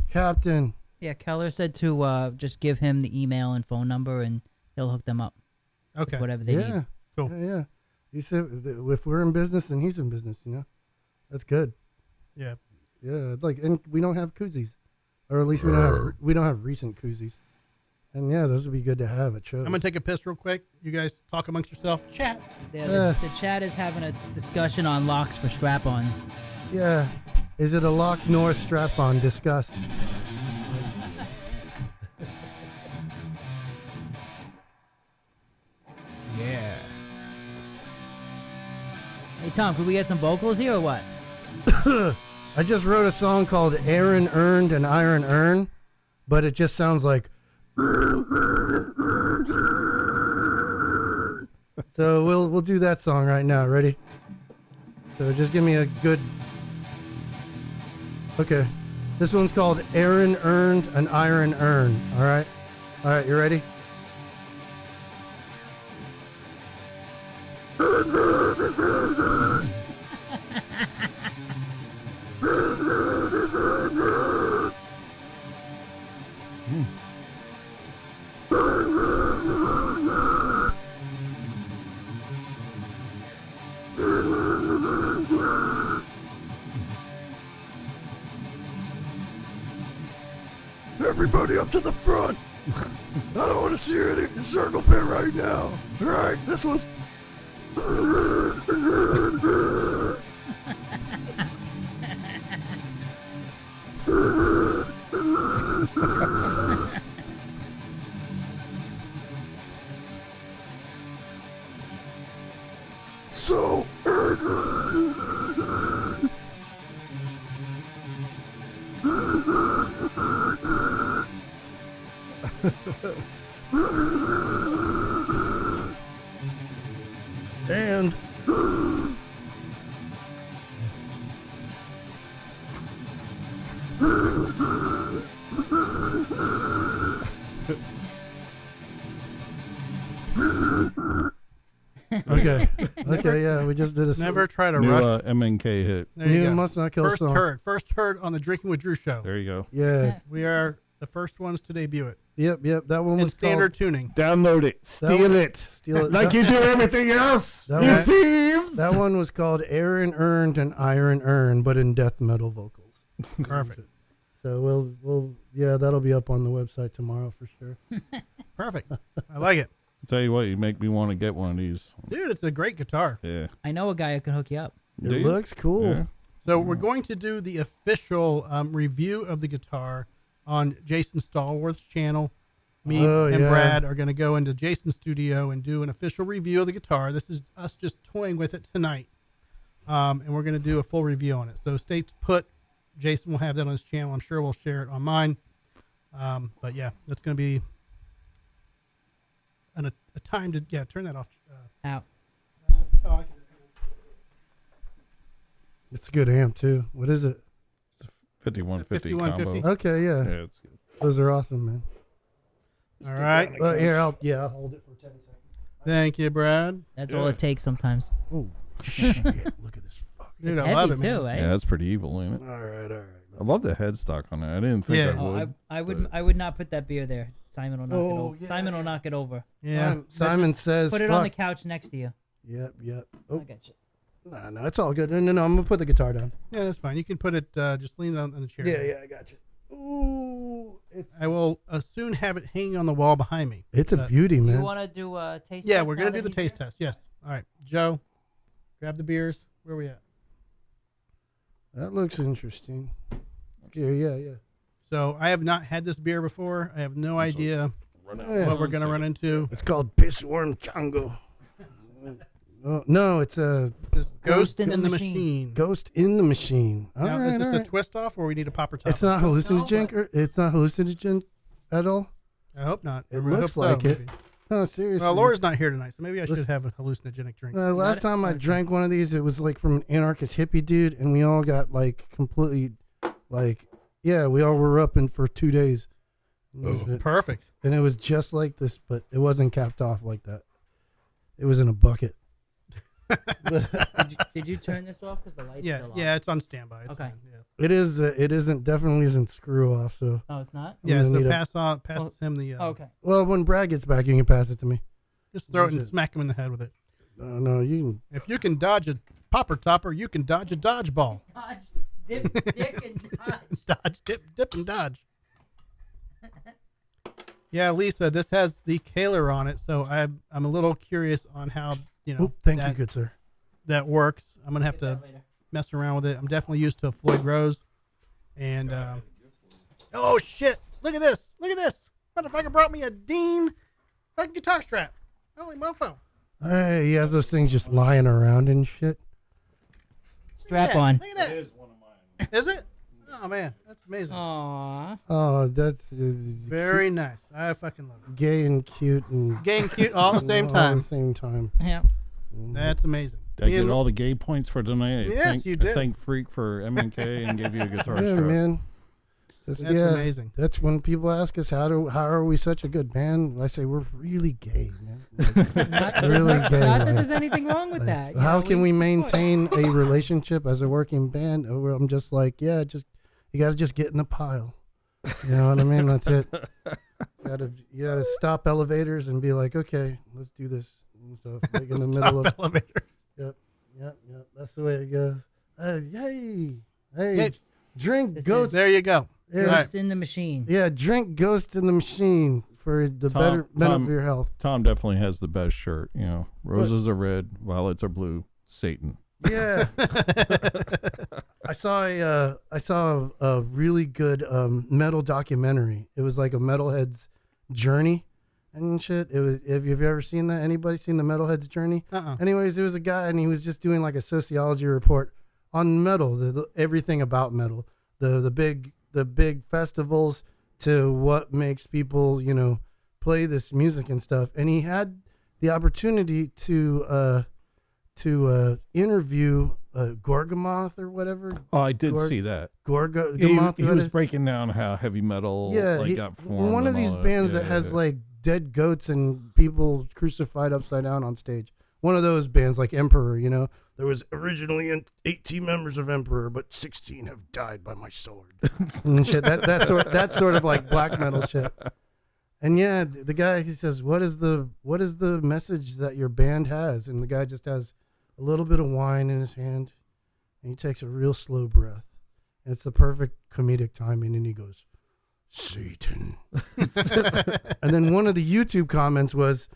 Captain. Yeah, Keller said to just give him the email and phone number, and he'll hook them up. Okay. With whatever they need. Cool. Yeah. He said if we're in business, then he's in business. That's good. Yeah. Yeah, and we don't have koozies, or at least we don't have recent koozies, and yeah, those would be good to have at shows. I'm gonna take a piss real quick. You guys talk amongst yourself. Chat. The chat is having a discussion on locks for strap-ons. Yeah, is it a lock nor strap-on? Discuss. Yeah. Hey Tom, could we get some vocals here or what? I just wrote a song called Aaron Earned an Iron Earn, but it just sounds like. So we'll do that song right now. Ready? So just give me a good. Okay, this one's called Aaron Earned an Iron Earn. All right, you ready? Everybody up to the front. I don't want to see any circle pit right now. All right, this one's. So. And. Okay, yeah, we just did a Never try to new rush. MNK hit. There you New go. Must Not Kill song. First heard on the Drinking with Drew show. There you go. Yeah. We are the first ones to debut it. Yep. That one In was standard tuning. Download it. Steal it. Steal it. Like you do everything else. That You one- thieves. That one was called Aaron Earned and Iron Earn, but in death metal vocals. Perfect. So we'll that'll be up on the website tomorrow for sure. Perfect. I like it. Tell you what, you make me want to get one of these. Dude, it's a great guitar. Yeah. I know a guy who can hook you up. It looks cool. Yeah. So we're going to do the official review of the guitar on Jason Stallworth's channel. Me and Brad are going to go into Jason's studio and do an official review of the guitar. This is us just toying with it tonight. And we're going to do a full review on it. So stay put. Jason will have that on his channel. I'm sure we'll share it on mine. But yeah, that's going to be a time to turn that off. Out. It's a good amp too. What is it? It's a 5150 5150. combo. Okay, yeah. Yeah, it's good. Those are awesome, man. All right. Here, I'll hold it for 10 seconds. Thank you, Brad. That's all it takes sometimes. Oh, shit. Look at this fuck. Dude, It's I love heavy it, man. too, eh? Yeah, that's pretty evil, ain't it? All right. I love the headstock on that. I didn't think Yeah. I would. I would not put that beer there. Simon will knock it over. yeah. Simon will knock it over. Yeah. Simon says, Put it on the couch next to you. Yep. I Oh, got you. no, it's all good. No, I'm gonna put the guitar down. Yeah, that's fine. You can put it, just lean it on the chair. Yeah, I got you. Ooh, I will soon have it hanging on the wall behind me. it's a beauty, You man. want to do a taste Yeah, test we're now going to that do the he's taste here? test. Yes. All right. Joe, grab the beers. Where are we at? That looks interesting. Yeah. So I have not had this beer before. I have no idea what we're going to run into. It's called Pissworm Chango. No, it's a This Ghost in the Machine. Ghost in the Machine. All Now, right, is this all a right. twist off or we need a pop or top? It's not hallucinogen. It's not hallucinogen at all. I hope not. It I looks hope so, like it. maybe. No, seriously. Well, Laura's not here tonight, so maybe I should Listen. have a hallucinogenic drink. Last time I drank one of these, it was like from an anarchist hippie dude, and we all got like completely, we all were up in for 2 days. Perfect. And it was just like this, but it wasn't capped off like that. It was in a bucket. Did you turn this off because the light's Yeah, still on? yeah, it's on standby. It's Okay. fine, yeah. It is. It isn't. Definitely isn't screw off. So. Oh, it's not? Yeah, gonna so need a- pass him the. Okay. Well, when Brad gets back, you can pass it to me. Just throw it and Bullshit. smack him in the head with it. No, you If you can dodge a popper topper, you can dodge a dodgeball. Dodge, dip, dick, and dodge. Dodge, dip, and dodge. Yeah, Lisa, this has the Kaler on it, so I'm a little curious on how can. Oh, thank you, that, good sir. that works. I'm gonna have Get to that later. mess around with it. I'm definitely used to a Floyd Rose, and oh shit! Look at this! Look at this! Motherfucker brought me a Dean fucking guitar strap. Holy mofo! Hey, he has those things just lying around and shit. Strap on. Look at that! It is one of mine. Is it? Oh man, that's amazing. Aww. Oh, that's Very nice. I fucking love it. gay and cute and Gay and cute all at the same all time. at the same time. Yeah. That's amazing. Did I Me and get Lo- all the gay points for tonight? I Yes, thank, you did. I thank Freak for MNK and gave you a guitar Yeah, strap. man. That's amazing. That's when people ask us how are we such a good band? I say we're really gay, man. Really gay. Not that like- there's anything wrong with that. you How know, can we support. maintain a relationship as a working band? Or I'm just like, you got to just get in the pile. You know what I mean? That's it. You gotta stop elevators and be like, okay, let's do this and stuff. Like in the middle of elevators. Yep. That's the way it goes. Hey, Hey, drink This Ghost. is- there you go. Yeah, Ghost in the machine. yeah, drink Ghost in the Machine for the betterment of your health. Tom definitely has the best shirt. You know, roses are red, violets are blue. Satan. Yeah. I saw a really good metal documentary. It was like a metalhead's journey and shit. It was. Have you ever seen that? Anybody seen the metalhead's journey? Anyways, there was a guy and he was just doing like a sociology report on metal, everything about metal, the big festivals to what makes people play this music and stuff. And he had the opportunity to interview Gorgamoth or whatever. Oh, I did see that. Gorgamoth. He was breaking down how heavy metal got formed. One of and these all bands that that has yeah. like dead goats and people crucified upside down on stage. One of those bands like Emperor, There was originally 18 members of Emperor, but 16 have died by my sword. And shit. That's sort of like black metal shit. And yeah, the guy, he says, what is the message that your band has? And the guy just has a little bit of wine in his hand, and he takes a real slow breath. And it's the perfect comedic timing, and he goes, Satan. And then one of the YouTube comments was,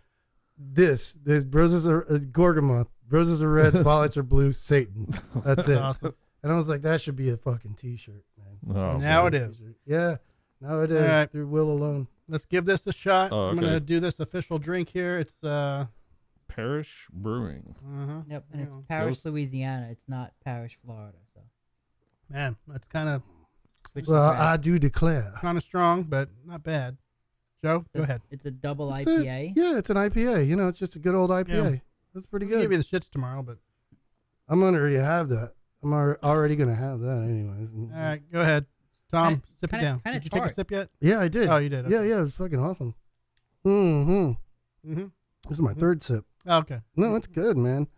there's roses are Gorgamoth, roses are red, violets are blue, Satan. That's it. Awesome. And I was like, that should be a fucking t-shirt, man. Oh, Now it is. Yeah, now it is. All right. Through will alone. Let's give this a shot. Oh, I'm okay. gonna do this official drink here. It's Parish Brewing. Yep, and it's Yeah. Parrish, Louisiana. It's not Parrish, Florida. So Man, that's kind of Well, I do declare. strong, but not bad. Joe, go ahead. It's a double It's IPA. Yeah, it's an IPA. You know, it's just a good old IPA. Yeah. That's pretty I'll give good. you the shits tomorrow, but I'm gonna already have that. I'm already gonna have that anyways. all right, go ahead. Tom, Kinda- sip kinda- it down. kinda Did you take a tart. sip yet? Yeah, I did. Oh, you did. Yeah, Okay. yeah, it was fucking awesome. Mm-hmm. Mm-hmm. This is my third sip. Okay. No, it's good, man.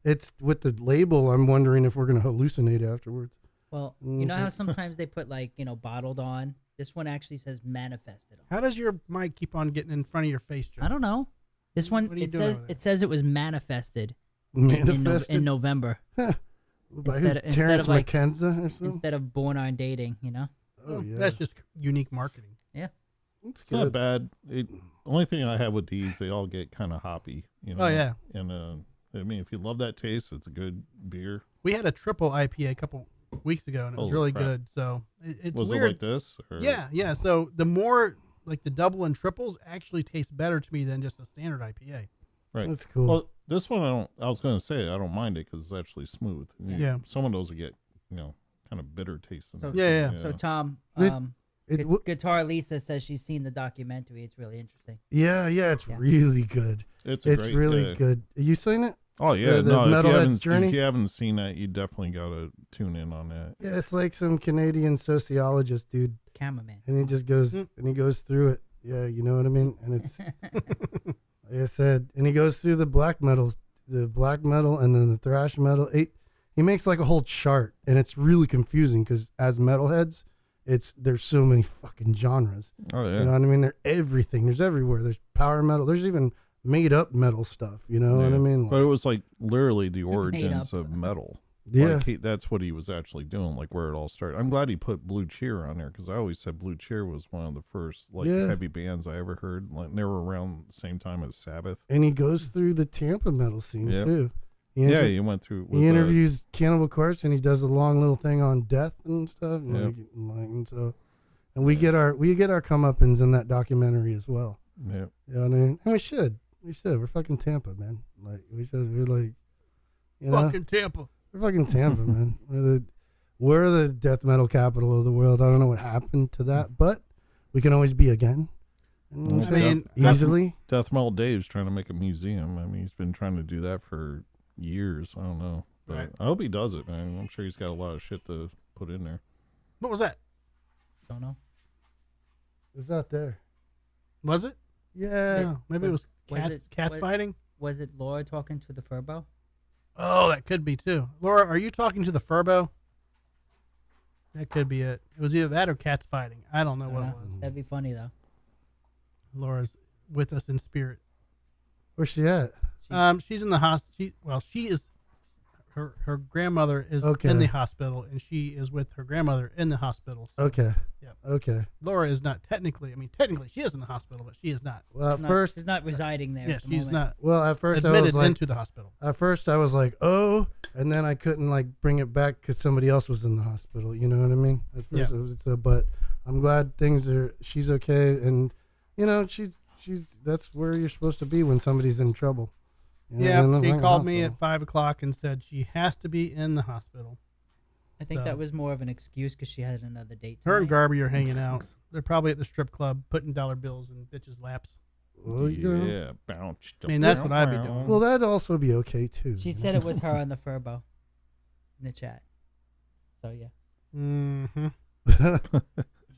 It's with the label. I'm wondering if we're gonna hallucinate afterwards. Well, you know how sometimes they put like bottled on. This one actually says manifested on. How does your mic keep on getting in front of your face, Joe? I don't know. This one What are you it doing says over there? it says it was manifested. Manifested? In November. By who? Instead Terrence of like McKenzie or something? instead of born on dating, Oh yeah, That's just unique marketing. Yeah. it's It's not good. bad. Only thing I have with these, they all get kind of hoppy. Oh, yeah. And I mean, if you love that taste, it's a good beer. We had a triple IPA a couple weeks ago, and it was Holy really crap. good. So it's Was weird. it like this? Or? Yeah, yeah. So the more like the double and triples actually taste better to me than just a standard IPA. Right. That's cool. Well, this one I was going to say I don't mind it because it's actually smooth. Yeah. Some of those will get kind of bitter taste. In So, there. Yeah. So Tom, Guitar Lisa says she's seen the documentary. It's really interesting. Yeah, it's really good. It's It's really good. You seen it? Oh yeah, The no. Metalhead's Journey? If you haven't seen that, you definitely got to tune in on that. Yeah, it's like some Canadian sociologist dude, Cameraman. and he just goes and he goes through it. Yeah, you know what I mean. And it's like I said, and he goes through the black metal, and then the thrash metal. He makes like a whole chart, and it's really confusing because as metalheads, there's so many fucking genres. Oh yeah. You know what I mean? They're everything. There's everywhere. There's power metal. There's even made up metal stuff. You know what I mean? But it was like literally the origins up. of metal. Yeah. Like that's what he was actually doing, like where it all started. I'm glad he put Blue Cheer on there because I always said Blue Cheer was one of the first heavy bands I ever heard. Like they were around the same time as Sabbath. And he goes through the Tampa metal scene Yep. too. He went through. He interviews Cannibal Corpse, and he does a long little thing on death and stuff. And, and we get our comeuppance in that documentary as well. Yeah. You know what I mean? And we should. We're fucking Tampa, man. Like we're like, Fucking Tampa. We're fucking Tampa, man. We're the death metal capital of the world. I don't know what happened to that, but we can always be again. And I mean, easily. Death Metal Dave's trying to make a museum. I mean, he's been trying to do that for years. I don't know, but Right. I hope he does it, man. I'm sure he's got a lot of shit to put in there. What was that? Don't know. It was out there. Was it? Yeah. No, maybe it was cats fighting. Was it Laura talking to the Furbo? Oh, that could be too. Laura, are you talking to the Furbo? That could be it. It was either that or cats fighting. I don't know what it was. That'd be funny though. Laura's with us in spirit. Where's she at? She's in the hospital. She is. Her grandmother is Okay. in the hospital, and she is with her grandmother in the hospital. So, Okay. yeah. Okay. Laura is not technically. I mean, technically she is in the hospital, but she is not. Well, at She's not- first, she's not residing there. Yeah, at the she's moment. not. well, at first I admitted was like, into the hospital. At first I was like, oh, and then I couldn't like bring it back because somebody else was in the hospital. You know what I mean? At first Yeah. it was, but I'm glad she's okay, and she's that's where you're supposed to be when somebody's in trouble. You know, Yeah, in she the called me hospital. at 5:00 and said she has to be in the hospital. I think So- that was more of an excuse because she had another date. Her and tonight. Garby are hanging out. They're probably at the strip club putting dollar bills in bitches' laps. Well, Yeah, bounce. I mean, that's what I'd be doing. Well, that'd also be okay too. She you said know? it was her on the Furbo in the chat. So yeah. Mm-hmm.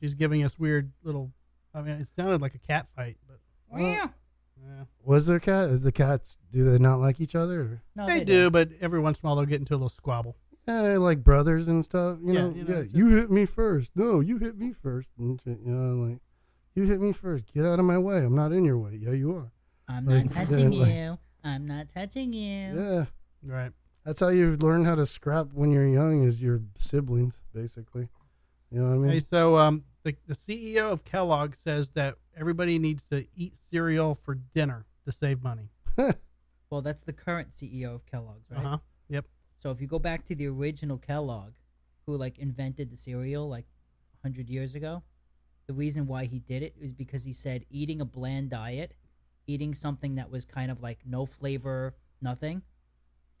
She's giving us weird little. I mean, it sounded like a cat fight, but Yeah. Was there a cat? Is the cats? Do they not like each other? Or? No, they do, but every once in a while they'll get into a little squabble. Yeah, they're like brothers and stuff. You Yeah, know, you know, you hit me first. No, you hit me first. And shit, like, you hit me first. Get out of my way. I'm not in your way. Yeah, you are. I'm Like, not touching like- you. I'm not touching you. Yeah. Right. That's how you learn how to scrap when you're young, is your siblings, basically. You know what I mean? Hey, so the CEO of Kellogg says that everybody needs to eat cereal for dinner to save money. Well, that's the current CEO of Kellogg's, right? Uh-huh. Yep. So if you go back to the original Kellogg, who like invented the cereal like 100 years ago, the reason why he did it was because he said eating a bland diet, eating something that was kind of like no flavor, nothing,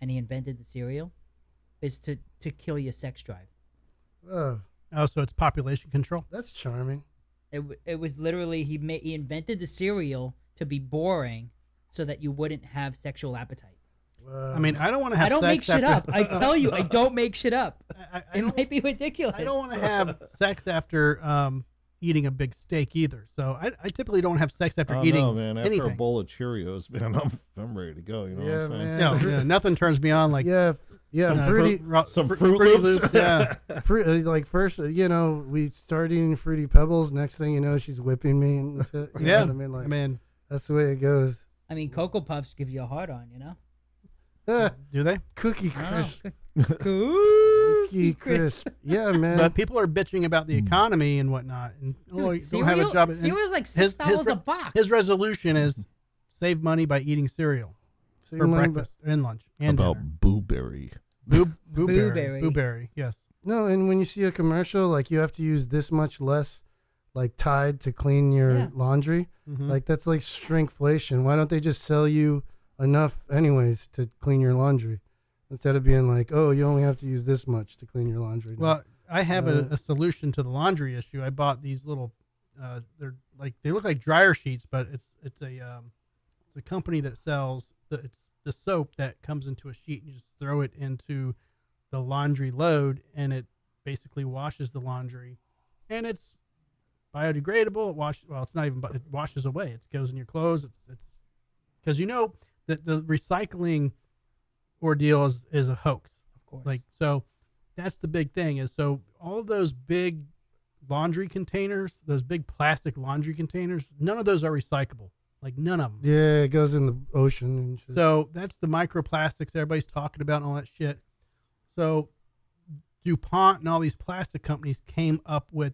and he invented the cereal, is to kill your sex drive. Oh, Oh, so it's population control. that's charming. It was literally he invented the cereal to be boring, so that you wouldn't have sexual appetite. I mean, I don't want to have. I don't sex make shit after, up. I tell you, I don't make shit up. I It don't- might be ridiculous. I don't want to have sex after eating a big steak either. So I typically don't have sex after I don't eating know, man. After anything. a bowl of Cheerios, man, I'm ready to go. You know Yeah, what I'm saying? man. No, nothing turns me on like Yeah, some fruity. some Fruity Fruit Loops. Yeah. Like first, we start eating Fruity Pebbles. Next thing you know, she's whipping me and shit. You know Yeah. what I mean? Like, I mean, that's the way it goes. I mean, Cocoa Puffs give you a hard on, you know. do they? Cookie I don't know. crisp. Cookie Crisp. Yeah, man. But people are bitching about the economy and whatnot, and oh, you don't have a job. And Cereal's like his- $6 his a re- box. His resolution is save money by eating cereal Save for money breakfast and lunch and About dinner. Blueberry. Blueberry. Blueberry, yes. No, and when you see a commercial, like you have to use this much less, like Tide to clean your Yeah. laundry. Mhm. Like that's like shrinkflation. Why don't they just sell you enough anyways to clean your laundry, instead of being like, oh, you only have to use this much to clean your laundry. now. Well, I have Uh, a solution to the laundry issue. I bought these little, they're like they look like dryer sheets, but it's a company that sells it's the soap that comes into a sheet. And you just throw it into the laundry load, and it basically washes the laundry, and it's biodegradable. It's not even, but it washes away. It goes in your clothes. It's because you know that the recycling ordeal is a hoax. Of course. Like, so that's the big thing is, so all of those big laundry containers, those big plastic laundry containers, none of those are recyclable. Like none of them. yeah, it goes in the ocean and shit. So that's the microplastics everybody's talking about and all that shit. So DuPont and all these plastic companies came up with,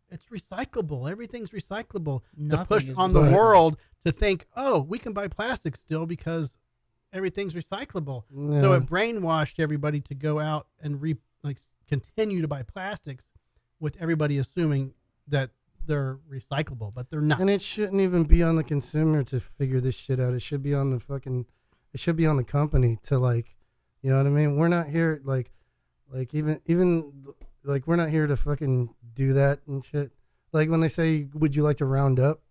it's recyclable. Everything's recyclable. Nothing to push is on the recyclable. world to think, oh, we can buy plastic still because everything's recyclable. So Yeah. it brainwashed everybody to go out and continue to buy plastics, with everybody assuming that they're recyclable, but they're not. And it shouldn't even be on the consumer to figure this shit out. It should be on the company to, like, you know what I mean? We're not here like even like we're not here to fucking do that and shit. Like when they say, would you like to round up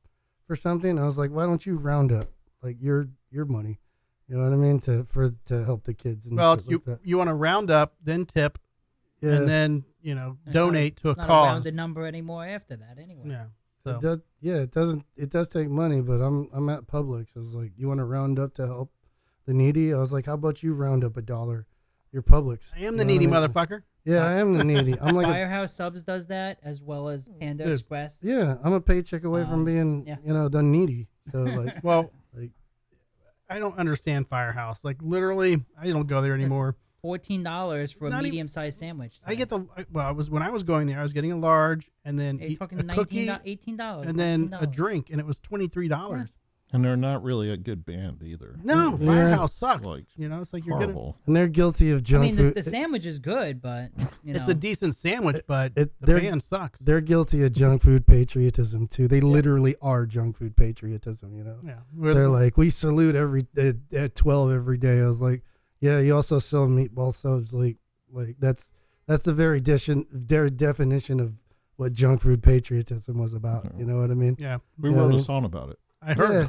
for something? I was like, why don't you round up like your money? You know what I mean? To help the kids and Well, shit like that. you want to round up, then tip, Yeah. and then It's donate to a not cause. a rounded number anymore after that, anyway. Yeah. It So does, it does take money, but I'm at Publix. I was like, you want to round up to help the needy? I was like, how about you round up $1? You're Publix. I am You the know needy what I mean? motherfucker. Yeah, I am the needy. I'm like, Firehouse Subs does that, as well as Panda Dude. Express. yeah, I'm a paycheck away from being, yeah. the needy. So like, Well, like, I don't understand Firehouse. Like literally, I don't go there anymore. $14 for a Not even- medium-sized sandwich. I get when I was going there, I was getting a large and then You're talking a cookie $18, and then a $19. drink, and it was $23. And they're not really a good band either. No, Yeah. Firehouse sucks. Like, It's like you're horrible. and they're guilty of I junk mean, food. the sandwich is good, but you know, It's a decent sandwich, but it- the they're- band sucks. They're guilty of junk food patriotism too. They literally are junk food patriotism. Yeah, They're like, we salute at 12 every day. I was like, yeah, you also sell meatball subs. Like that's the very definition of what junk food patriotism was about. You know what I mean? Yeah, We You know wrote what I a mean? song about it. I heard.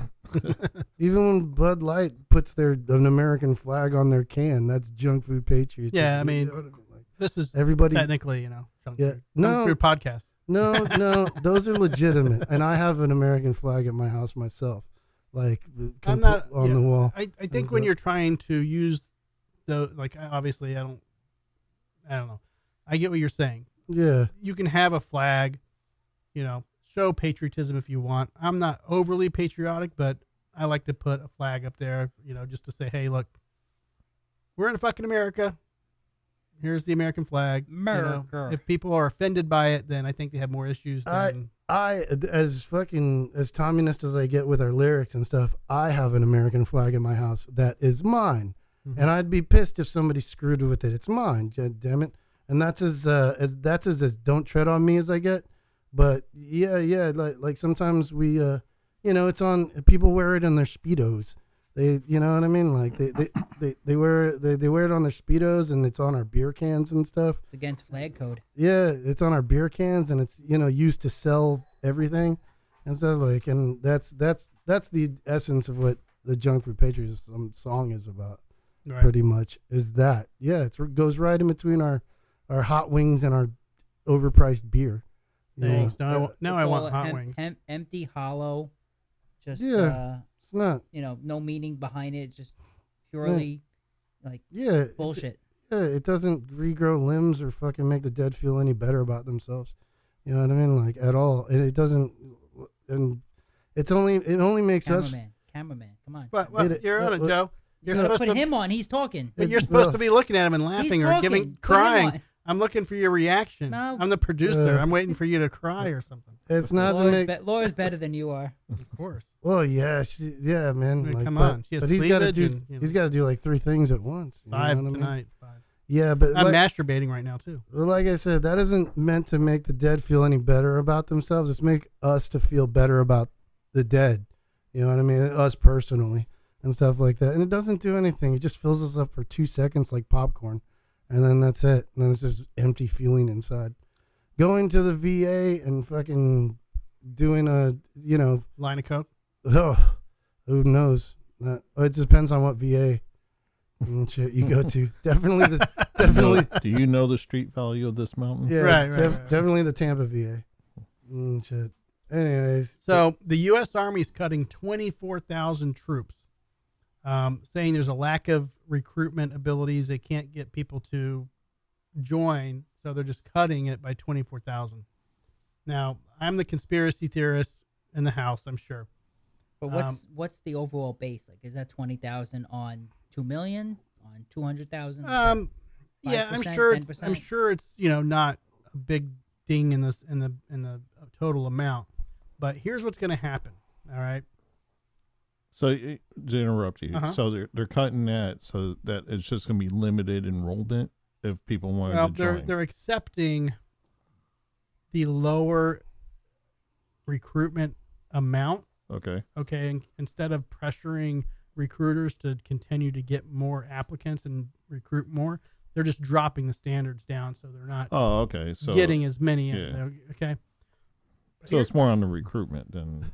Even when Bud Light puts an American flag on their can, that's junk food patriotism. Yeah, I You mean, know what Like, this is everybody technically, junk Yeah. food. No. Junk food podcast. No, those are legitimate, and I have an American flag at my house myself, like I'm not on yeah, the wall. I think when you're trying to use obviously I don't know. I get what you're saying. Yeah, You can have a flag, show patriotism if you want. I'm not overly patriotic, but I like to put a flag up there, just to say, hey, look, we're in fucking America. Here's the American flag. America. If people are offended by it, then I think they have more issues than. I as communist as I get with our lyrics and stuff, I have an American flag in my house that is mine, and I'd be pissed if somebody screwed with it. It's mine, damn it. And that's as don't tread on me as I get. But yeah, like sometimes we, it's on people wear it in their Speedos. They, you know what I mean? Like they wear it on their Speedos, and it's on our beer cans and stuff. It's against flag code. Yeah, it's on our beer cans, and it's used to sell everything and stuff like. And that's the essence of what the Junk Food Patriotism song is about. Right. Pretty much is that. Yeah, it goes right in between our hot wings and our overpriced beer. Thanks. Now I want hot wings. Empty, hollow. Just it's not. No meaning behind it. It's just purely bullshit. It doesn't regrow limbs or fucking make the dead feel any better about themselves. You know what I mean? Like at all. And it doesn't. And it only makes Cameraman, come on. But you're on it, Joe. You're supposed put him on. He's talking. But you're supposed to be looking at him and laughing or crying. I'm looking for your reaction. No. I'm the producer. I'm waiting for you to cry or something. It's not Laura's better than you are. Of course. Well, yeah, man. Like, come on. But he's got to do. He's got to do like 3 things at once. 5 tonight. 5. Yeah, but I'm masturbating right now too. Like I said, that isn't meant to make the dead feel any better about themselves. It's make us to feel better about the dead. You know what I mean? Us personally and stuff like that. And it doesn't do anything. It just fills us up for 2 seconds like popcorn. And then that's it. And then it's just empty feeling inside. Going to the VA and fucking doing a, line of coke? Oh, who knows? It depends on what VA and shit you go to. Definitely. Do you know the street value of this mountain? Yeah, right. Definitely the Tampa VA. Shit. Anyways. So the U.S. Army's cutting 24,000 troops. Saying there's a lack of recruitment abilities. They can't get people to join, so they're just cutting it by 24,000. Now, I'm the conspiracy theorist in the House, I'm sure. But what's the overall base? Like, is that 20,000 on 2 million, on 200,000? Yeah, I'm sure. I'm sure it's not a big ding in the total amount. But here's what's going to happen. All right. So to interrupt you, so they're cutting that so that it's just going to be limited enrollment if people want to join. They're accepting the lower recruitment amount. Okay. And instead of pressuring recruiters to continue to get more applicants and recruit more, they're just dropping the standards down so they're not. Oh, okay. So getting as many in. Okay. So it's more on the recruitment than.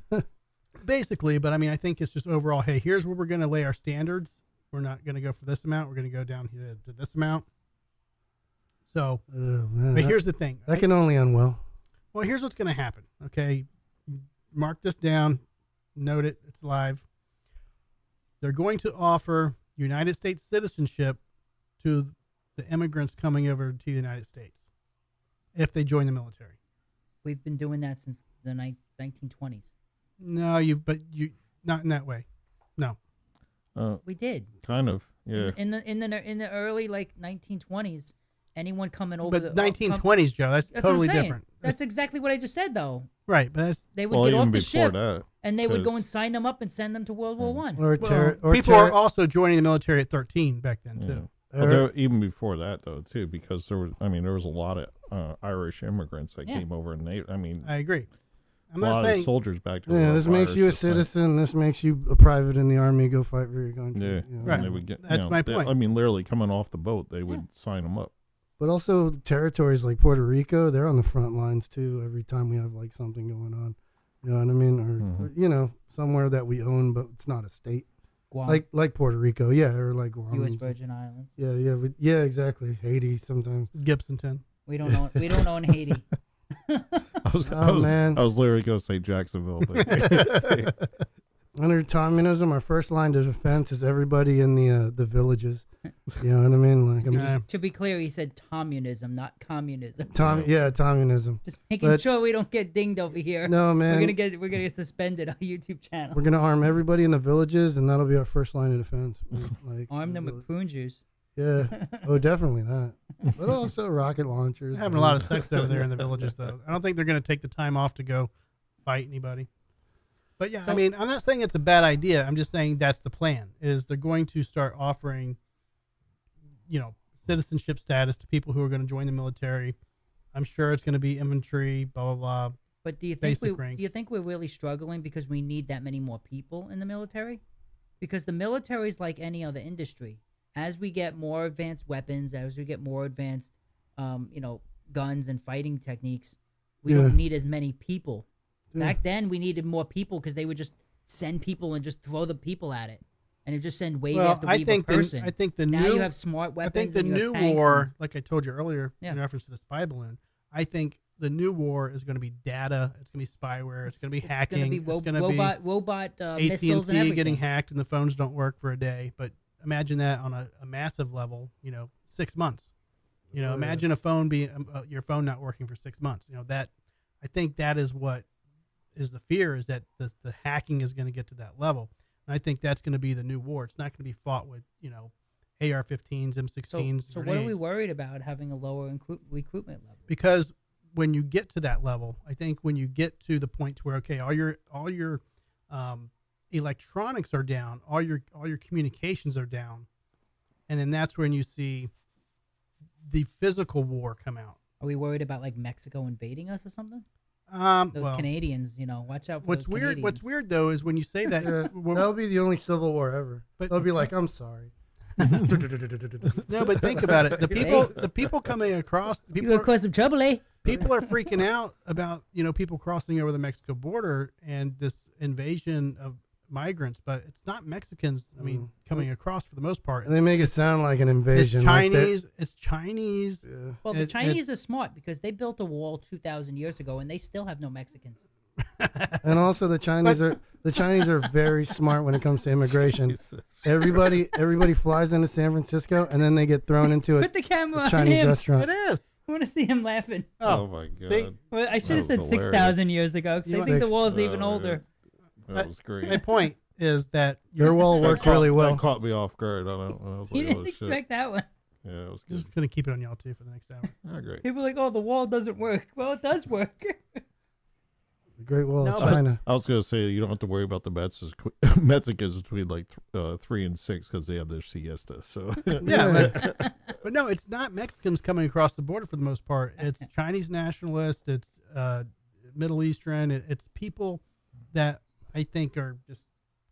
Basically, but I think it's just overall, hey, here's where we're going to lay our standards. We're not going to go for this amount. We're going to go down here to this amount. So, but here's the thing. That can only end well. Well, here's what's going to happen. Okay. Mark this down. Note it. It's live. They're going to offer United States citizenship to the immigrants coming over to the United States if they join the military. We've been doing that since the 1920s. No, but you not in that way. No. We did. Kind of. Yeah. In the early 1920s, anyone coming over the 1920s, Joe, that's totally different. That's exactly what I just said, though. Right, but they would get off the ship and they would go and sign them up and send them to World War One. Or people are also joining the military at 13 back then too. But even before that, though, too, because there was a lot of Irish immigrants that came over, and I agree. I'm not saying soldiers back to this makes you a citizen. This makes you a private in the army. Go fight for your country. Yeah, right. They would get, that's my point. Literally coming off the boat, they would sign them up. But also territories like Puerto Rico, they're on the front lines too. Every time we have something going on, you know what I mean, or somewhere that we own, but it's not a state. Guam. Like Puerto Rico, or like Guam. U.S. Virgin Islands. Yeah, exactly. Haiti sometimes. Gibsonton. We don't own Haiti. I was literally going to say Jacksonville. But under communism, our first line of defense is everybody in the villages. You know what I mean? To be clear, he said communism, not communism. Communism. Just making sure we don't get dinged over here. No, man. We're gonna get suspended on YouTube channel. We're gonna arm everybody in the villages, and that'll be our first line of defense. Arm them with prune juice. Yeah. Oh, definitely that. But also rocket launchers. They're having a lot of sex over there in the villages, though. I don't think they're going to take the time off to go fight anybody. But yeah, So- I mean, I'm not saying it's a bad idea. I'm just saying that's the plan. Is they're going to start offering, citizenship status to people who are going to join the military. I'm sure it's going to be infantry, blah blah blah. But do you basic think ranks. do you think we're really struggling because we need that many more people in the military? Because the military is like any other industry. As we get more advanced weapons, as we get more advanced, guns and fighting techniques, we don't need as many people. Yeah. Back then, we needed more people because they would just send people and just throw the people at it, and it just send wave after wave of person. I think the now new, you have smart weapons. I think the and you have new tanks war, and- like I told you earlier Yeah. in reference to the spy balloon, I think the new war is going to be data. It's going to be spyware. It's going to be hacking. It's going to be robot missiles and AT&T everything. getting hacked and the phones don't work for a day. But imagine that on a massive level. 6 months. Imagine a phone being your phone not working for 6 months. That I think that is what is the fear, is that the hacking is going to get to that level. And I think that's going to be the new war. It's not going to be fought with AR-15s, M16s. So what are we worried about having a lower recruitment level? Because when you get to that level, I think when you get to the point to where, okay, all your electronics are down, all your communications are down, and then that's when you see the physical war come out. Are we worried about like Mexico invading us or something? Those Well, Canadians, watch out for what's those weird? Canadians. What's weird though is when you say that. That'll be the only civil war ever. But- They'll be like, I'm sorry. No, but think about it. The people coming across, the You people gonna cause some trouble, eh? people are freaking out about people crossing over the Mexico border and this invasion of migrants, but it's not Mexicans. I mean, coming across for the most part. And they make it sound like an invasion. It's like that- Chinese. It's Chinese. Well, the It- Chinese are smart because they built a wall 2,000 years ago and they still have no Mexicans. And also the Chinese are very smart when it comes to immigration. Everybody flies into San Francisco and then they get thrown into Put the camera a on Chinese him. restaurant. It is. I want to see him laughing. Oh my god. see? Well, I should have That said was 6,000 years ago because I think the wall's even older. That was great. My point is that Their wall worked really well. That caught me off guard. I was He like, didn't oh, shit. expect that one. Yeah, it was good. just gonna keep it on y'all too for the next hour. Oh, great. People are like, oh, the wall doesn't work. Well, it does work. The Great Wall No, of but- China. I was gonna say you don't have to worry about the Mexicans between like 3 and 6 because they have their siesta. So Yeah, but no, it's not Mexicans coming across the border for the most part. It's Chinese nationalists. It's Middle Eastern. It's people that I think are just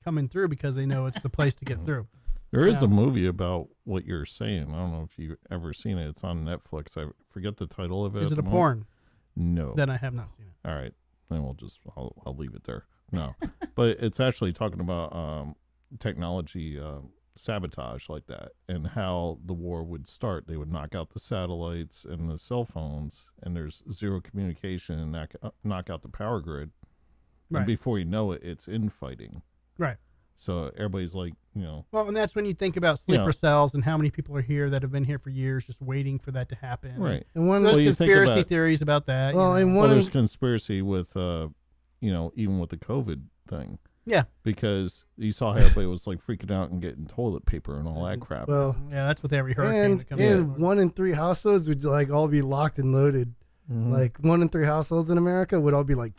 coming through because they know it's the place to get through. there is a movie about what you're saying. I don't know if you've ever seen it. It's on Netflix. I forget the title of it. Is at it a the porn? moment. No. Then I have not seen it. All right. Then I'll leave it there. No, but it's actually talking about technology sabotage like that and how the war would start. They would knock out the satellites and the cell phones, and there's zero communication, and knock out the power grid. Right. And before you know it, it's infighting. Right. So everybody's like, Well, and that's when you think about sleeper cells and how many people are here that have been here for years just waiting for that to happen. right. And one, There's Well, you think conspiracy about- theories about that. well, and Well, one, there's conspiracy with, even with the COVID thing. Yeah. Because you saw how everybody was like freaking out and getting toilet paper and all that crap. well, Yeah, that's with every hurricane and that comes in. 1 in 3 households would like all be locked and loaded. Mhm. Like 1 in 3 households in America would all be like,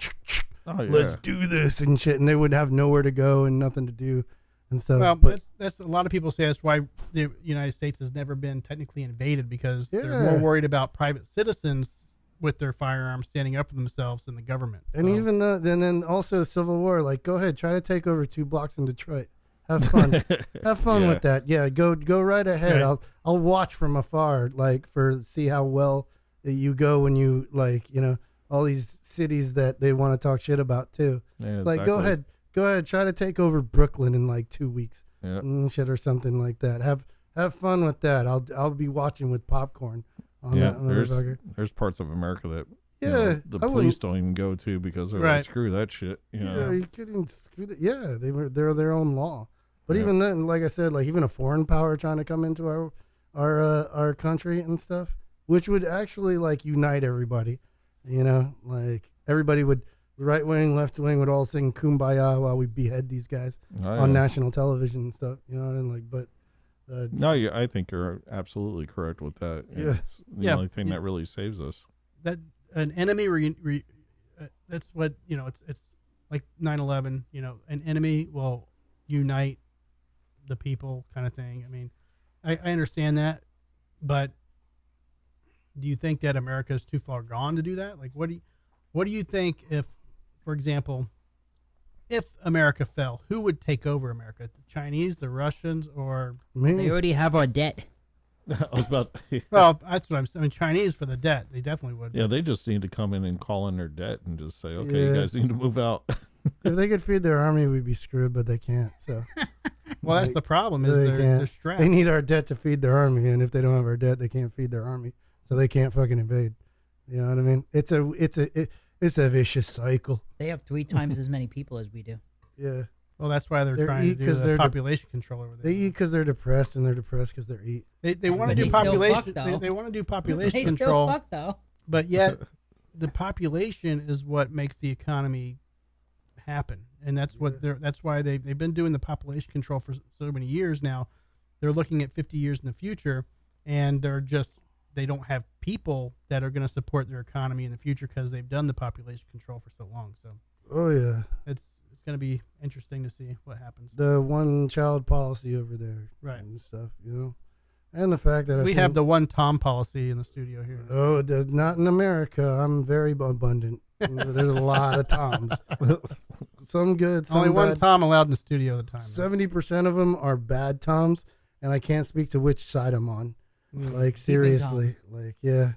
Oh, yeah. let's do this and shit, and they would have nowhere to go and nothing to do and stuff. Well, but that's a lot of people say that's why the United States has never been technically invaded because they're more Yeah. worried about private citizens with their firearms standing up for themselves than the government. and So, even though then also Civil War, like go ahead, try to take over 2 blocks in Detroit. Have fun. Have fun Yeah. with that. Yeah, go right ahead. Right. I'll watch from afar, like see how well you go when you all these cities that they want to talk shit about too. Yeah, Like go exactly. ahead, try to take over Brooklyn in like 2 weeks. Yeah. Shit or something like that. Have fun with that. I'll be watching with popcorn on Yeah, that motherfucker. there's parts of America that Yeah, the I police wouldn't- don't even go to because they're Right. like, screw that shit. Yeah, are you kidding? Screw that. Yeah, they're their own law. But Yeah. even then, like I said, like even a foreign power trying to come into our country and stuff, which would actually like unite everybody. Like everybody would, right wing, left wing would all sing "Kumbaya" while we behead these guys Oh, on yeah. national television and stuff. You know what I mean? Like, but No, I think you're absolutely correct with that. Yeah. It's the only thing that really saves us. That an enemy that's what it's like 9/11. An enemy will unite the people, kind of thing. I mean, I understand that, but do you think that America is too far gone to do that? Like, what do you think if, for example, if America fell, who would take over America? The Chinese, the Russians, or They already have our debt. I was about. Well, that's what I'm saying. I mean, Chinese for the debt, they definitely would. Yeah, they just need to come in and call in their debt and just say, okay, you guys need to move out. If they could feed their army, we'd be screwed, but they can't. So, well, that's the problem. Is they're strapped. They need our debt to feed their army, and if they don't have our debt, they can't feed their army, so they can't fucking invade. You know what I mean? It's a vicious cycle. They have 3 times as many people as we do. Yeah. Well, that's why they're trying to do the population control over there. They eat because they're depressed, and they're depressed because they're eat. They want to do population. They want to do population control. Still fuck, though. But yet, the population is what makes the economy happen, and that's why they've been doing the population control for so many years now. They're looking at 50 years in the future, and they don't have people that are going to support their economy in the future because they've done the population control for so long. So, oh yeah, it's going to be interesting to see what happens. The one-child policy over there, right, and stuff, and the fact that we have the one Tom policy in the studio here. Oh, not in America. I'm very abundant. There's a lot of Toms. Some good, some only one bad. Tom allowed in the studio at a time. 70% of them are bad Toms, and I can't speak to which side I'm on. Like seriously, yeah,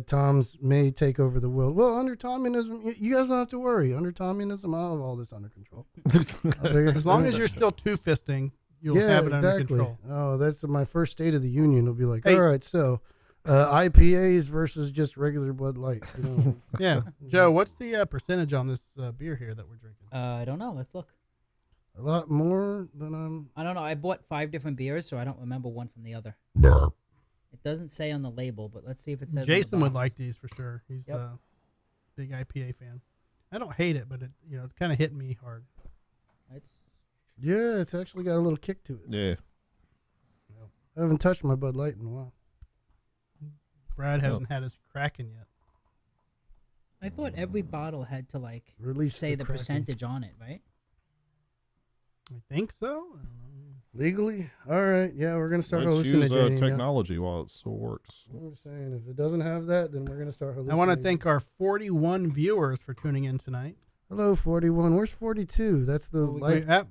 Toms may take over the world. Well, under Tommyism, you guys don't have to worry. Under Tommyism, I'll have all this under control. As long as you're still two-fisting, you'll have it under control. Oh, that's my first State of the Union. It'll be like, all right, so IPAs versus just regular Bud Light. Yeah, Joe, what's the percentage on this beer here that we're drinking? I don't know. Let's look. A lot more than I don't know. I bought 5 different beers, so I don't remember one from the other. It doesn't say on the label, but let's see if it says. Jason would like these for sure. He's a big IPA fan. I don't hate it, but it's kind of hitting me hard. It's actually got a little kick to it. Yeah. I haven't touched my Bud Light in a while. Brad hasn't had his Kraken yet. I thought every bottle had to release say the Kraken. percentage on it, right? I think so. Legally? All right. Yeah, we're going to start Let's use hallucinating. technology while it still works. I'm saying if it doesn't have that, then we're going to start hallucinating. I want to thank our 41 viewers for tuning in tonight. Hello, 41. Where's 42? That's the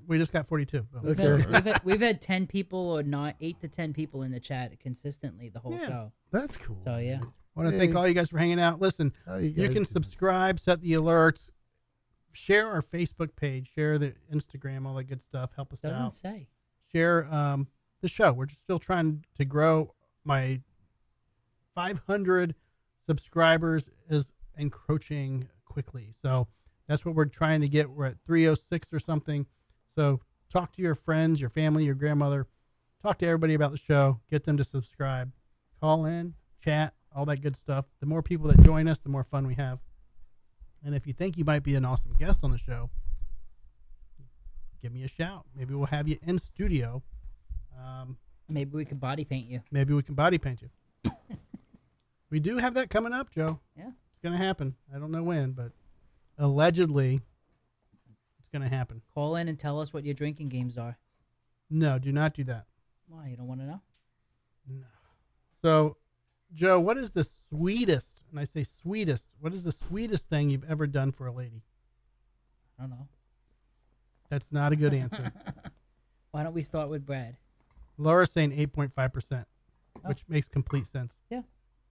we just got 42. We've had 10 people or not 8 to 10 people in the chat consistently the whole show. That's cool. So yeah. I want to thank all you guys for hanging out. Listen, you can subscribe, set the alerts, share our Facebook page, share the Instagram, all that good stuff. Help us out. Doesn't say. Share the show. We're just still trying to grow. My 500 subscribers is encroaching quickly. So that's what we're trying to get. We're at 306 or something. So talk to your friends, your family, your grandmother. Talk to everybody about the show. Get them to subscribe. Call in, chat, all that good stuff. The more people that join us, the more fun we have. And if you think you might be an awesome guest on the show, give me a shout. Maybe we'll have you in studio. Maybe we can body paint you. Maybe we can body paint you. We do have that coming up, Joe. Yeah. It's going to happen. I don't know when, but allegedly it's going to happen. Call in and tell us what your drinking games are. No, do not do that. Why? You don't want to know? No. So, Joe, what is the sweetest, and I say sweetest, what is the sweetest thing you've ever done for a lady? I don't know. That's not a good answer. Why don't we start with Brad? Laura's saying 8.5%, which makes complete sense. Yeah.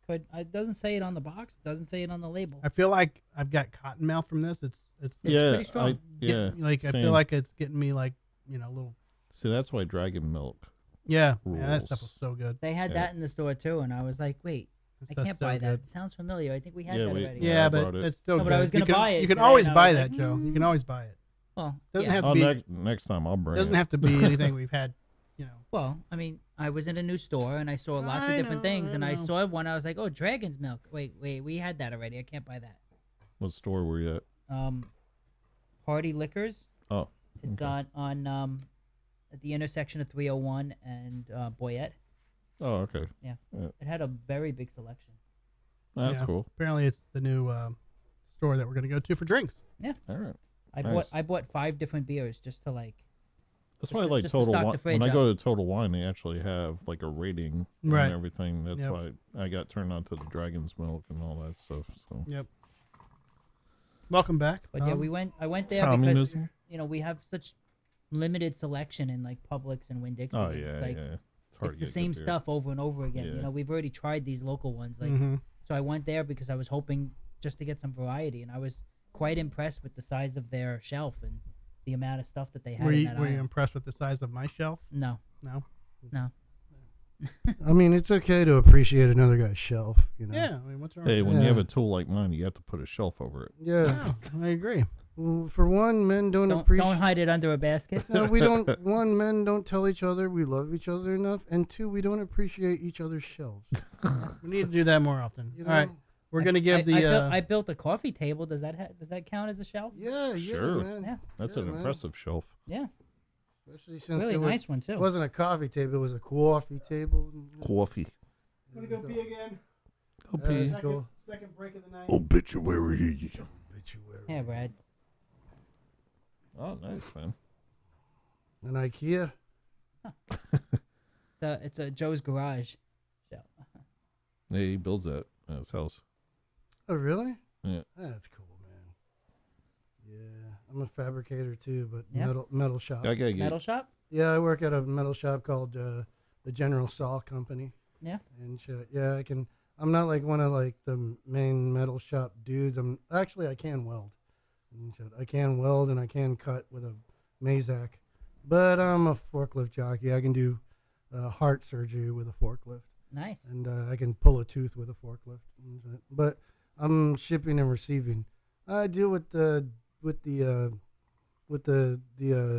It doesn't say it on the box. It doesn't say it on the label. I feel like I've got cotton mouth from this. It's pretty strong. I feel like it's getting me a little. See, that's why Dragon Milk. Yeah, that stuff was so good. They had that in the store too, and I was like, wait, I can't buy that. It sounds familiar. I think we had that already. Yeah, but it's still good. But I was going to buy it. You can always buy that, Joe. You can always buy it. Well, doesn't have to be. Next time I'll bring it. Doesn't have to be anything we've had. Well, I mean, I was in a new store and I saw lots of different things, and I saw one. I was like, oh, Dragon's Milk. Wait, we had that already. I can't buy that. What store were you at? Party Liquors. Oh. It's on at the intersection of 301 and Boyette. Oh, okay. Yeah. It had a very big selection. That's cool. Apparently, it's the new store that we're going to go to for drinks. Yeah. All right. I bought 5 different beers just to like. That's why I like Total Wine. When I go to Total Wine, they actually have like a rating and everything. That's why I got turned on to the Dragon's Milk and all that stuff. So. Yep. Welcome back. But yeah, I went there because we have such limited selection in like Publix and Winn-Dixie. Oh yeah, it's like, yeah. It's the same stuff over and over again. Yeah. We've already tried these local ones. Like, so I went there because I was hoping just to get some variety, and I was quite impressed with the size of their shelf and the amount of stuff that they had. Were you impressed with the size of my shelf? No. I mean, it's okay to appreciate another guy's shelf. Yeah. I mean, what's wrong? Hey, when you have a tool like mine, you have to put a shelf over it. Yeah, I agree. Well, for one, men don't appreciate. Don't hide it under a basket. No, we don't. One, men don't tell each other we love each other enough, and 2, we don't appreciate each other's shelves. We need to do that more often. All right, we're gonna give I built a coffee table. Does that count as a shelf? Yeah, sure. Man. Yeah, that's an impressive shelf. Yeah, especially since really nice one too. It wasn't a coffee table; it was a coffee table. Coffee. Want to go pee again? Go pee. Second break of the night. Obituary. Yeah, Brad. Oh, nice, man. An IKEA. It's a Joe's Garage shelf. Yeah, he builds that at his house. Oh, really? Yeah. That's cool, man. Yeah, I'm a fabricator too, but Yeah. metal shop. Metal shop? Yeah, I work at a metal shop called the General Saw Company. Yeah. And shit. Yeah, I can. I'm not like one of like the main metal shop dudes. I can weld. And shit. I can weld and I can cut with a Mazak, but I'm a forklift jockey. I can do heart surgery with a forklift. Nice. And I can pull a tooth with a forklift. But I'm shipping and receiving. I deal with the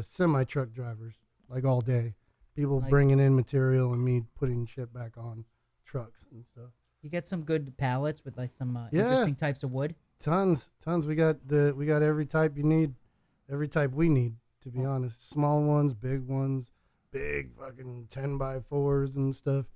semi truck drivers like all day. People bringing in material and me putting shit back on trucks and stuff. You get some good pallets with like some interesting types of wood. Tons. We got every type you need, every type we need. To be honest, small ones, big fucking 10x4s and stuff.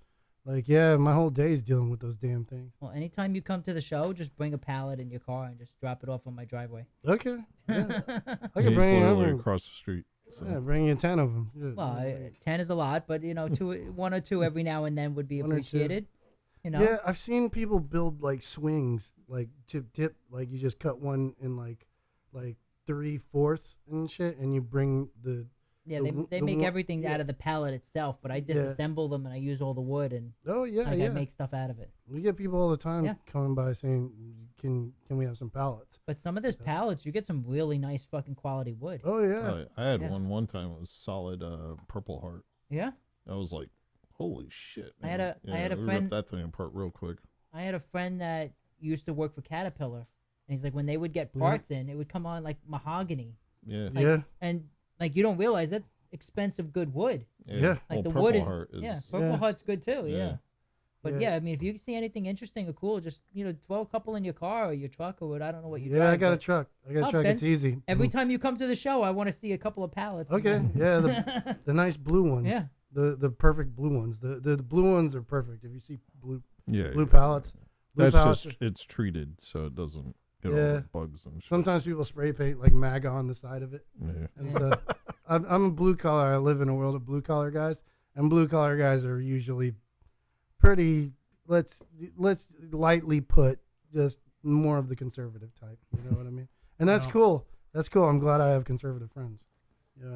Like, yeah, my whole day's dealing with those damn things. Well, anytime you come to the show, just bring a pallet in your car and just drop it off on my driveway. Okay. Yeah. I He's can bring literally you across the street. So. Yeah, bring you 10 of them. Yeah. Well, 10 is a lot, but 1 or 2 every now and then would be appreciated. Yeah, I've seen people build like swings, like tip, like you just cut one in like 3/4 and shit, and you bring the. Yeah, they make everything out of the pallet itself, but I disassemble them and I use all the wood and I make stuff out of it. We get people all the time coming by saying, "Can we have some pallets?" But some of those pallets, you get some really nice fucking quality wood. Oh yeah, I had one time. It was solid Purple Heart. Yeah, I was like, holy shit! Man. I had a we friend ripped that thing apart real quick. I had a friend that used to work for Caterpillar, and he's like, when they would get parts in, it would come on like mahogany. Yeah, and like you don't realize that's expensive good wood. Yeah, like the Purple wood is Heart Purple Heart's good too. Yeah. But I mean, if you see anything interesting or cool, just throw a couple in your car or your truck or what. I don't know what you. Yeah, I got a truck. It's easy. Every time you come to the show, I want to see a couple of pallets. Okay, yeah, the nice blue ones. Yeah, the perfect blue ones. The blue ones are perfect. If you see blue pallets, it's treated so it doesn't get all the bugs and shit. Sometimes people spray paint like MAGA on the side of it. Yeah. And stuff. I'm a blue collar. I live in a world of blue collar guys, and blue collar guys are usually pretty. Let's lightly put, just more of the conservative type. You know what I mean? And that's cool. That's cool. I'm glad I have conservative friends. Yeah,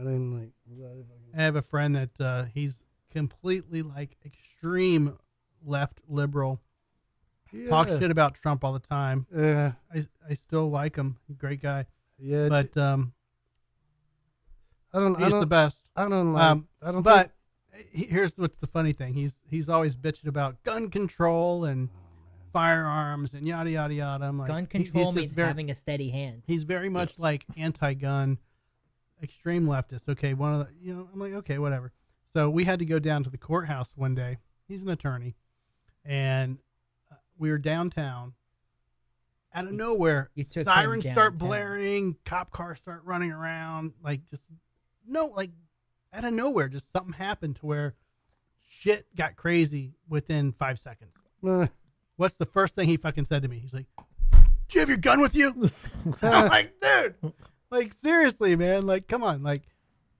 I have a friend that he's completely like extreme left liberal. Talks shit about Trump all the time. Yeah, I still like him. Great guy. Yeah, but he's the best. I don't like. I don't. But here's what's the funny thing. He's always bitching about gun control and firearms and yada yada yada. I'm like, gun control means having a steady hand. He's very much like anti-gun, extreme leftist. Okay, one of the I'm like, okay, whatever. So we had to go down to the courthouse one day. He's an attorney, and we were downtown. Out of nowhere, sirens start blaring, cop cars start running around, like out of nowhere, just something happened to where shit got crazy within 5 seconds. What's the first thing he fucking said to me? He's like, "Do you have your gun with you?" I'm like, dude, like seriously, man, like come on, like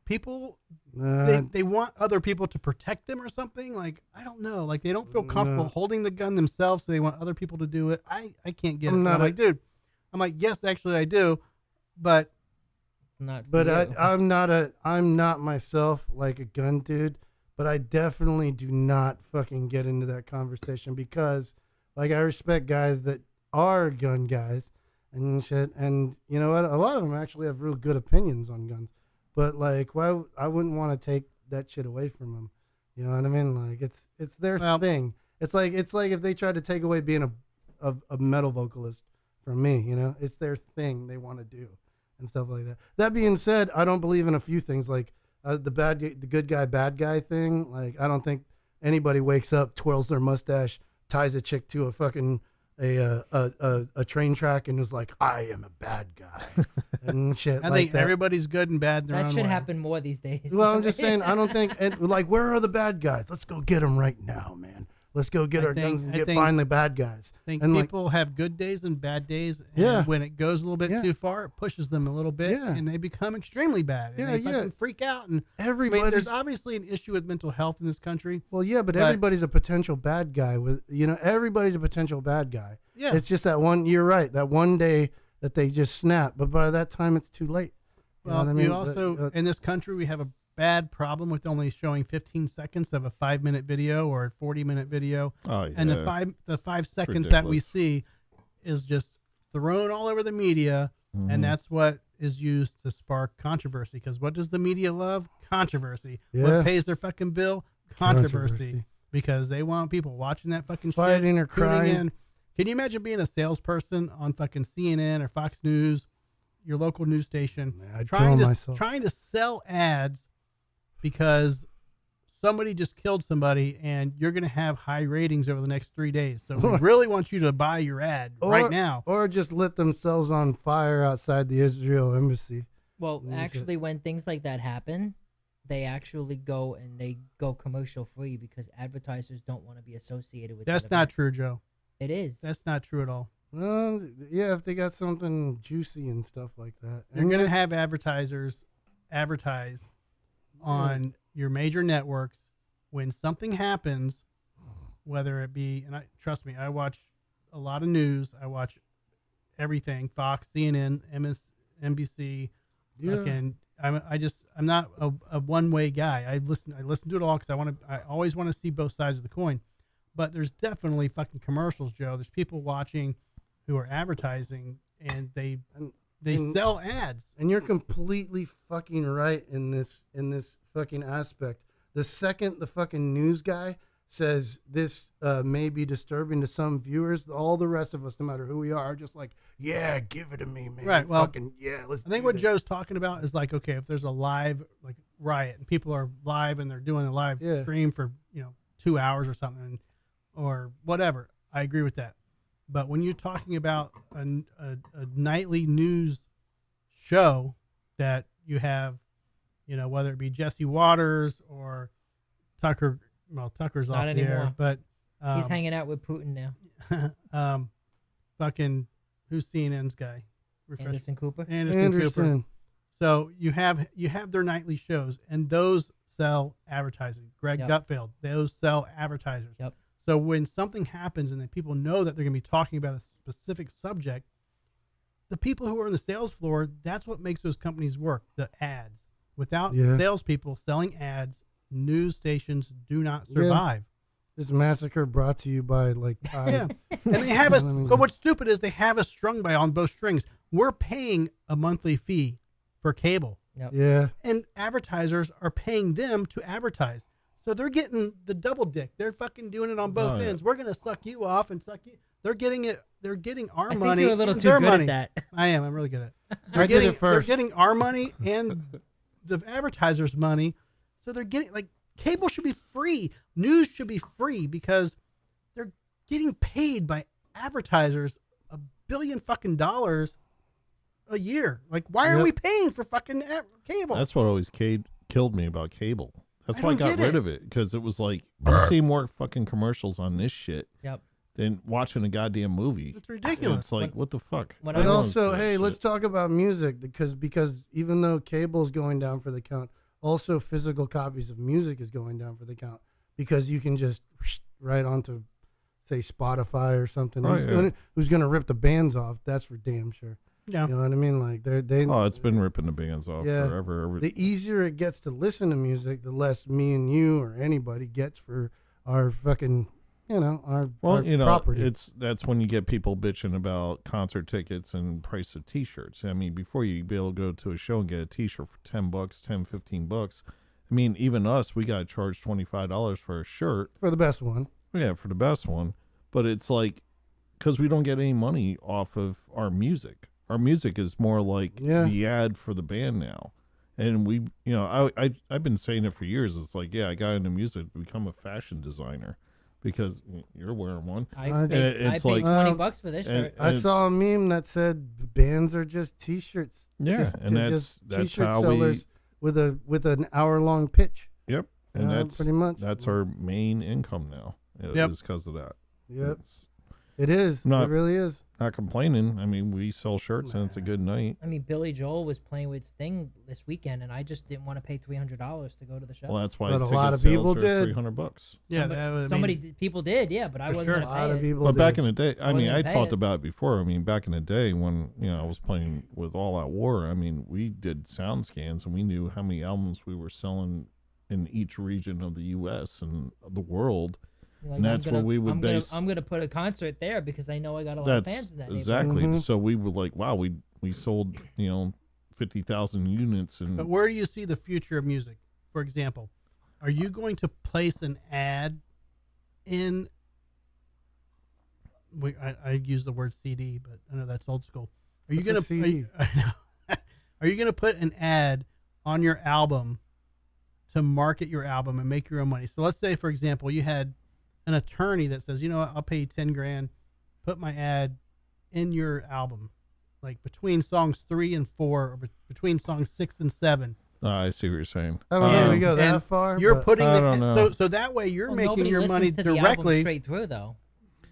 people, they want other people to protect them or something. Like I don't know, like they don't feel comfortable holding the gun themselves, so they want other people to do it. I can't get it. I'm like, dude, I'm like, yes, actually I do, but it's not. But I'm not myself like a gun dude. But I definitely do not fucking get into that conversation because, like, I respect guys that are gun guys and shit. And you know what? A lot of them actually have real good opinions on guns. But like, why? I wouldn't want to take that shit away from them. You know what I mean? Like, it's their thing. It's like if they tried to take away being a metal vocalist from me. You know, it's their thing they want to do and stuff like that. That being said, I don't believe in a few things like. The good guy, bad guy thing. Like, I don't think anybody wakes up, twirls their mustache, ties a chick to a fucking a train track, and is like, "I am a bad guy," and shit. I like think that. everybody's good and bad. In their That own should way. happen more these days. Well, I'm just saying, I don't think. And like, where are the bad guys? Let's go get them right now, man. Let's go get our guns and find the bad guys. I think and people have good days and bad days. And Yeah. when it goes a little bit too far, it pushes them a little bit, and they become extremely bad. And they fucking freak out. And there's obviously an issue with mental health in this country. Well, yeah, but everybody's a potential bad guy. Everybody's a potential bad guy. Yeah. It's just that one. You're right. That one day that they just snap, but by that time it's too late. You know Well, what I mean? you also in this country we have a bad problem with only showing 15 seconds of a 5-minute video or a 40-minute video. Oh, yeah. And the 5 seconds that we see is just thrown all over the media, and that's what is used to spark controversy. Because what does the media love? Controversy. Yeah. What pays their fucking bill? Controversy. Controversy. Because they want people watching that fucking Fighting shit, or tuning crying. in. Can you imagine being a salesperson on fucking CNN or Fox News, your local news station, I'd trying kill to myself. trying to sell ads because somebody just killed somebody and you're going to have high ratings over the next 3 days. So we really want you to buy your ad right now. Or just lit themselves on fire outside the Israel embassy. Well, actually, when things like that happen, they actually go commercial free because advertisers don't want to be associated with. That's not true, Joe. It is. That's not true at all. Well, yeah, if they got something juicy and stuff like that. You're going to have advertisers advertise on your major networks when something happens, whether it be, and trust me, I watch a lot of news. I watch everything, Fox, CNN, NBC. Yeah. I'm not a one-way guy. I listen to it all because I always want to see both sides of the coin. But there's definitely fucking commercials, Joe. There's people watching who are advertising, and they sell ads. And you're completely fucking right in this fucking aspect. The second the fucking news guy says this may be disturbing to some viewers, all the rest of us, no matter who we are just like, yeah, give it to me, man. Right. Well, fucking, yeah, let's. I think what Joe's talking about is like, okay, if there's a live like riot and people are live and they're doing a live stream for 2 hours or something, or whatever, I agree with that. But when you're talking about a nightly news show that you have, whether it be Jesse Waters or Tucker, well, Tucker's Not off anymore. the air, but He's hanging out with Putin now. Fucking, who's CNN's guy? Anderson Cooper. Anderson Cooper. So you have their nightly shows, and those sell advertising. Greg Gutfeld, those sell advertisers. Yep. So when something happens and then people know that they're going to be talking about a specific subject, the people who are on the sales floor, that's what makes those companies work, the ads. Without salespeople selling ads, news stations do not survive. This massacre brought to you by like Tide. And they have us, but what's stupid is they have us strung by on both strings. We're paying a monthly fee for cable. Yep. Yeah. And advertisers are paying them to advertise. So they're getting the double dick. They're fucking doing it on both ends. We're going to suck you off and suck you. They're getting it. They're getting our money. I think you're a little too their good money. at that. I am. I'm really good at it. I did it first. They're getting our money and the advertisers' money. So they're getting, like, cable should be free. News should be free because they're getting paid by advertisers $1 billion fucking dollars a year. Like, why are we paying for fucking cable? That's what always killed me about cable. That's I why I don't got get rid it. of it, because it was like I see more fucking commercials on this shit Yep. than watching a goddamn movie. It's ridiculous. It's like, what the fuck? when But I was- also, hey, let's talk about music because even though cable's going down for the count, also physical copies of music is going down for the count because you can just right onto, say, Spotify or something. Oh, Who's gonna rip the bands off? That's for damn sure. Yeah. You know what I mean? Like they. Oh, it's been ripping the bands off forever. The easier it gets to listen to music, the less me and you or anybody gets for our fucking, our property. That's when you get people bitching about concert tickets and price of T-shirts. I mean, before you'd be able to go to a show and get a T-shirt for $10, $15. I mean, even us, we got charged $25 for a shirt for the best one. Yeah, for the best one. But it's like, because we don't get any money off of our music. Our music is more like the ad for the band now. And we, I've been saying it for years. It's like, I got into music to become a fashion designer because you're wearing one. I paid $20 for this shirt. I saw a meme that said bands are just T-shirts. Yeah, and that's T-shirt how sellers with an hour-long pitch. Yep, and that's pretty much that's our main income now. Yep. Is because of that. Yep, it is. It really is. Not complaining. I mean, we sell shirts and it's a good night. I mean, Billy Joel was playing with Sting this weekend, and I just didn't want to pay $300 to go to the show. Well, that's why But a lot of people did. $300. Yeah, People did, yeah, but I wasn't going to pay it. But back in the day, I mean, I pay talked it. about it before. I mean, back in the day when I was playing with All Out War, I mean, we did sound scans and we knew how many albums we were selling in each region of the U.S. and the world. Like, and that's where we would base. I'm gonna put a concert there because I know I got a lot of fans in that exactly. neighborhood. So we were like, wow, we sold 50,000 units. And But where do you see the future of music? For example, are you going to place an ad in? I use the word CD, but I know that's old school. Are you What's gonna? a CD? Are you gonna put an ad on your album to market your album and make your own money? So let's say, for example, you had an attorney that says, you know what, I'll pay you $10,000, put my ad in your album, like between songs 3 and 4, or between songs 6 and 7. I see what you're saying. I don't know if we go that and far. You're but- putting I don't know. so that way you're Well, making nobody your listens money to the album directly straight through, though.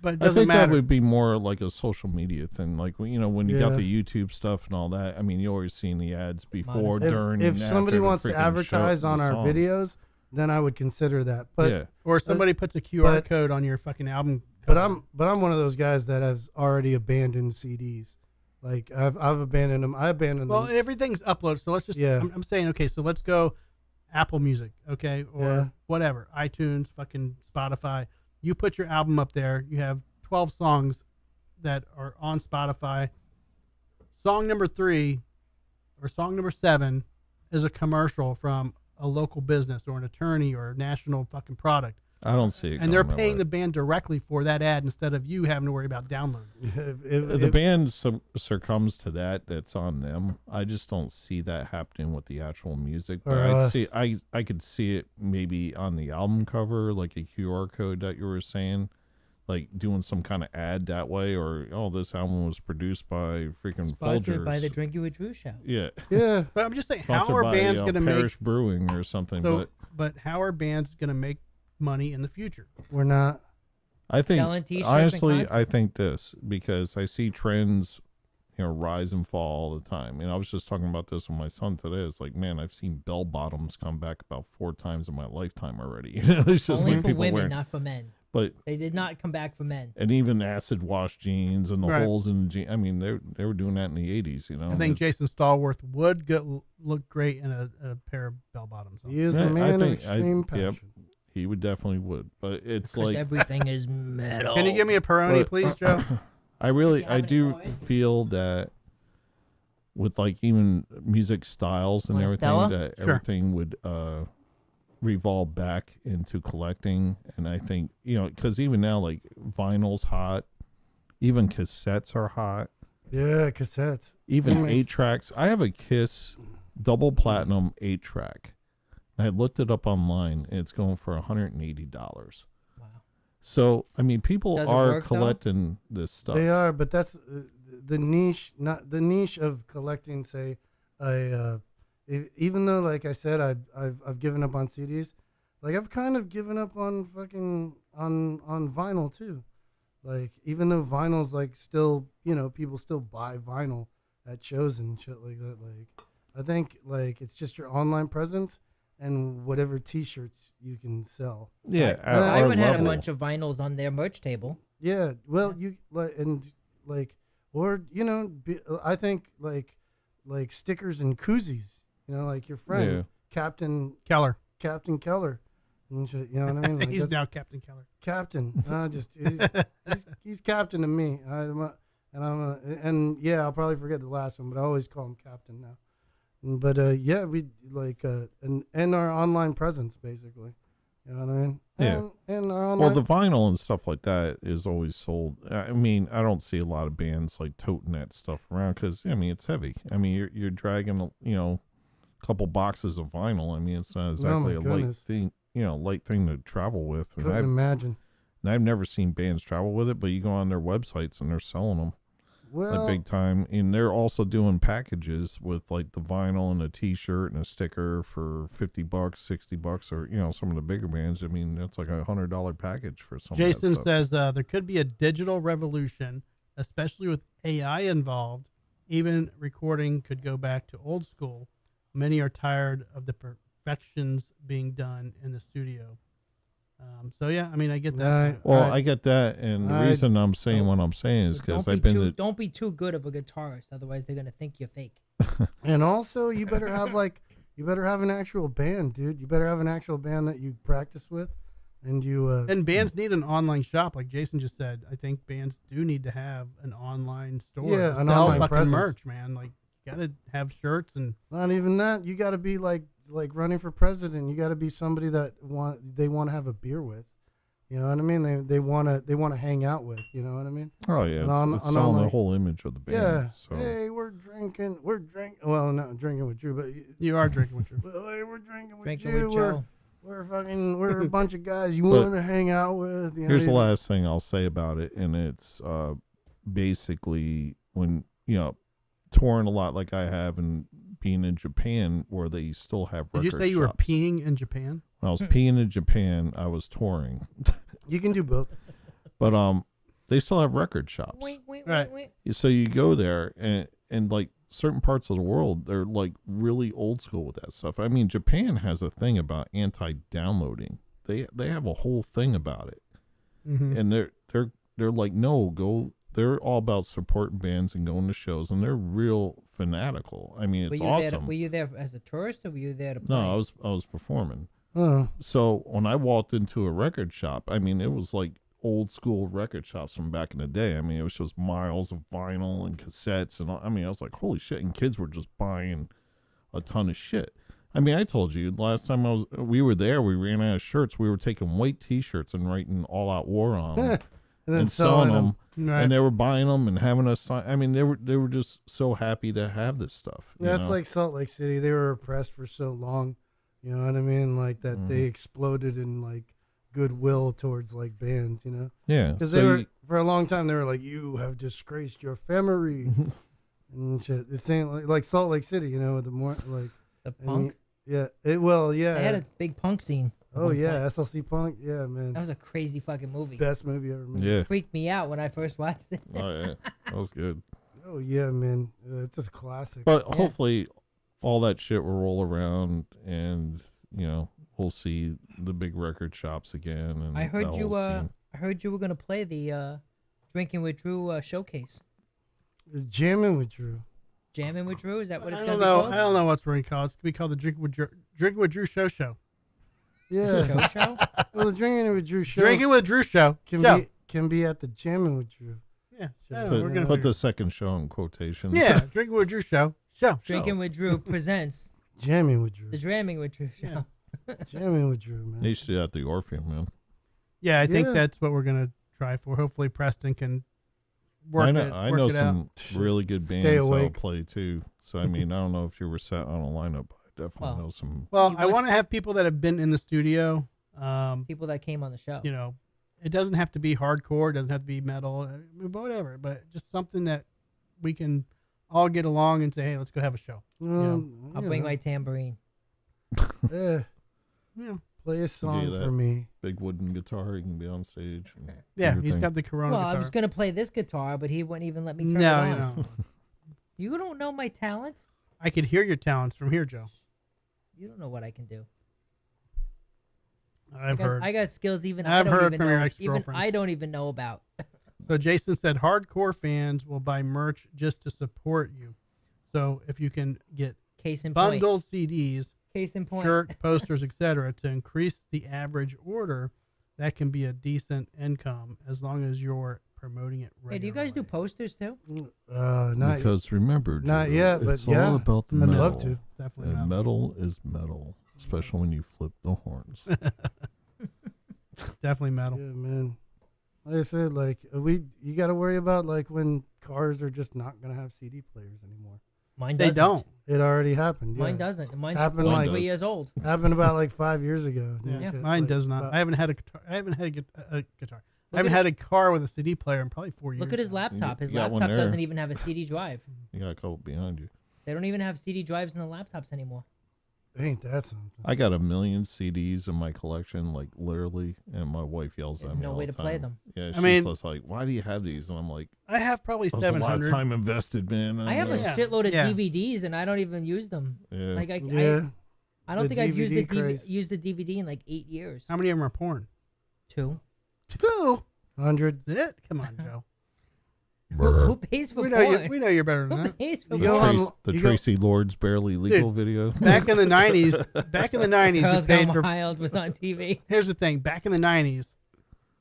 But it I doesn't think matter. that would be more like a social media thing. Like, when you got Yeah. the YouTube stuff and all that, I mean, you're always seeing the ads before, If, during, if and somebody after the wants to freaking advertise show, on the our song. videos, then I would consider that. But Yeah. Or somebody puts a QR but- code on your fucking album. But cover. I'm one of those guys that has already abandoned CDs. Like I've abandoned them. I abandoned Well, them. everything's uploaded. So let's just. Yeah. I'm saying, okay, so let's go Apple Music, okay, or Yeah. whatever, iTunes, fucking Spotify. You put your album up there. You have 12 songs that are on Spotify. Song number 3 or song number 7 is a commercial from a local business or an attorney or a national fucking product. I don't see it. And they're going that paying way. the band directly for that ad instead of you having to worry about downloads. The band succumbs to that. That's on them. I just don't see that happening with the actual music. But Or I could see it maybe on the album cover, like a QR code that you were saying, like doing some kind of ad that way, or this album was produced by freaking Sponsored Folgers. by the Drink You a Drew show. Yeah. Yeah. But I'm just saying, Sponsored how are by, bands going to make? Parish Brewing or something? But how are bands going to make money in the future? We're not. I think Selling t-shirts and honestly, I concerts. think this because I see trends, rise and fall all the time. And I was just talking about this with my son today. It's like, man, I've seen bell bottoms come back about 4 times in my lifetime already. It's just Only like for people women, wearing, not for men. but They did not come back for men. and even acid wash jeans and the Right. holes in the jeans. I mean, they were doing that in the 80s. I think Jason Stallworth would look great in a pair of bell bottoms. He is a man of extreme Yep, passion. he would definitely would. But it's Because like everything is metal. Can you give me a Peroni, But- please, Joe? I do feel that with like even music styles and Want a everything, Stella? that Sure. everything would revolve back into collecting. And I think, because even now, like vinyl's hot, even cassettes are hot, Yeah, cassettes. even Nice. 8-tracks. I have a Kiss double platinum 8-track. I looked it up online and it's going for $180. Wow. So, I mean, people Does it are work, though? collecting this stuff. They are, but that's the niche. Not the niche of collecting, say, even though, like I said, I've given up on CDs. Like I've kind of given up on fucking on vinyl too. Like even though vinyl's like still, people still buy vinyl at shows and shit like that. Like I think like it's just your online presence and whatever T-shirts you can sell. Yeah, Siren had a bunch of vinyls on their merch table. Yeah, well, you like or I think like stickers and koozies. Like your friend Captain Keller. And shit, you know what I mean? Like He's now Captain Keller. Captain. He's captain to me. And I'll probably forget the last one, but I always call him Captain now. But we like and our online presence basically. You know what I mean? And our online. Well, the vinyl and stuff like that is always sold. I mean, I don't see a lot of bands like toting that stuff around because it's heavy. I mean, you're dragging a couple boxes of vinyl. I mean, it's not exactly a light thing. Light thing to travel with. Couldn't imagine. And I've never seen bands travel with it, but you go on their websites and they're selling them like big time. And they're also doing packages with like the vinyl and a T-shirt and a sticker for $50, $60, or some of the bigger bands. I mean, that's like $100 package for some. Jason says there could be a digital revolution, especially with AI involved. Even recording could go back to old school. Many are tired of the perfections being done in the studio. So yeah, I mean, I get that. I get that, and the reason I'm saying what I'm saying is because don't be too good of a guitarist, otherwise they're gonna think you're fake. And also, you better have an actual band, dude. You better have an actual band that you practice with, and you. And bands need an online shop, like Jason just said. I think bands do need to have an online store. Yeah, an sell online fucking presence. merch, man. Like, you gotta have shirts and. Not even that. You gotta be like running for president. You gotta be somebody that they want to have a beer with. You know what I mean? They want to hang out with. You know what I mean? Oh yeah, it's selling the whole image of the band. Yeah. So. Hey, we're drinking. Well, not drinking with Drew, but you are drinking with Drew. But hey, we're drinking with Drinking you. with Joe. We're a bunch of guys you want to hang out with. Here's the last thing I'll say about it, and it's basically when touring a lot like I have and being in Japan where they still have record Did you say you were peeing in Japan? When I was peeing in Japan, I was touring. You can do both. But they still have record shops. Right. So you go there and like certain parts of the world, they're like really old school with that stuff. I mean, Japan has a thing about anti-downloading. They have a whole thing about it. Mm-hmm. And they're like, no, go. They're all about supporting bands and going to shows, and they're real fanatical. I mean, it's awesome. Were you there as a tourist, or were you there to play? No, I was performing. Oh. So when I walked into a record shop, I mean, it was like old school record shops from back in the day. I mean, it was just miles of vinyl and cassettes, and I mean, I was like, holy shit! And kids were just buying a ton of shit. I mean, I told you last time we were there, we ran out of shirts. We were taking white T-shirts and writing "All Out War" on them. And selling them, right. And they were buying them and having us sign. I mean, they were just so happy to have this stuff. Yeah, it's like Salt Lake City. They were oppressed for so long. You know what I mean? Like that, they exploded in like goodwill towards like bands. You know? Yeah. Because they were for a long time. They were like, "You have disgraced your family," and shit. It's saying like Salt Lake City. You know, the more like the punk. Yeah. They had a big punk scene. Oh yeah, SLC Punk. Yeah, man. That was a crazy fucking movie. Best movie ever made. Yeah. Freaked me out when I first watched it. Oh yeah, that was good. Oh yeah, man. It's just a classic. But hopefully, all that shit will roll around, and we'll see the big record shops again. And I heard you. I heard you were gonna play the Drinking with Drew showcase. Jamming with Drew. Jamming with Drew. Is that what it's I gonna don't be know. called? I don't know what's going to call it. It's going to be called the Drinking with Drew Show. Yeah. Show? Well, the Drinking with Drew show. Drinking with Drew show. Can be at the Jamming with Drew. Yeah. We're gonna put the second show in quotations. Yeah. Drinking with Drew show. Drinking with Drew presents Jamming with Drew. the Dramming with Drew show. Jamming with Drew, man. They should do that at the Orpheum, man. Yeah, I think that's what we're going to try for. Hopefully, Preston can work it. I know work it some out. really good Stay bands that'll awake. play too. So I mean, I don't know if you were set on a lineup, but I definitely know some. Well, I want to have people that have been in the studio. People that came on the show. It doesn't have to be hardcore. It doesn't have to be metal. I mean, whatever. But just something that we can all get along and say, hey, let's go have a show. I'll bring my tambourine. Yeah. Yeah. Play a song that for me. Big wooden guitar. He can be on stage. And Yeah, do he's your got thing. the Corona Well, guitar. I was gonna play this guitar, but he wouldn't even let me turn No, it you on. know. You don't know my talents. I could hear your talents from here, Joe. You don't know what I can do. I've heard. I got skills even I've I don't heard even from your know. Even ex-girlfriends. I don't even know about. So Jason said hardcore fans will buy merch just to support you. So if you can get Case in point. bundled CDs, Case in point. shirt, posters, etc., to increase the average order, that can be a decent income as long as you're promoting it regularly. Hey, do you guys do posters too? Not Because remember, not Joe, yet, but it's yeah, all about the I'd metal. love to. Definitely And metal. metal is metal, especially when you flip the horns. Definitely metal. Yeah, man. Like I said, like you got to worry about like when cars are just not gonna have CD players anymore. Mine They doesn't. don't. It already happened. Yeah. Mine doesn't. And mine's Happened like like 3 years old. happened about like 5 years ago. Yeah, Shit, mine like, does not. about- I haven't had a guitar. I haven't had a guitar. I Look haven't at had a car with a CD player in probably 4 years. Look at his now. laptop. His You got one laptop there. doesn't even have a CD drive. You got a couple behind you. They don't even have CD drives in the laptops anymore. Ain't that something? I got 1 million CDs in my collection, like literally, and my wife yells at me. No all way the to play time. them. Yeah, I she's mean- just like, "Why do you have these?" And I'm like, I have probably "There's a lot of 700. time invested, man." I have a Yeah. shitload of Yeah. DVDs and I don't even use them. Yeah. Like Yeah. I don't The think I've used the DVD craze. used the DVD in like 8 years. How many of them are porn? 2. 2. 100. That's it. Come on, Joe. Who pays for We know porn? we know you're better than Who that. pays for You go porn? on- The you go- Tracy Lords barely legal video. Back in the 90s, you Girls paid Gone for. Wild was on TV. Here's the thing. Back in the 90s,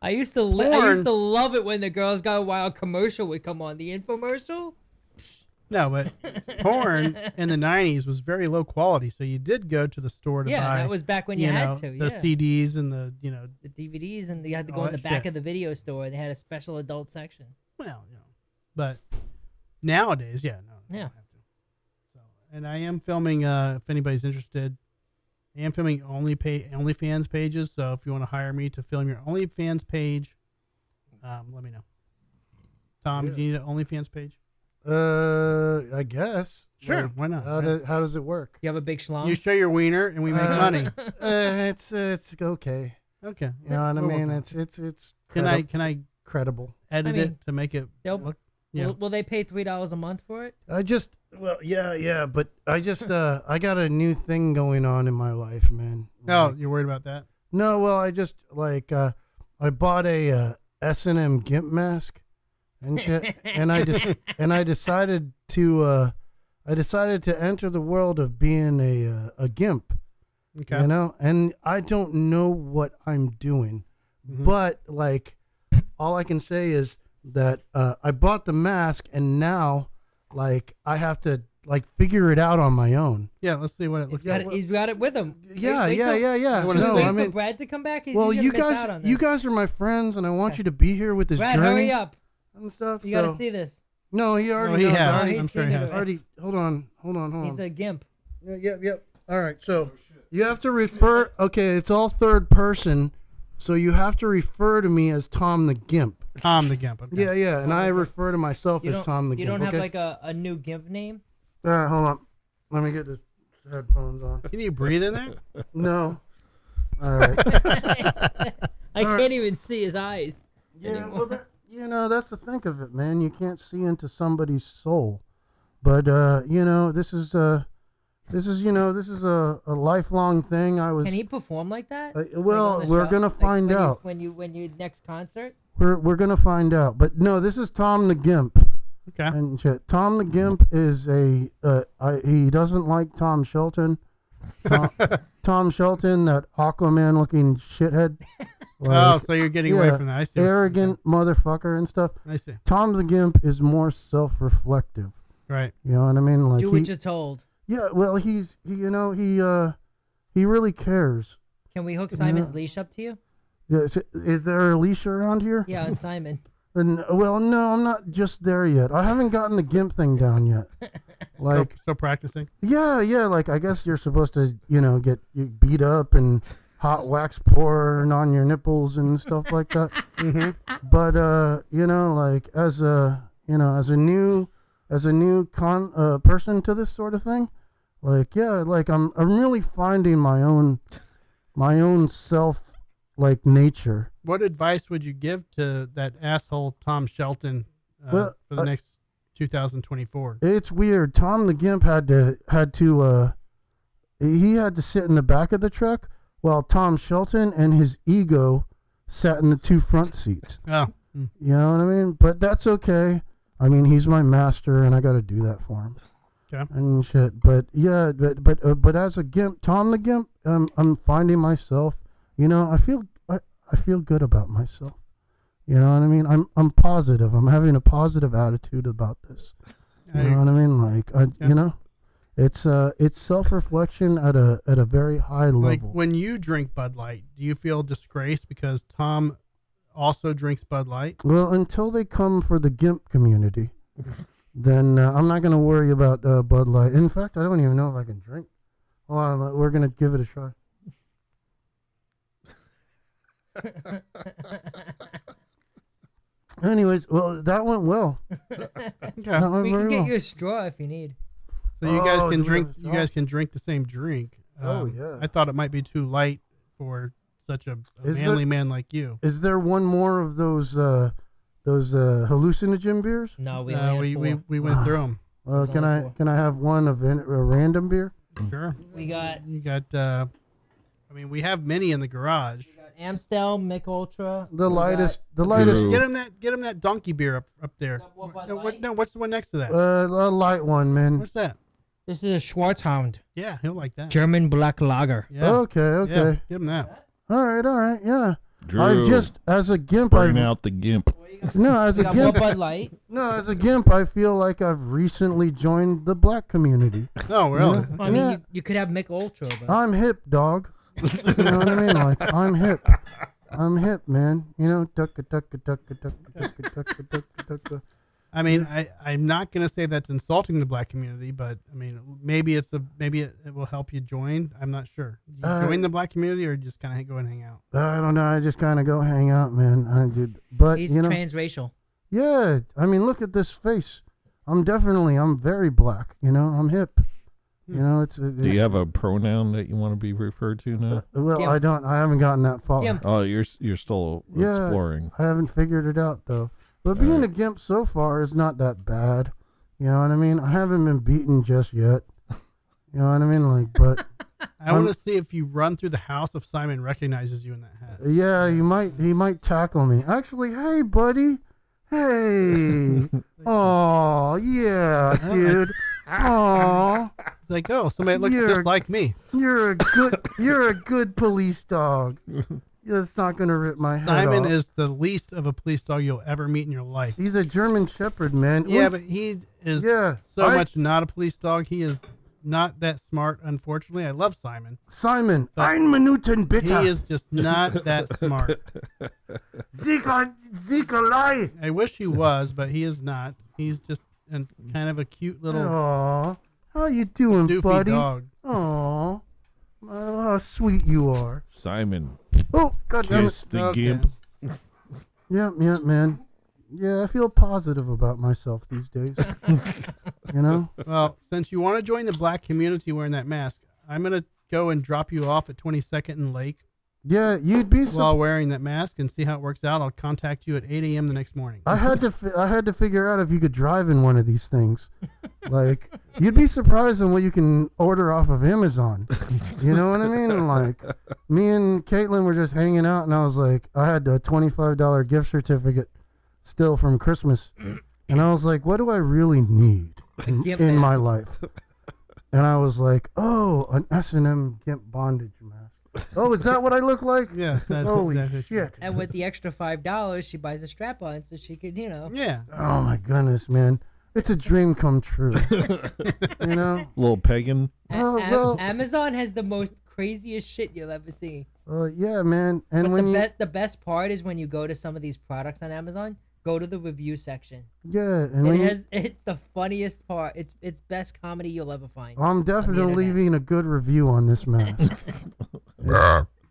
I used to love it when the Girls Gone Wild commercial would come on. The infomercial. no, but porn in the 90s was very low quality. So you did go to the store to Yeah, buy. that was back when you had to, the yeah. CDs and the The DVDs, and you had to go All in the that back shit. of the video store. They had a special adult section. Well, but nowadays, yeah, no, you Yeah. don't have to. So, and I am filming. If anybody's interested, I am filming OnlyFans pages. So if you want to hire me to film your OnlyFans page, let me know. Tom, Yeah. do you need an OnlyFans page? I guess. Sure, Like, why not? How does it work? You have a big schlong. You show your wiener, and we make money. It's okay. Okay. You know what I We'll mean? work on it. It's Can I credible. edit I mean, it to make it they'll- look? Yeah. Will they pay $3 a month for it? But I just I got a new thing going on in my life, man. Oh, you're worried about that? No, well, I just like I bought a S&M gimp mask and shit, and I decided to enter the world of being a gimp. Okay. You know, and I don't know what I'm doing, Mhm. but like all I can say is that I bought the mask, and now like I have to like figure it out on my own. Yeah. Let's see what it looks like. He's got it with him. Yeah, Wait yeah. till- No, wait I for mean, Brad to come back. He's well, gonna you miss out on guys this. are my friends, and I want you to be here with this Brad, journey hurry up. and stuff. You gotta so- see this. No, he already No, he knows. has. Already, I'm sure he has. already. Hold on. He's a gimp. Yep. All right. So you have to refer. Okay, it's all third person, so you have to refer to me as Tom the Gimp. Tom the Gimp. Okay. Yeah, and I refer to myself You as don't, Tom the you Gimp. don't have okay? like a new gimp name? All right, hold on. Let me get the headphones on. Can you breathe in there? No. All right. I can't even see his eyes Yeah, anymore. well, that's the thing of it, man. You can't see into somebody's soul, but this is a lifelong thing. I was. Can he perform like that? well, on the we're show? gonna Like, find out. when you next concert. We're gonna find out. But no, this is Tom the Gimp. Okay. And shit. Tom the Gimp is he doesn't like Tom Shelton. Tom Shelton, that Aquaman looking shithead. Oh, so you're getting away from that. I see. Arrogant motherfucker and stuff. I see. Tom the Gimp is more self-reflective. Right. You know what I mean? Like Do what you're told. Yeah, well, he really cares. Can we hook Simon's leash up to you? Yeah, is there a leash around here? Yeah, on Simon. And, well, no, I'm not just there yet. I haven't gotten the Gimp thing down yet. Like, still practicing. Yeah. Like I guess you're supposed to, get you beat up and hot wax pouring on your nipples and stuff like that. Mm-hmm. But like as a new as a new person to this sort of thing. Like, yeah, like I'm really finding my own self, like, nature. What advice would you give to that asshole Tom Shelton Well, for the next 2024? It's weird. Tom the Gimp had to he had to sit in the back of the truck while Tom Shelton and his ego sat in the 2 front seats. Oh. You know what I mean? But that's okay. I mean, he's my master, and I got to do that for him. Yeah. And shit. But yeah, but as a Gimp, Tom the Gimp, I'm finding myself. You know, I feel good about myself. You know what I mean? I'm positive. I'm having a positive attitude about this. You know what I mean? Like, you know, it's self-reflection at a very high level. Like, when you drink Bud Light, do you feel disgraced because Tom also drinks Bud Light? Well, until they come for the Gimp community, then I'm not going to worry about Bud Light. In fact, I don't even know if I can drink. Hold on, we're going to give it a try. Anyways, well, that went well. That went We very can get well. you a straw if you need. So you guys Oh, can do we drink. have a You straw? guys can drink the same drink. Yeah. I thought it might be too light for such a Is manly there- man like you. Is there one more of those hallucinogen beers? No, we No, only had 4. we went through them. Can I have one of a random beer? Sure. We got You got. I mean, we have many in the garage. Amstel, Mick Ultra. The we lightest. Drew. Get him that donkey beer up there. No, what's the one next to that? A light one, man. What's that? This is a Schwarzhound. Yeah, he'll like that. German black lager. Yeah. Okay, okay. Yeah, give him that. All right, yeah. Drew, I've just, as a Gimp, bring out the Gimp. No, as We a got more Gimp, Bud Light. no, as a Gimp, I feel like I've recently joined the black community. No, really. I mean, Yeah. you could have Mick Ultra, but I'm hip, dog. You know what I mean? Like, I'm hip. I'm hip, man. You know, ducka ducka ducka ducka ducka ducka ducka ducka. I mean, I'm not gonna say that's insulting the black community, but I mean, maybe it will help you join. I'm not sure. You join the black community, or just kind of go and hang out. I don't know. I just kind of go hang out, man. I did, but he's you know, transracial. yeah. I mean, look at this face. I'm very black. You know, I'm hip. You know, it's. Do you have a pronoun that you want to be referred to now? Well, Gimp. I don't. I haven't gotten that far. Gimp. Oh, you're still exploring. I haven't figured it out though. But being a Gimp so far is not that bad. You know what I mean? I haven't been beaten just yet. You know what I mean? Like, but I want to see if you run through the house if Simon recognizes you in that hat. yeah, he might tackle me. Actually, hey, buddy. Hey. Oh, yeah, dude. Oh, It's like, oh, somebody looks You're- just like me. you're a good police dog. It's not gonna rip my head Simon off. is the least of a police dog you'll ever meet in your life. He's a German Shepherd, man. Yeah, Oof. but he is Yeah, so much not a police dog. He is not that smart, unfortunately. I love Simon. Simon, But 1 Minuten bitte. He is just not that smart. Siegerlei. I wish he was, but he is not. He's just kind of a cute little Aw, how you doing, doofy buddy? dog. Aw, oh, how sweet you are. Simon, Oh, God damn kiss it. the Okay. Gimp. Yeah, man. Yeah, I feel positive about myself these days. You know? Well, since you want to join the black community wearing that mask, I'm going to go and drop you off at 22nd and Lake Yeah, you'd be so. while wearing that mask and see how it works out. I'll contact you at 8 a.m. the next morning. I had to figure out if you could drive in one of these things. Like, you'd be surprised on what you can order off of Amazon. You know what I mean? And like, me and Caitlin were just hanging out, and I was like, I had a $25 gift certificate still from Christmas, and I was like, what do I really need in my life? And I was like, oh, an S&M Gimp bondage mask. Oh, is that what I look like? Yeah. That's Holy exactly shit. And with the extra $5, she buys a strap on so she could, you know. Yeah. Oh my goodness, man. It's a dream come true. You know? Little pagan. Amazon has the most craziest shit you'll ever see. Yeah, man. And But when the best part is when you go to some of these products on Amazon, go to the review section. yeah, and when It's the funniest part. It's best comedy you'll ever find. I'm definitely internet. leaving a good review on this mask.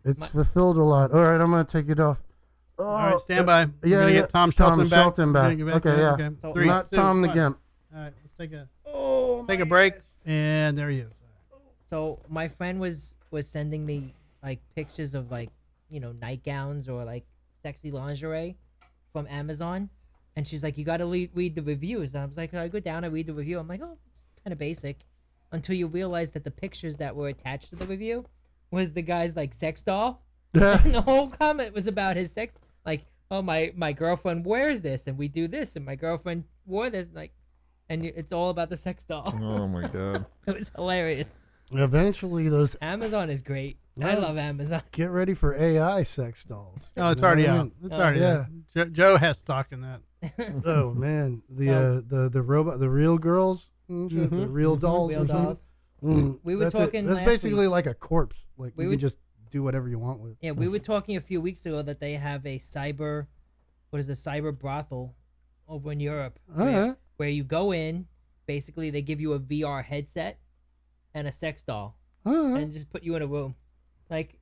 it's fulfilled a lot. All right, I'm gonna take it off. Oh, All right, stand by. We're yeah, gonna yeah. get Tom Shelton back. Shelton We're back. gonna get Okay, yeah. Okay. So- 3, Not 2, Tom the 1. Gimp. All right, let's take a break, and there he is. So my friend was sending me like pictures of like nightgowns or like sexy lingerie from Amazon, and she's like, you got to read the reviews. And I was like, I go down, I read the review. I'm like, oh, it's kind of basic, until you realize that the pictures that were attached to the review was the guy's like sex doll, and the whole comment was about his sex. Like, oh, my girlfriend wears this, and we do this, and my girlfriend wore this, like, and it's all about the sex doll. Oh my god, it was hilarious. Eventually, those Amazon is great. I love Amazon. Get ready for AI sex dolls. Oh, it's already out. It's already out. Joe has stock in that. Oh man, the robot, the real girls, the real dolls. Real dolls. We were talking. That's last basically week. like a corpse. Like We you were- can just do whatever you want with. Yeah, we were talking a few weeks ago that they have a cyber brothel over in Europe, where you go in, basically they give you a VR headset and a sex doll, and just put you in a room, like.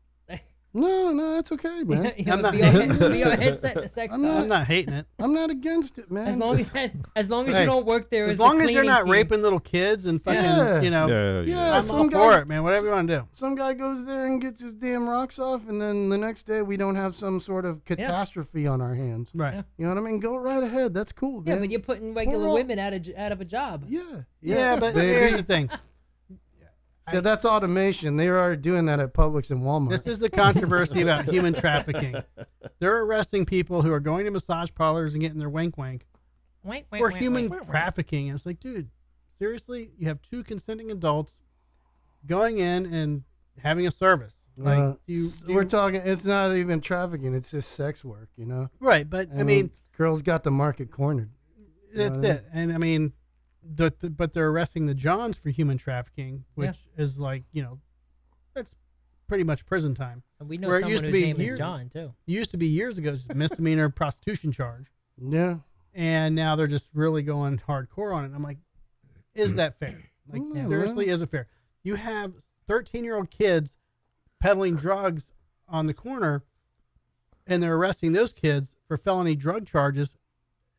No, that's okay, man. You have a VR headset and a sex doll. I'm not hating it. I'm not against it, man. As long as you don't work there, as long as you're not raping little kids and fucking, I'm all for it, man. Whatever you want to do. Some guy goes there and gets his damn rocks off, and then the next day we don't have some sort of catastrophe on our hands. Right. Yeah. You know what I mean? Go right ahead. That's cool, man. Yeah, but you're putting regular women out of a job. Yeah, but baby. here's the thing. So that's automation. They are doing that at Publix and Walmart. This is the controversy about human trafficking. They're arresting people who are going to massage parlors and getting their wank for human trafficking. And it's like, dude, seriously? You have two consenting adults going in and having a service. Like, we're talking. It's not even trafficking. It's just sex work. You know. Right, but And I mean, girls got the market cornered. That's it. And I mean, but they're arresting the Johns for human trafficking, which is like, that's pretty much prison time. And we know someone whose name is John, too. It used to be years ago, just a misdemeanor prostitution charge. Yeah. And now they're just really going hardcore on it. I'm like, is that fair? Like, seriously, is it fair? You have 13-year-old kids peddling drugs on the corner, and they're arresting those kids for felony drug charges.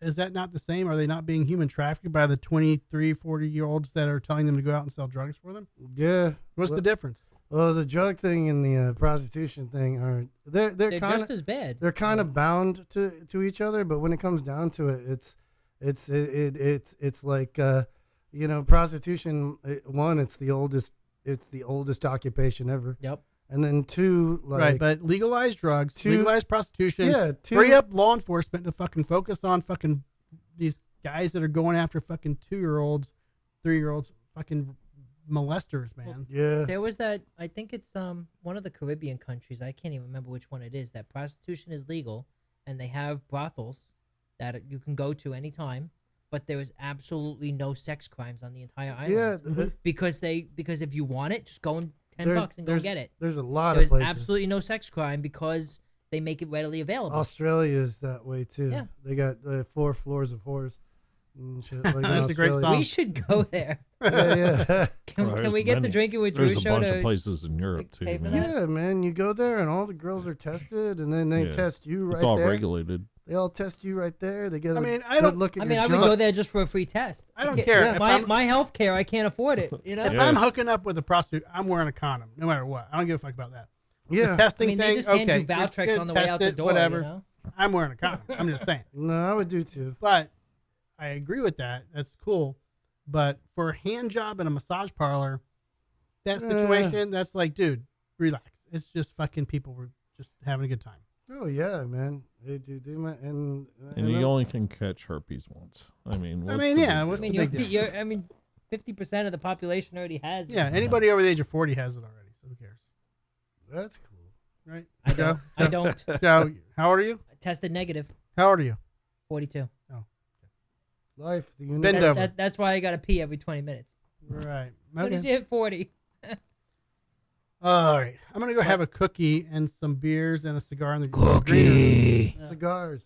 Is that not the same? Are they not being human trafficked by the 23, 40-year-olds that are telling them to go out and sell drugs for them? Yeah. What's the difference? Well, the drug thing and the prostitution thing are they're just as bad. They're kind of bound to each other, but when it comes down to it, it's like prostitution. One, it's the oldest occupation ever. Yep. And then two, like, right, but legalize drugs, legalize prostitution, free up law enforcement to fucking focus on fucking these guys that are going after fucking 2-year-olds, 3-year-olds, fucking molesters, man. Yeah. There was that, I think it's one of the Caribbean countries, I can't even remember which one it is, that prostitution is legal, and they have brothels that you can go to anytime, but there is absolutely no sex crimes on the entire island. Yeah. Because if you want it, just go and $10 and go get it. There's a lot There's of places. absolutely no sex crime because they make it readily available. Australia is that way too. Yeah. They got 4 floors of whores and shit. Like That's a great song. We should go there. Yeah. Can we get the Drinking with Drew There's a show bunch to of places in Europe too, pay for man. that? Yeah, man. You go there and all the girls are tested, and then they test you right It's all there. regulated. They all test you right there. They get. I mean, I good don't- look at I your mean, I would junk. go there just for a free test. I don't care. If I'm- My health care, I can't afford it. You know. If I'm hooking up with a prostitute, I'm wearing a condom, no matter what. I don't give a fuck about that. Yeah. The testing I mean, they thing, just hand okay. you Valtrex get on the way out the tested, door, whatever. you know? I'm wearing a condom. I'm just saying. No, I would do too. But I agree with that. That's cool. But for a hand job in a massage parlor, that situation, that's like, dude, relax. It's just fucking people were just having a good time. Oh yeah, man. They do And you only can catch herpes once. I mean, what's the yeah. big What's deal? the big deal? I mean, 50% of the population already has. Yeah, it. anybody over the age of 40 has it already, so who cares? That's cool. Right? I don't. I don't. Joe, how old are you? I tested negative. How old are you? 42. Oh. Life. The universe. Bend over. That's why I got to pee every 20 minutes. Right. As soon as Okay. you hit 40. All right. I'm going to go have a cookie and some beers and a cigar in the Cookie. Cigars.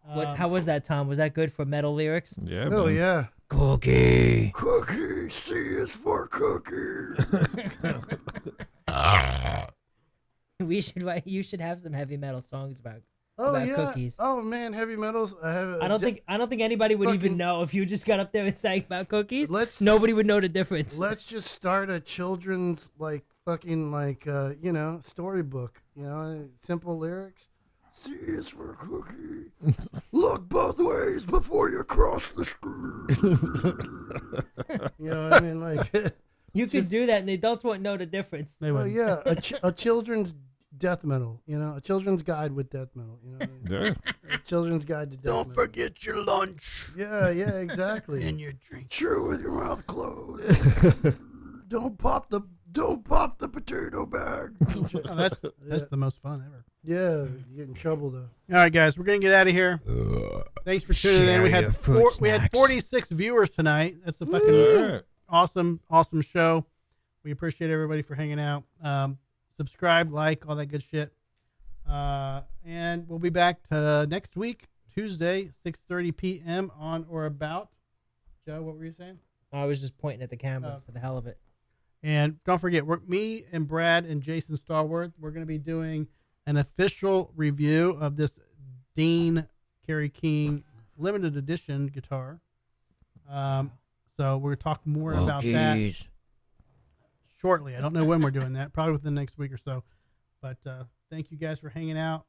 How was that, Tom? Was that good for metal lyrics? Yeah. Oh man. yeah. Cookie. Cookie, C is for cookie. You should have some heavy metal songs about Oh about yeah. cookies. Oh man, heavy metals. I don't think anybody would even know if you just got up there and sang about cookies. Nobody would know the difference. Let's just start a children's storybook. Simple lyrics. C is for cookie. Look both ways before you cross the street. You know what I mean? Like you could do that, and the adults won't know the difference. Oh yeah, a children's death metal. A children's guide with death metal. You know what I mean? Yeah. A children's guide to death metal. Don't forget your lunch. Yeah, exactly. And your drink. Chew with your mouth closed. Don't pop the potato bag. Oh, that's the most fun ever. Yeah, you get in trouble though. All right, guys, we're gonna get out of here. Thanks for tuning in. We had 46 viewers tonight. That's a fucking awesome show. We appreciate everybody for hanging out. Subscribe, like, all that good shit. And we'll be back to next week, Tuesday, 6:30 p.m. on or about. Joe, what were you saying? I was just pointing at the camera for the hell of it. And don't forget, me and Brad and Jason Stallworth, we're going to be doing an official review of this Dean Kerry King limited edition guitar. So we're going to talk more about that shortly. I don't know when we're doing that, probably within the next week or so. But thank you guys for hanging out.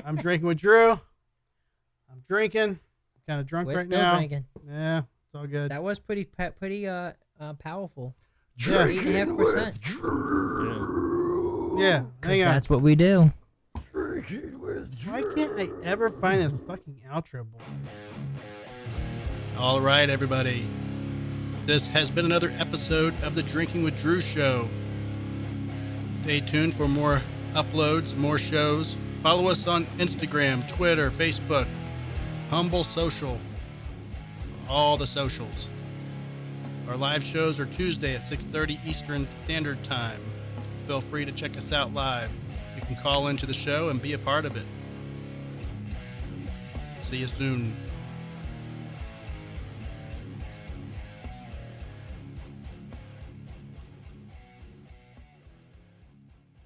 I'm drinking with Drew. I'm drinking. Kind of drunk We're right still now. drinking. Yeah, it's all good. That was pretty powerful. Drinking 8.5%. Yeah, hang on. That's what we do. Drinking with Drew. Why can't I ever find this fucking outro boy? All right, everybody. This has been another episode of the Drinking with Drew show. Stay tuned for more uploads, more shows. Follow us on Instagram, Twitter, Facebook, Humble Social, all the socials. Our live shows are Tuesday at 6:30 Eastern Standard Time. Feel free to check us out live. You can call into the show and be a part of it. See you soon.